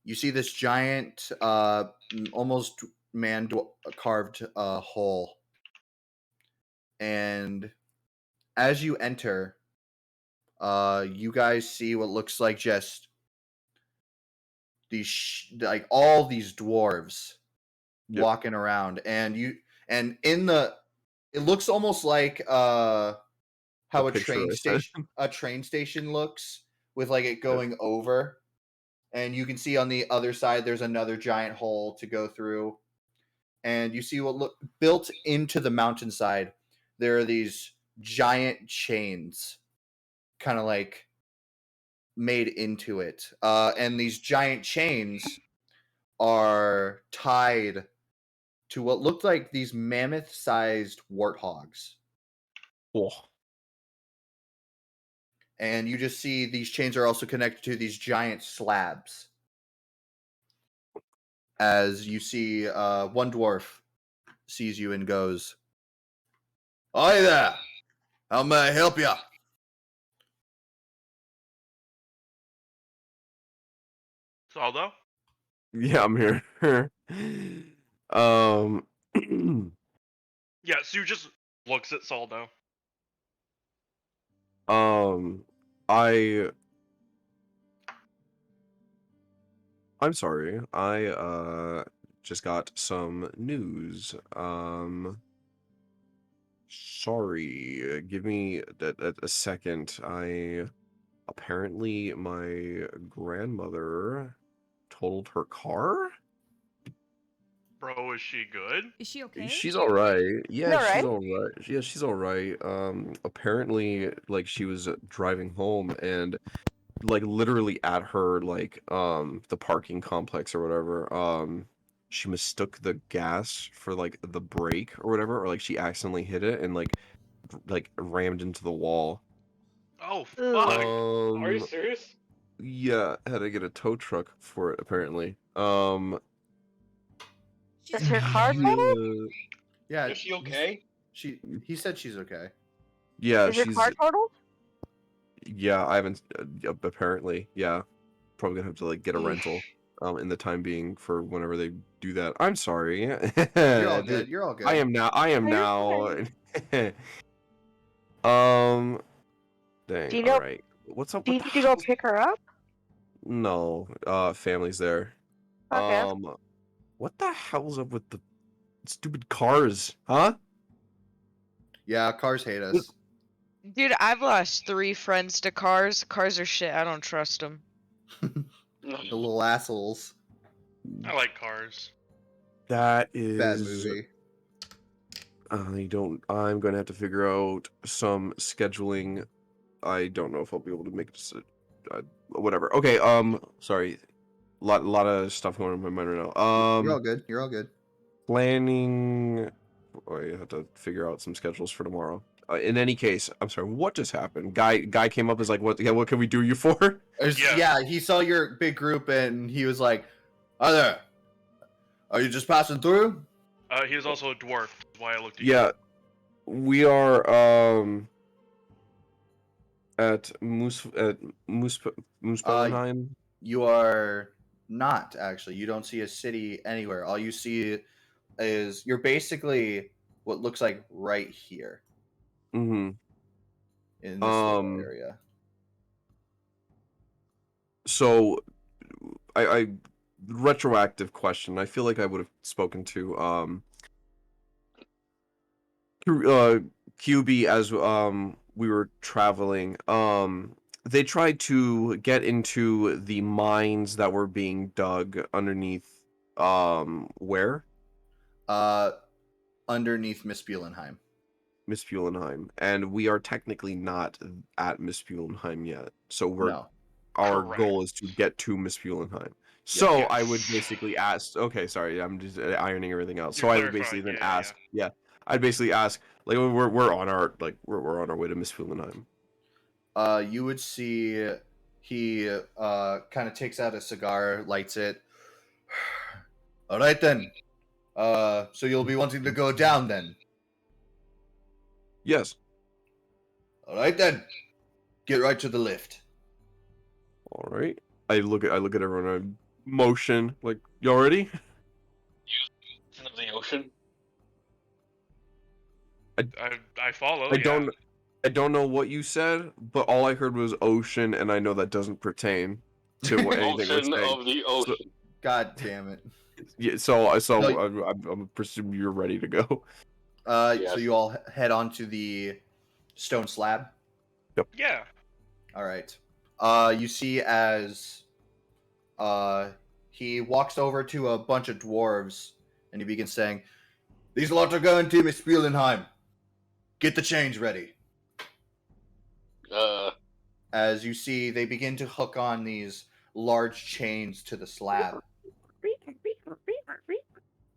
You see this giant, almost man carved hole, and as you enter, you guys see what looks like just these like all these dwarves Yep. walking around, and and it looks almost like how a picture train I sent. station looks, with like it going over, and you can see on the other side there's another giant hole to go through, and you see what look built into the mountainside. There are these giant chains, kind of like made into it, and these giant chains are tied to what looked like these mammoth-sized warthogs. Cool. And you just see these chains are also connected to these giant slabs. As you see, one dwarf sees you and goes, "Hi there! How may I help you?" Saldo? Yeah, I'm here. um, Yeah, Sue just looks at Saldo. I I'm sorry. I just got some news. Sorry. Give me a second. Apparently my grandmother totaled her car. Bro, is she good? Is she okay? She's all right. Yeah, all she's right? all right. Yeah, she's all right. Apparently, like she was driving home and like literally at her like the parking complex or whatever. She mistook the gas for like the brake or whatever, or like she accidentally hit it and like rammed into the wall. Oh, Ooh. fuck. Are you serious? Yeah, had to get a tow truck for it apparently. She's Is her okay? car totaled? Yeah, Is she okay? He said she's okay. Yeah, Is her car totaled? yeah, I haven't apparently. Yeah. Probably gonna have to like get a rental in the time being for whenever they do that. I'm sorry. You're all good. You're all good. I am now. You're Dang. Do you All know? right. What's up Do you with need the to go house? pick her up? No. Family's there. Okay. What the hell's up with the stupid cars? Huh? Yeah, cars hate us. Dude, I've lost 3 friends to cars. Cars are shit. I don't trust them. The little assholes. I like cars. That Bad is. movie. I'm gonna have to figure out some scheduling. I don't know if I'll be able to make this. Whatever. Okay. Sorry. Lot of stuff going on in my mind right now. You're all good. You're all good. Planning. I have to figure out some schedules for tomorrow. In any case, I'm sorry. What just happened? Guy came up as like, what? Yeah, what can we do you for? Yeah. He saw your big group and he was like, "Hi there. Are you just passing through?" He was also a dwarf. That's why I looked at you. Yeah, we are at Muspelheim. You are not, actually. You don't see a city anywhere. All you see is you're basically what looks like right here Mm-hmm. in this little area. So, I retroactive question. I feel like I would have spoken to QB as we were traveling. They tried to get into the mines that were being dug underneath where? Underneath Mispielenheim. Mispielenheim. And we are technically not at Mispielenheim yet. So our Correct. goal is to get to Mispielenheim. So Yes. I would basically ask. Okay, sorry, I'm just ironing everything out. You're So I would clarifying, basically then yeah, ask. Yeah, I'd basically ask. Like we're on our we're on our way to Mispielenheim. You would see he kind of takes out a cigar, lights it. All right then. So you'll be wanting to go down then. Yes. All right then. Get right to the lift. All right. I look at everyone. I motion like, y'all ready? Of the ocean. I follow. I don't know what you said, but all I heard was ocean, and I know that doesn't pertain to what anything we're Ocean saying. of the ocean. God damn it. Yeah, so No, I'm presuming you're ready to go. So Yes. you all head on to the stone slab. Yeah. All right. You see as he walks over to a bunch of dwarves and he begins saying, "These lot are going to Miss Spielenheim. Get the chains ready." As you see, they begin to hook on these large chains to the slab.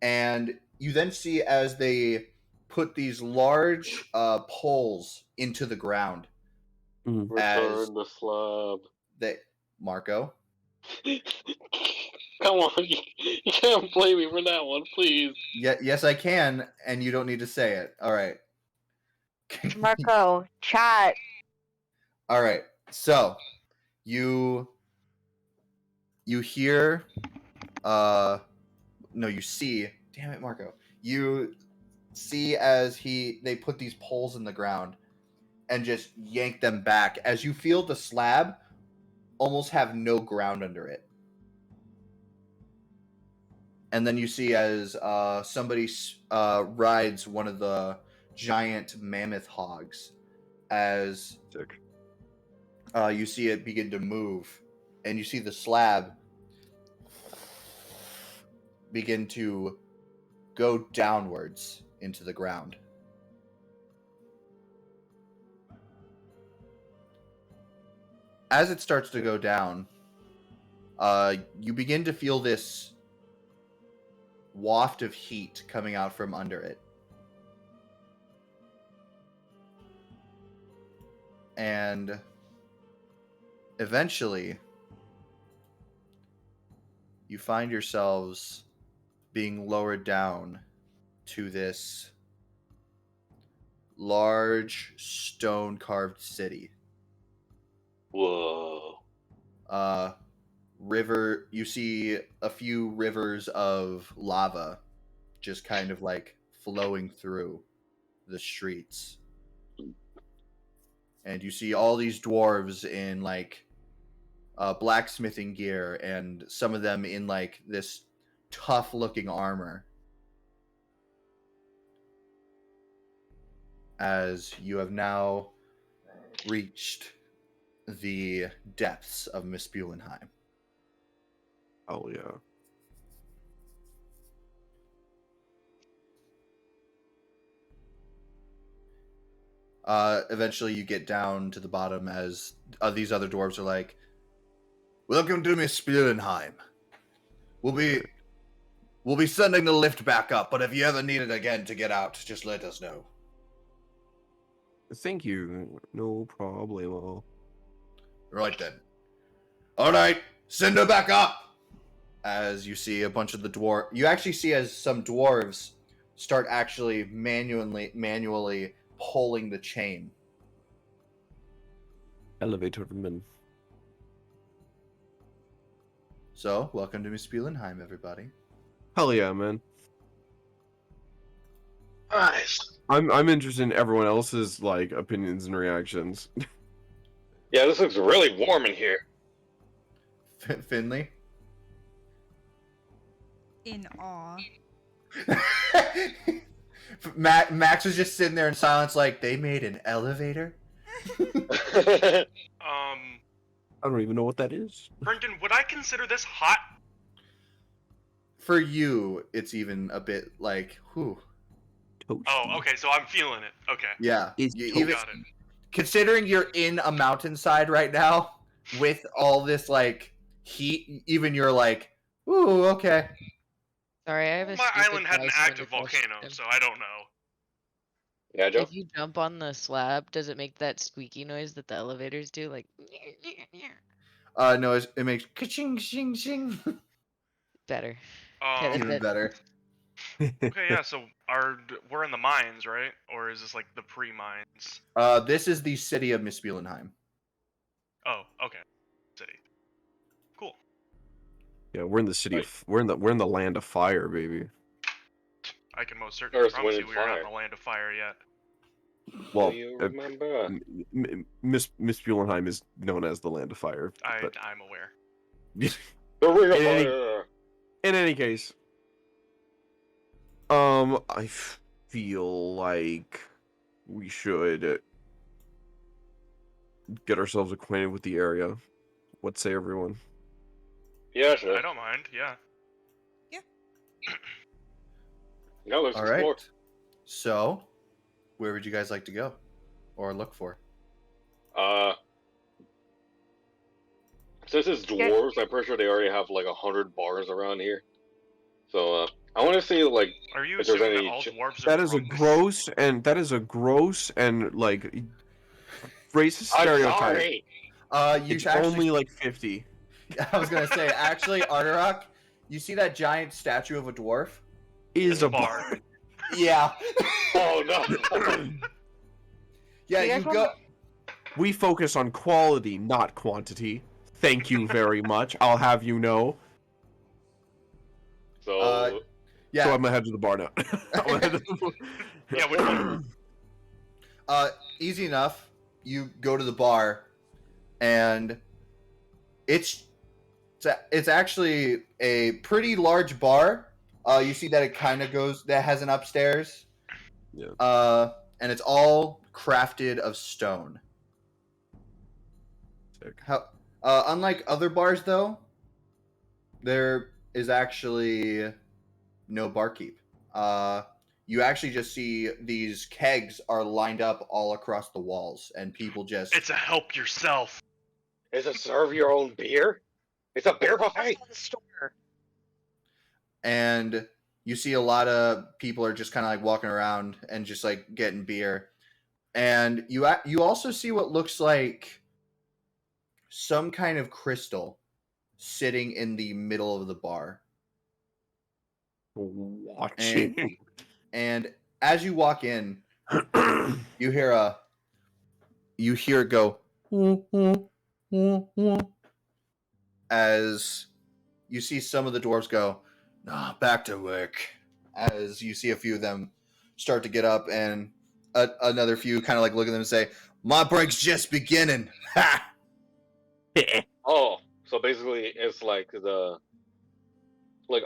And you then see as they put these large poles into the ground. Return the slab. They, Marco. Come on, you can't blame me for that one, please. Yes, I can, and you don't need to say it. All right. Marco, chat. All right. So you hear no, you see, damn it, Marco. You see as they put these poles in the ground and just yank them back as you feel the slab almost have no ground under it. And then you see as somebody rides one of the giant mammoth hogs as you see it begin to move, and you see the slab begin to go downwards into the ground. As it starts to go down, you begin to feel this waft of heat coming out from under it. And eventually, you find yourselves being lowered down to this large stone-carved city. Whoa. River, you see a few rivers of lava just kind of like flowing through the streets. And you see all these dwarves in like blacksmithing gear, and some of them in like this tough looking armor. As you have now reached the depths of Miss Spielenheim. Oh yeah. Eventually you get down to the bottom as these other dwarves are like, "Welcome to Miss Spielenheim. We'll be sending the lift back up, but if you ever need it again to get out, just let us know." Thank you. No problemo. Right then. All right, send her back up. As you see a bunch of the you actually see as some dwarves start actually manually pulling the chain. Elevator man. So, welcome to Miss Spielenheim, everybody. Hell yeah, man. Nice. I'm interested in everyone else's like opinions and reactions. Yeah, this looks really warm in here. Finley? In awe. Max was just sitting there in silence like, they made an elevator? I don't even know what that is. Brendan, would I consider this hot? For you, it's even a bit like, whew. Toasty. Oh, okay, so I'm feeling it. Okay. Yeah. It's Even, Got it. considering you're in a mountainside right now, with all this, like, heat, even you're like, ooh, okay. Sorry, I have a My stupid island had an last active minute question. volcano, so I don't know. Yeah, Joe? If you jump on the slab, does it make that squeaky noise that the elevators do? Like, No, it makes ka-ching, shing, shing. better. Even it. better. Okay, yeah, so we're in the mines, right? Or is this like the pre-mines? This is the city of Miss Spielenheim. Oh, okay. City. Cool. Yeah, we're in the city of we're in the land of fire, baby. I can most certainly Earth, promise wind, you and we are not fire. in the land of fire yet. Well, Do you remember? Miss Spielenheim is known as the land of fire. But I'm aware. The ring of in any- fire. in any case, I feel like we should get ourselves acquainted with the area. What say everyone? Yeah, sure. I don't mind. Yeah. No, let's All explore. right. So, where would you guys like to go, or look for? Since it's dwarves, I'm pretty sure they already have like 100 bars around here. So, I want to see like Are you if there's assuming that any. all dwarves are That is a gross and like racist I'm stereotype. sorry. You It's actually, only like 50. I was gonna say, actually, Arterock, you see that giant statue of a dwarf? Is a a bar. bar. Yeah. Oh no. Yeah, Yeah, you come- go. We focus on quality, not quantity. Thank you very much. I'll have you know. So, Yeah. So I'm gonna head to the bar now. I'm gonna head to the bar. Yeah, which one? Easy enough. You go to the bar, and it's actually a pretty large bar. You see that it kind of goes that has an upstairs. Yeah. And it's all crafted of stone. Sick. Unlike other bars, though, there is actually no barkeep. You actually just see these kegs are lined up all across the walls, and people just. It's a help yourself. is it serve your own beer? It's a beer buffet. the store. And you see a lot of people are just kind of like walking around and just like getting beer. And you also see what looks like some kind of crystal sitting in the middle of the bar. Watching. And as you walk in, you hear it go as you see some of the dwarves go, nah, back to work. As you see a few of them start to get up, and another few kind of like look at them and say, my break's just beginning. Ha! Oh, so basically it's like the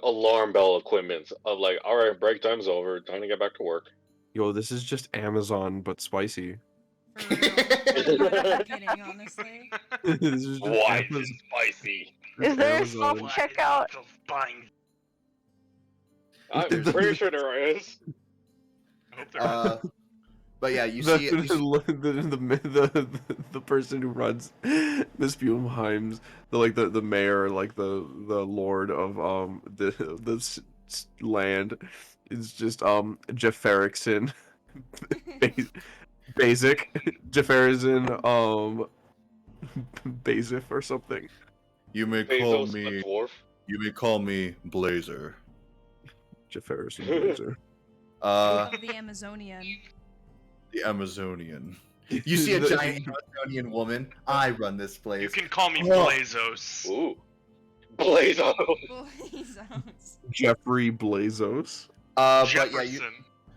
alarm bell equipment of like, all right, break time's over, time to get back to work. Yo, this is just Amazon but spicy. For real. I'm not kidding, honestly. This is just Why is Amazon. it spicy? Is there a Amazon. self checkout? I'm pretty sure there is. I hope they're But yeah, you the, see the person who runs the Spumheims, the mayor, like the lord of this land, is just Jeff Erickson, basic Jeff Erickson Basif or something. You may Bezos the dwarf. You may call me Blazer. Jeff Erickson Blazer. Uh, Of the Amazonian. the Amazonian. You see a giant Amazonian woman. I run this You place. can call me Oh. Blazos. Ooh, Blazo. Blazos. Jeffrey Blazos. But yeah, Jefferson.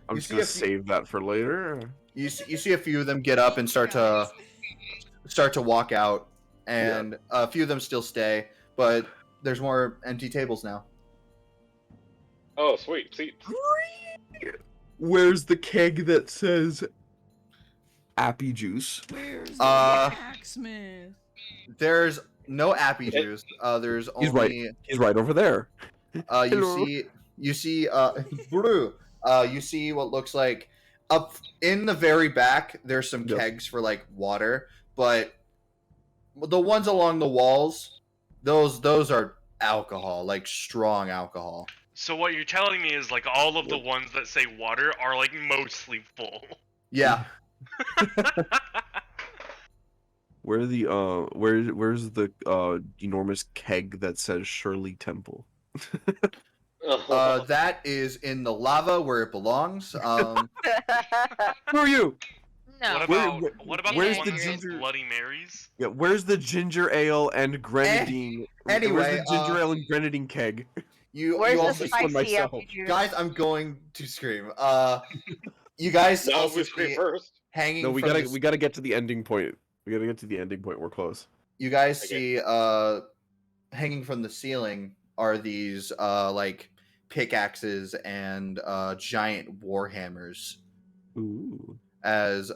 I'm You just see gonna a few- save that for later. you see a few of them get up and start to walk out, and a few of them still stay, but there's more empty tables now. Oh, sweet. See, Where's the keg that says Appy Juice? Where's the Uh, blacksmith? There's no appy juice. There's only He's right. He's right over there. Hello. you see brew. You see what looks like up in the very back there's some Yep. kegs for like water, but the ones along the walls, those are alcohol, like strong alcohol. So what you're telling me is like all of the ones that say water are like mostly full. Yeah. Where's the enormous keg that says Shirley Temple? That is in the lava where it belongs. Who are you? No. What about where's the the one that says ginger- Bloody Marys? Yeah, where's the ginger ale and grenadine? anyway, where's the ginger ale and grenadine keg? you Where's the also this one spicy myself. apple juice? guys, I'm going to scream. You guys now also we scream see first. hanging No, we from gotta the- we gotta get to the ending point. We gotta get to the ending point. We're close. You guys Okay. see hanging from the ceiling are these like pickaxes and giant war hammers. Ooh. As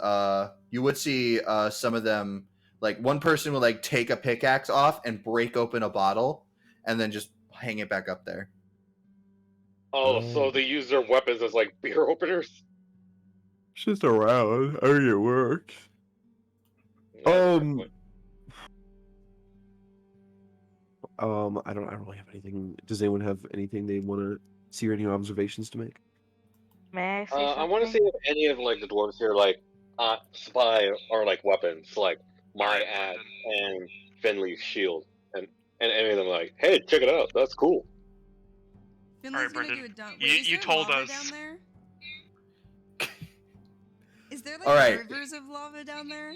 you would see some of them, like one person would like take a pickaxe off and break open a bottle and then just hang it back up there. Oh, so they use their weapons as like beer openers? It's just around. I mean, it works. Yeah, exactly. I don't really have anything. Does anyone have anything they want to see or any observations to make? May I say I want to see something? if any of like the dwarves here like supply or like weapons, like my Alright, axe Brendan. and Finley's shield, and any of them like, hey, check it out, that's cool. Finley's Alright, gonna Brendan, do a dump. you- Wait, is you there told lava us. down there? Is there like Alright. rivers of lava down there? A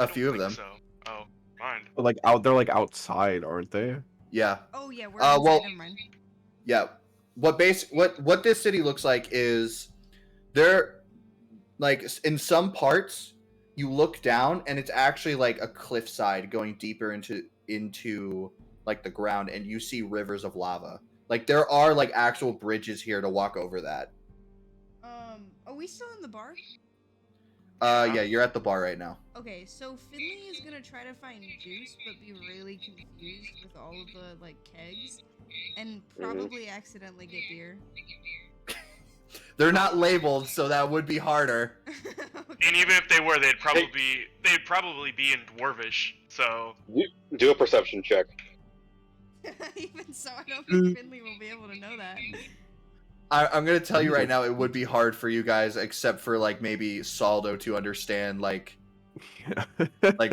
I don't few of think them. So. Oh, fine. Like they're like outside, aren't they? Yeah. Oh yeah, we're inside. Well, Never mind. yeah. What this city looks like is there, like in some parts you look down and it's actually like a cliffside going deeper into like the ground, and you see rivers of lava. Like there are like actual bridges here to walk over that. Are we still in the bar? Yeah, you're at the bar right now. Okay, so Finley is gonna try to find juice, but be really confused with all of the like kegs, and probably accidentally get beer. They're not labeled, so that would be harder. And even if they were, they'd probably be in Dwarvish. So Do a perception check. Even so, I don't think Finley will be able to know that. I'm gonna tell you right now, it would be hard for you guys, except for like maybe Saldo to understand like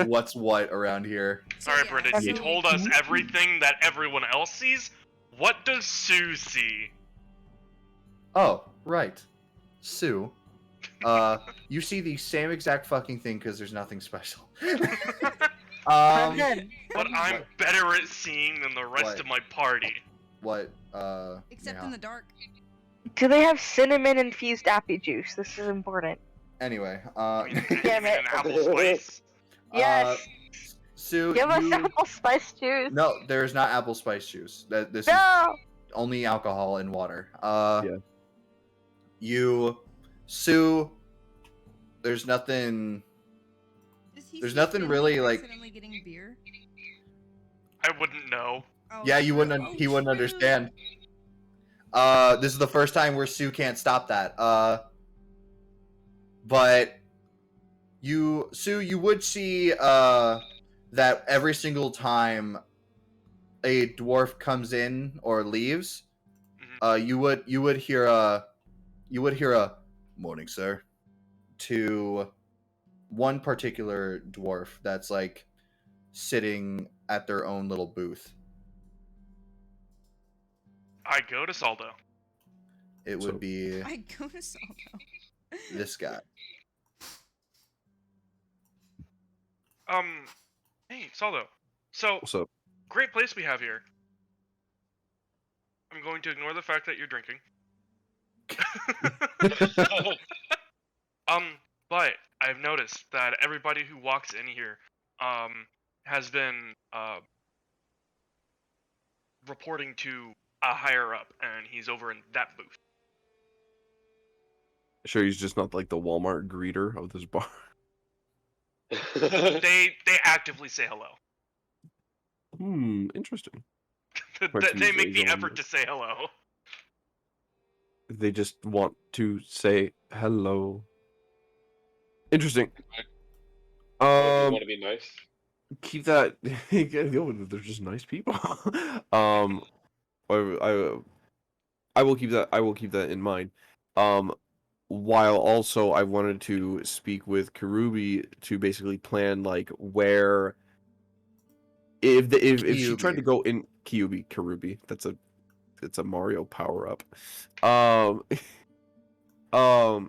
what's what around here. So, alright, yeah, Brendan, you so- told us everything that everyone else sees. What does Sue see? Oh, right, Sue. You see the same exact fucking thing because there's nothing special. Brendan, But I'm better at seeing than the rest What? of my party. What? Except Neha? in the dark. do they have cinnamon infused appy juice? This is important. Anyway, I mean, Damn even it. an apple spice. Yes. Sue, Give us you... apple spice juice. No, there's not apple spice juice. This is No. only alcohol and water. Yeah. Sue, there's nothing. Does he There's see nothing Finley really, like- accidentally getting beer? I wouldn't know. Oh, Yeah, you true. wouldn't. Oh, He wouldn't true. understand. This is the first time where Sue can't stop that. But Sue, you would see that every single time a dwarf comes in or leaves, you would hear a morning, sir, to one particular dwarf that's like sitting at their own little booth. I go to Saldo. It So- would be I go to Saldo. this guy. Hey, Saldo. So, What's up? great place we have here. I'm going to ignore the fact that you're drinking. But I've noticed that everybody who walks in here, has been, reporting to a higher up, and he's over in that booth. Sure, he's just not like the Walmart greeter of this bar. They actively say hello. Interesting. They make the He's on effort to say hello. They just want to say hello. Interesting. You want to be nice? Keep that. They're just nice people. I will keep that. I will keep that in mind. While also I wanted to speak with Karubi to basically plan like where if she tried to go in Karubi, it's a Mario power up.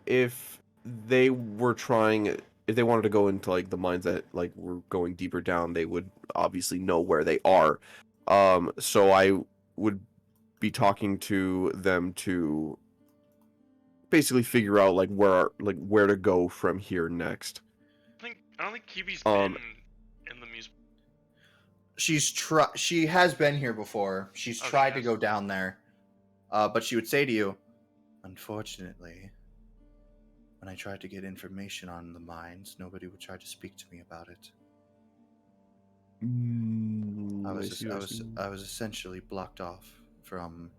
If they were trying, if they wanted to go into like the mines that like were going deeper down, they would obviously know where they are. So I would be talking to them to basically figure out like where to go from here next. I don't think Kiwi's been in the music. She has been here before. She's Oh, she tried to has. go down there. But she would say to you, "Unfortunately, when I tried to get information on the mines, nobody would try to speak to me about it. I I see, I see. was essentially blocked off from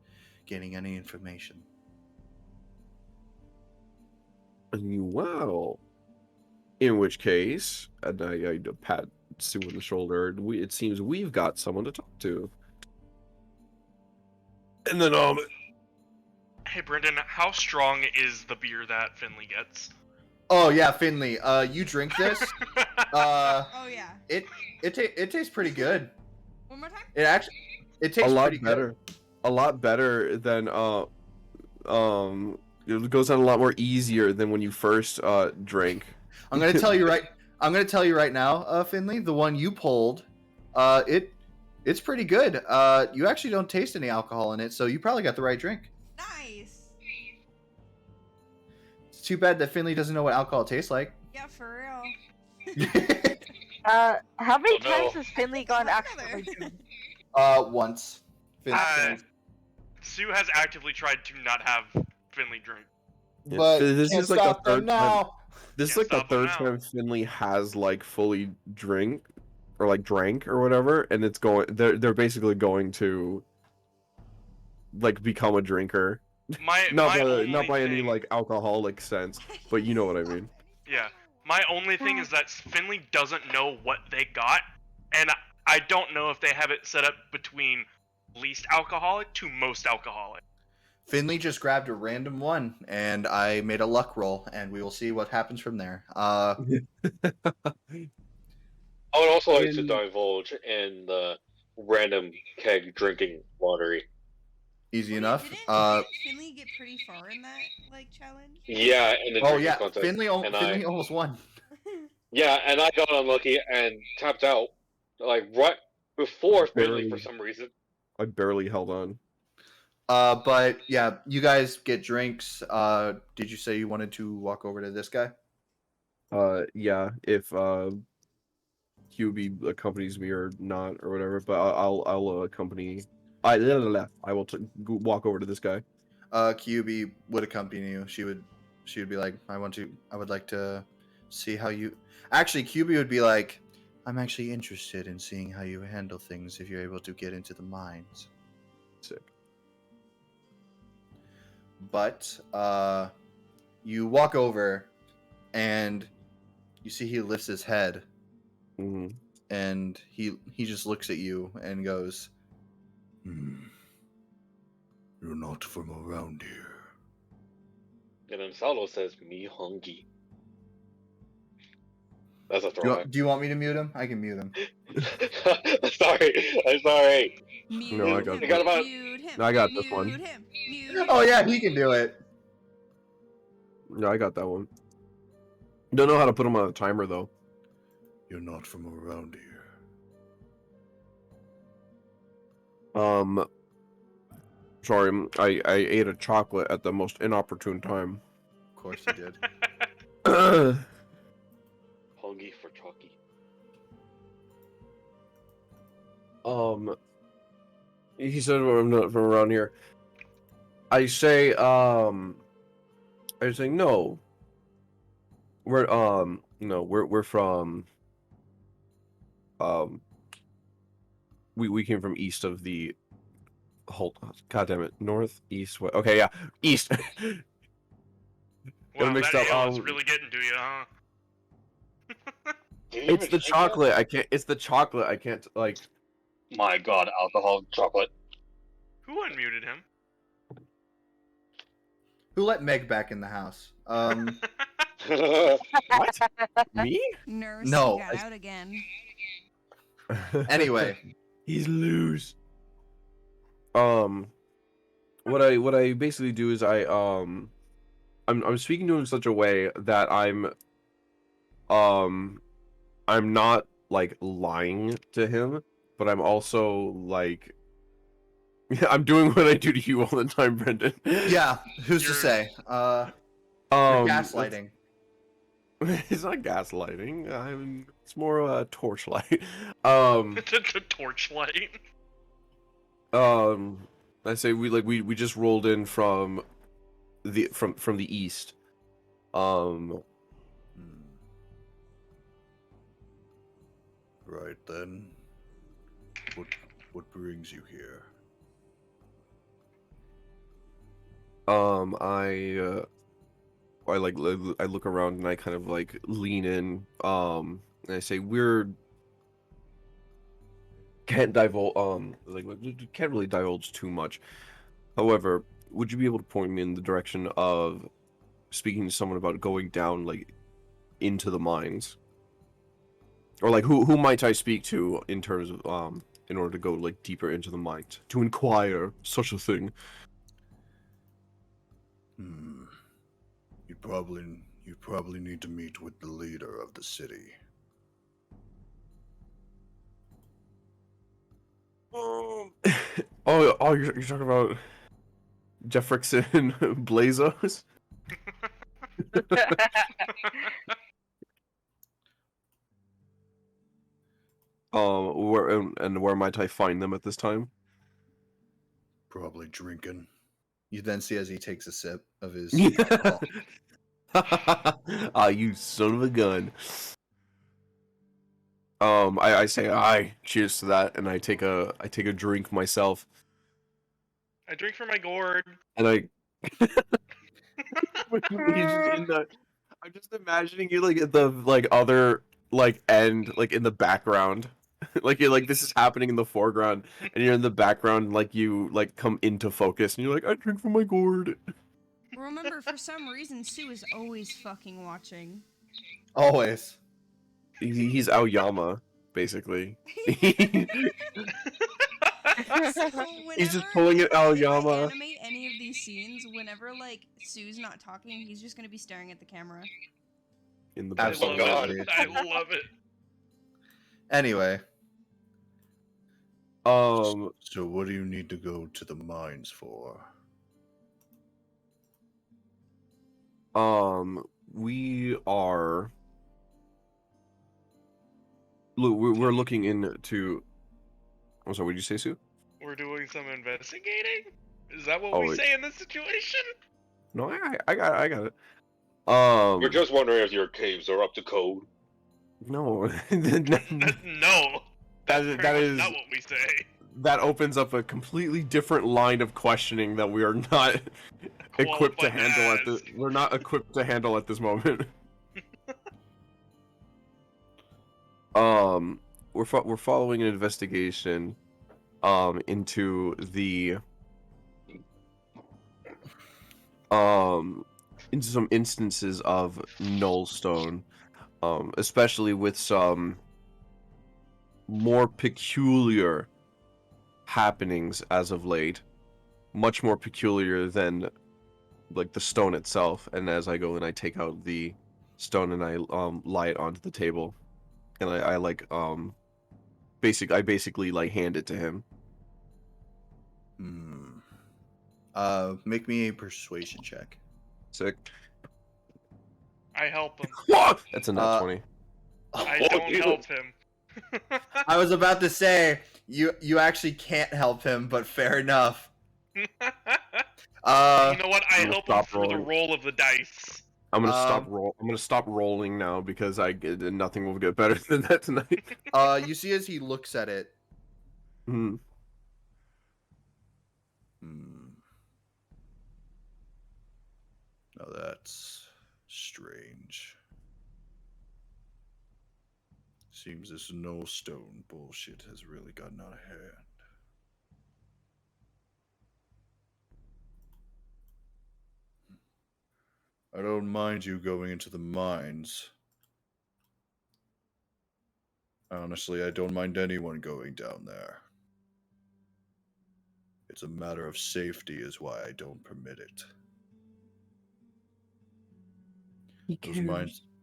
gaining any information." Wow. In which case, and I pat Sue on the shoulder. It seems we've got someone to talk to. And then Hey, Brendan, how strong is the beer that Finley gets? Oh yeah, Finley. You drink this. Oh yeah. It tastes pretty good. One more time. It tastes a lot pretty better. good. A lot better than it goes on a lot more easier than when you first drank. I'm gonna tell you right now, Finley. The one you pulled, it's pretty good. You actually don't taste any alcohol in it, so you probably got the right drink. Nice. It's too bad that Finley doesn't know what alcohol tastes like. Yeah, for real. How many Oh, no. times has Finley gone actually drunk? Once. Finley. Sue has actively tried to not have Finley drink. Yeah, But this can't is like the stop them third time. now. This is Can't like the stop 'em third now. time Finley has like fully drank or whatever, and it's going. They're basically going to like become a drinker. My Not only by any thing- like alcoholic sense, but you know what I mean. Yeah. My only thing is that Finley doesn't know what they got, and I don't know if they have it set up between least alcoholic to most alcoholic. Finley just grabbed a random one, and I made a luck roll, and we will see what happens from there. I would also like to And- divulge in the random keg drinking lottery. Easy Wait, enough. Didn't Finley get pretty far in that like challenge? Yeah, in the Oh drinking yeah, contest. Finley and Finley almost won. Yeah, and I got unlucky and tapped out, like right before Finley Barely. for some reason. I barely held on. But yeah, you guys get drinks. Did you say you wanted to walk over to this guy? Yeah, if QB accompanies me or not or whatever, but I'll accompany. I will walk over to this guy. QB would accompany you. She would be like, I would like to see how you. Actually, QB would be like, I'm actually interested in seeing how you handle things if you're able to get into the mines. Sick. But you walk over, and you see he lifts his head, Mm-hmm. and he just looks at you and goes, "You're not from around here." And then Salo says, "Me hungry." That's a throwback. Do you want me to mute him? I can mute him. I'm sorry. Mute No, I him, got that. about- mute him, No, I got this one. mute him, mute him. Oh yeah, he can do it. No, I got that one. Don't know how to put him on a timer though. You're not from around here. Sorry, I ate a chocolate at the most inopportune time. Of course he did. Hungry for chalky. He said I'm not from around here. I say no. We're from we came from east of the God damn it, north, east, west. Okay, yeah, east. Wow, mixed that up, ale is really getting to you, huh? Did you It's even the drink that? chocolate. I can't. It's the chocolate. I can't like. My God, alcohol chocolate. Who unmuted him? Who let Meg back in the house? What? Me? Nurse, No, you got out again. Anyway. He's loose. What I basically do is I'm speaking to him in such a way that I'm not like lying to him, but I'm also like I'm doing what I do to you all the time, Brendan. Yeah, who's to You're- say? You're Um, gaslighting. It's not gaslighting. It's more torchlight. The torchlight. I say we just rolled in from the east. Hmm. Right then. What brings you here? I look around and I kind of like lean in. And I say we're can't divulge can't really divulge too much. However, would you be able to point me in the direction of speaking to someone about going down like into the mines? Or like who might I speak to in terms of in order to go like deeper into the mines to inquire such a thing? Hmm. You probably need to meet with the leader of the city. You're talking about Jeffrickson Blazos? Where might I find them at this time? Probably drinking. You then see as he takes a sip of his Yeah. alcohol. Ah, you son of a gun. I say aye, cheers to that, and I take a drink myself, I drink from my gourd. and I. He's just in the. I'm just imagining you like at the like other like end, like in the background, like you're like this is happening in the foreground, and you're in the background, like you like come into focus, and you're like I drink from my gourd. Remember, for some reason, Sue is always fucking watching. Always. He's Aoyama, basically. So He's just whenever pulling it if I Aoyama animate any of these scenes, whenever like Sue's not talking, he's just gonna be staring at the camera. in the I back. love God. it. I love it. Anyway, Um, So what do you need to go to the mines for? we are. Look, we're looking into. I'm sorry. What did you say, Sue? We're doing some investigating? Is that what Oh, we wait. say in this situation? No, I got it. We're just wondering if your caves are up to code. No, No. That's That- pretty that much is- not what we say. that opens up a completely different line of questioning that we are not equipped to Qualified handle at as. this. We're not equipped to handle at this moment. We're following an investigation, into the into some instances of nullstone, especially with some more peculiar happenings as of late, much more peculiar than like the stone itself. And as I go and I take out the stone and I lie it onto the table, and I like I basically like hand it to him. Hmm. make me a persuasion check. Sick. I help him. That's a nat 20. I Oh, don't dude. help him. I was about to say you actually can't help him, but fair enough. You Uh, know what? I I'm gonna help him stop through the rolling. roll of the dice. I'm gonna Um, I'm gonna stop rolling now because nothing will get better than that tonight. you see as he looks at it, Hmm. Hmm. Now that's strange. Seems this no stone bullshit has really gotten out of hand. I don't mind you going into the mines. Honestly, I don't mind anyone going down there. It's a matter of safety is why I don't permit it.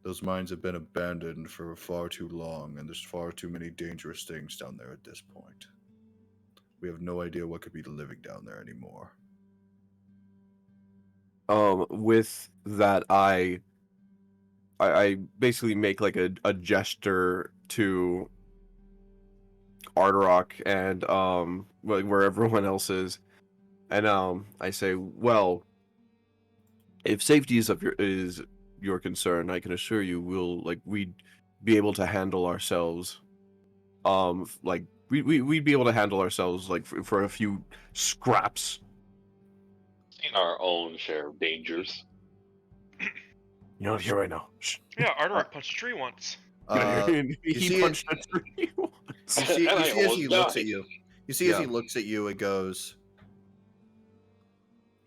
Those mines have been abandoned for far too long, and there's far too many dangerous things down there at this point. We have no idea what could be living down there anymore. With that, I basically make like a gesture to Arderock and like where everyone else is, And I say, well, if safety is your concern, I can assure you we'd be able to handle ourselves. Like we'd be able to handle ourselves like for a few scraps. Seen our own share of dangers. You're not here right now. Shh. Yeah, Artoric punched a tree once. He see punched a tree once. You see, And you I see as almost he looks at died. you. You see as he Yeah. looks at you, it goes.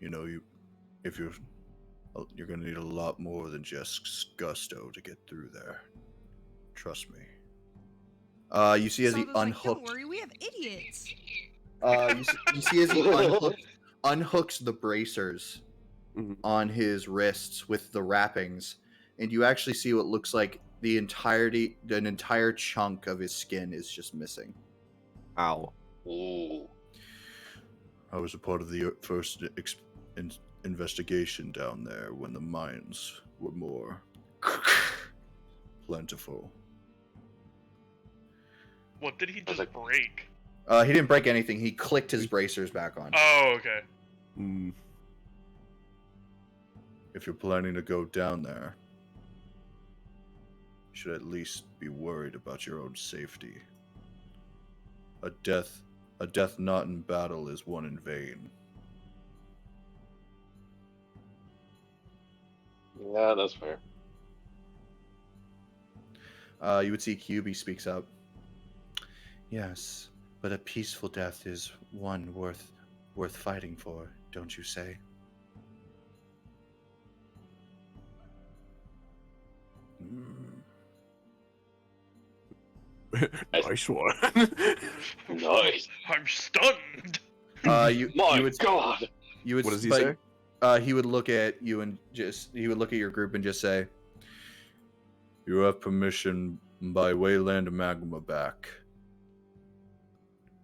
You know, if you're gonna need a lot more than just gusto to get through there. Trust me. You see as he Sando's like, unhooked. don't worry, we have idiots. You see as he unhooks the bracers Mhm. on his wrists with the wrappings, and you actually see what looks like an entire chunk of his skin is just missing. Ow. Ooh. I was a part of the first investigation down there when the mines were more plentiful. What did he was just like- break? He didn't break anything. He clicked his bracers back on. Oh, okay. Mm. If you're planning to go down there, you should at least be worried about your own safety. A death not in battle is one in vain. Yeah, that's fair. You would see QB speaks up. Yes, but a peaceful death is one worth fighting for, don't you say? Nice one. Nice. I'm stunned. You My would God. you would What does he but, say? He would look at you and he would look at your group and just say, You have permission by Wayland Magma back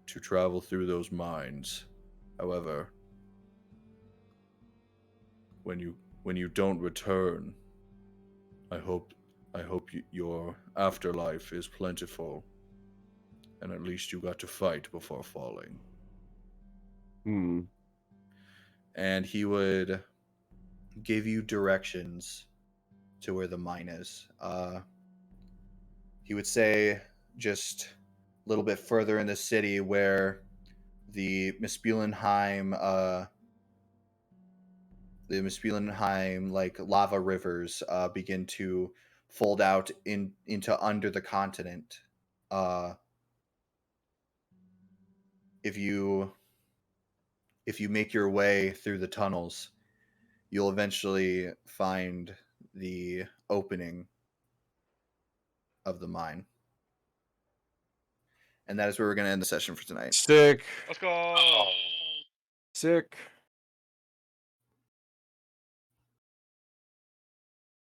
to travel through those mines. However, when you don't return, I hope your afterlife is plentiful, and at least you got to fight before falling. Hmm. and he would give you directions to where the mine is. He would say just a little bit further in the city where the Mispulenheim like lava rivers begin to fold out into under the continent. If you make your way through the tunnels, you'll eventually find the opening of the mine. And that is where we're going to end the session for tonight. Sick. Let's go. Oh. Sick.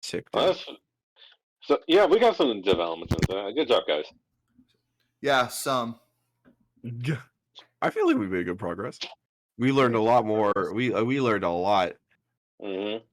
Sick. Well, Dude. so yeah, we got some developments in there. Good job, guys. Yeah, some. I feel like we made good progress. We learned a lot more. We learned a lot. Mm-hmm.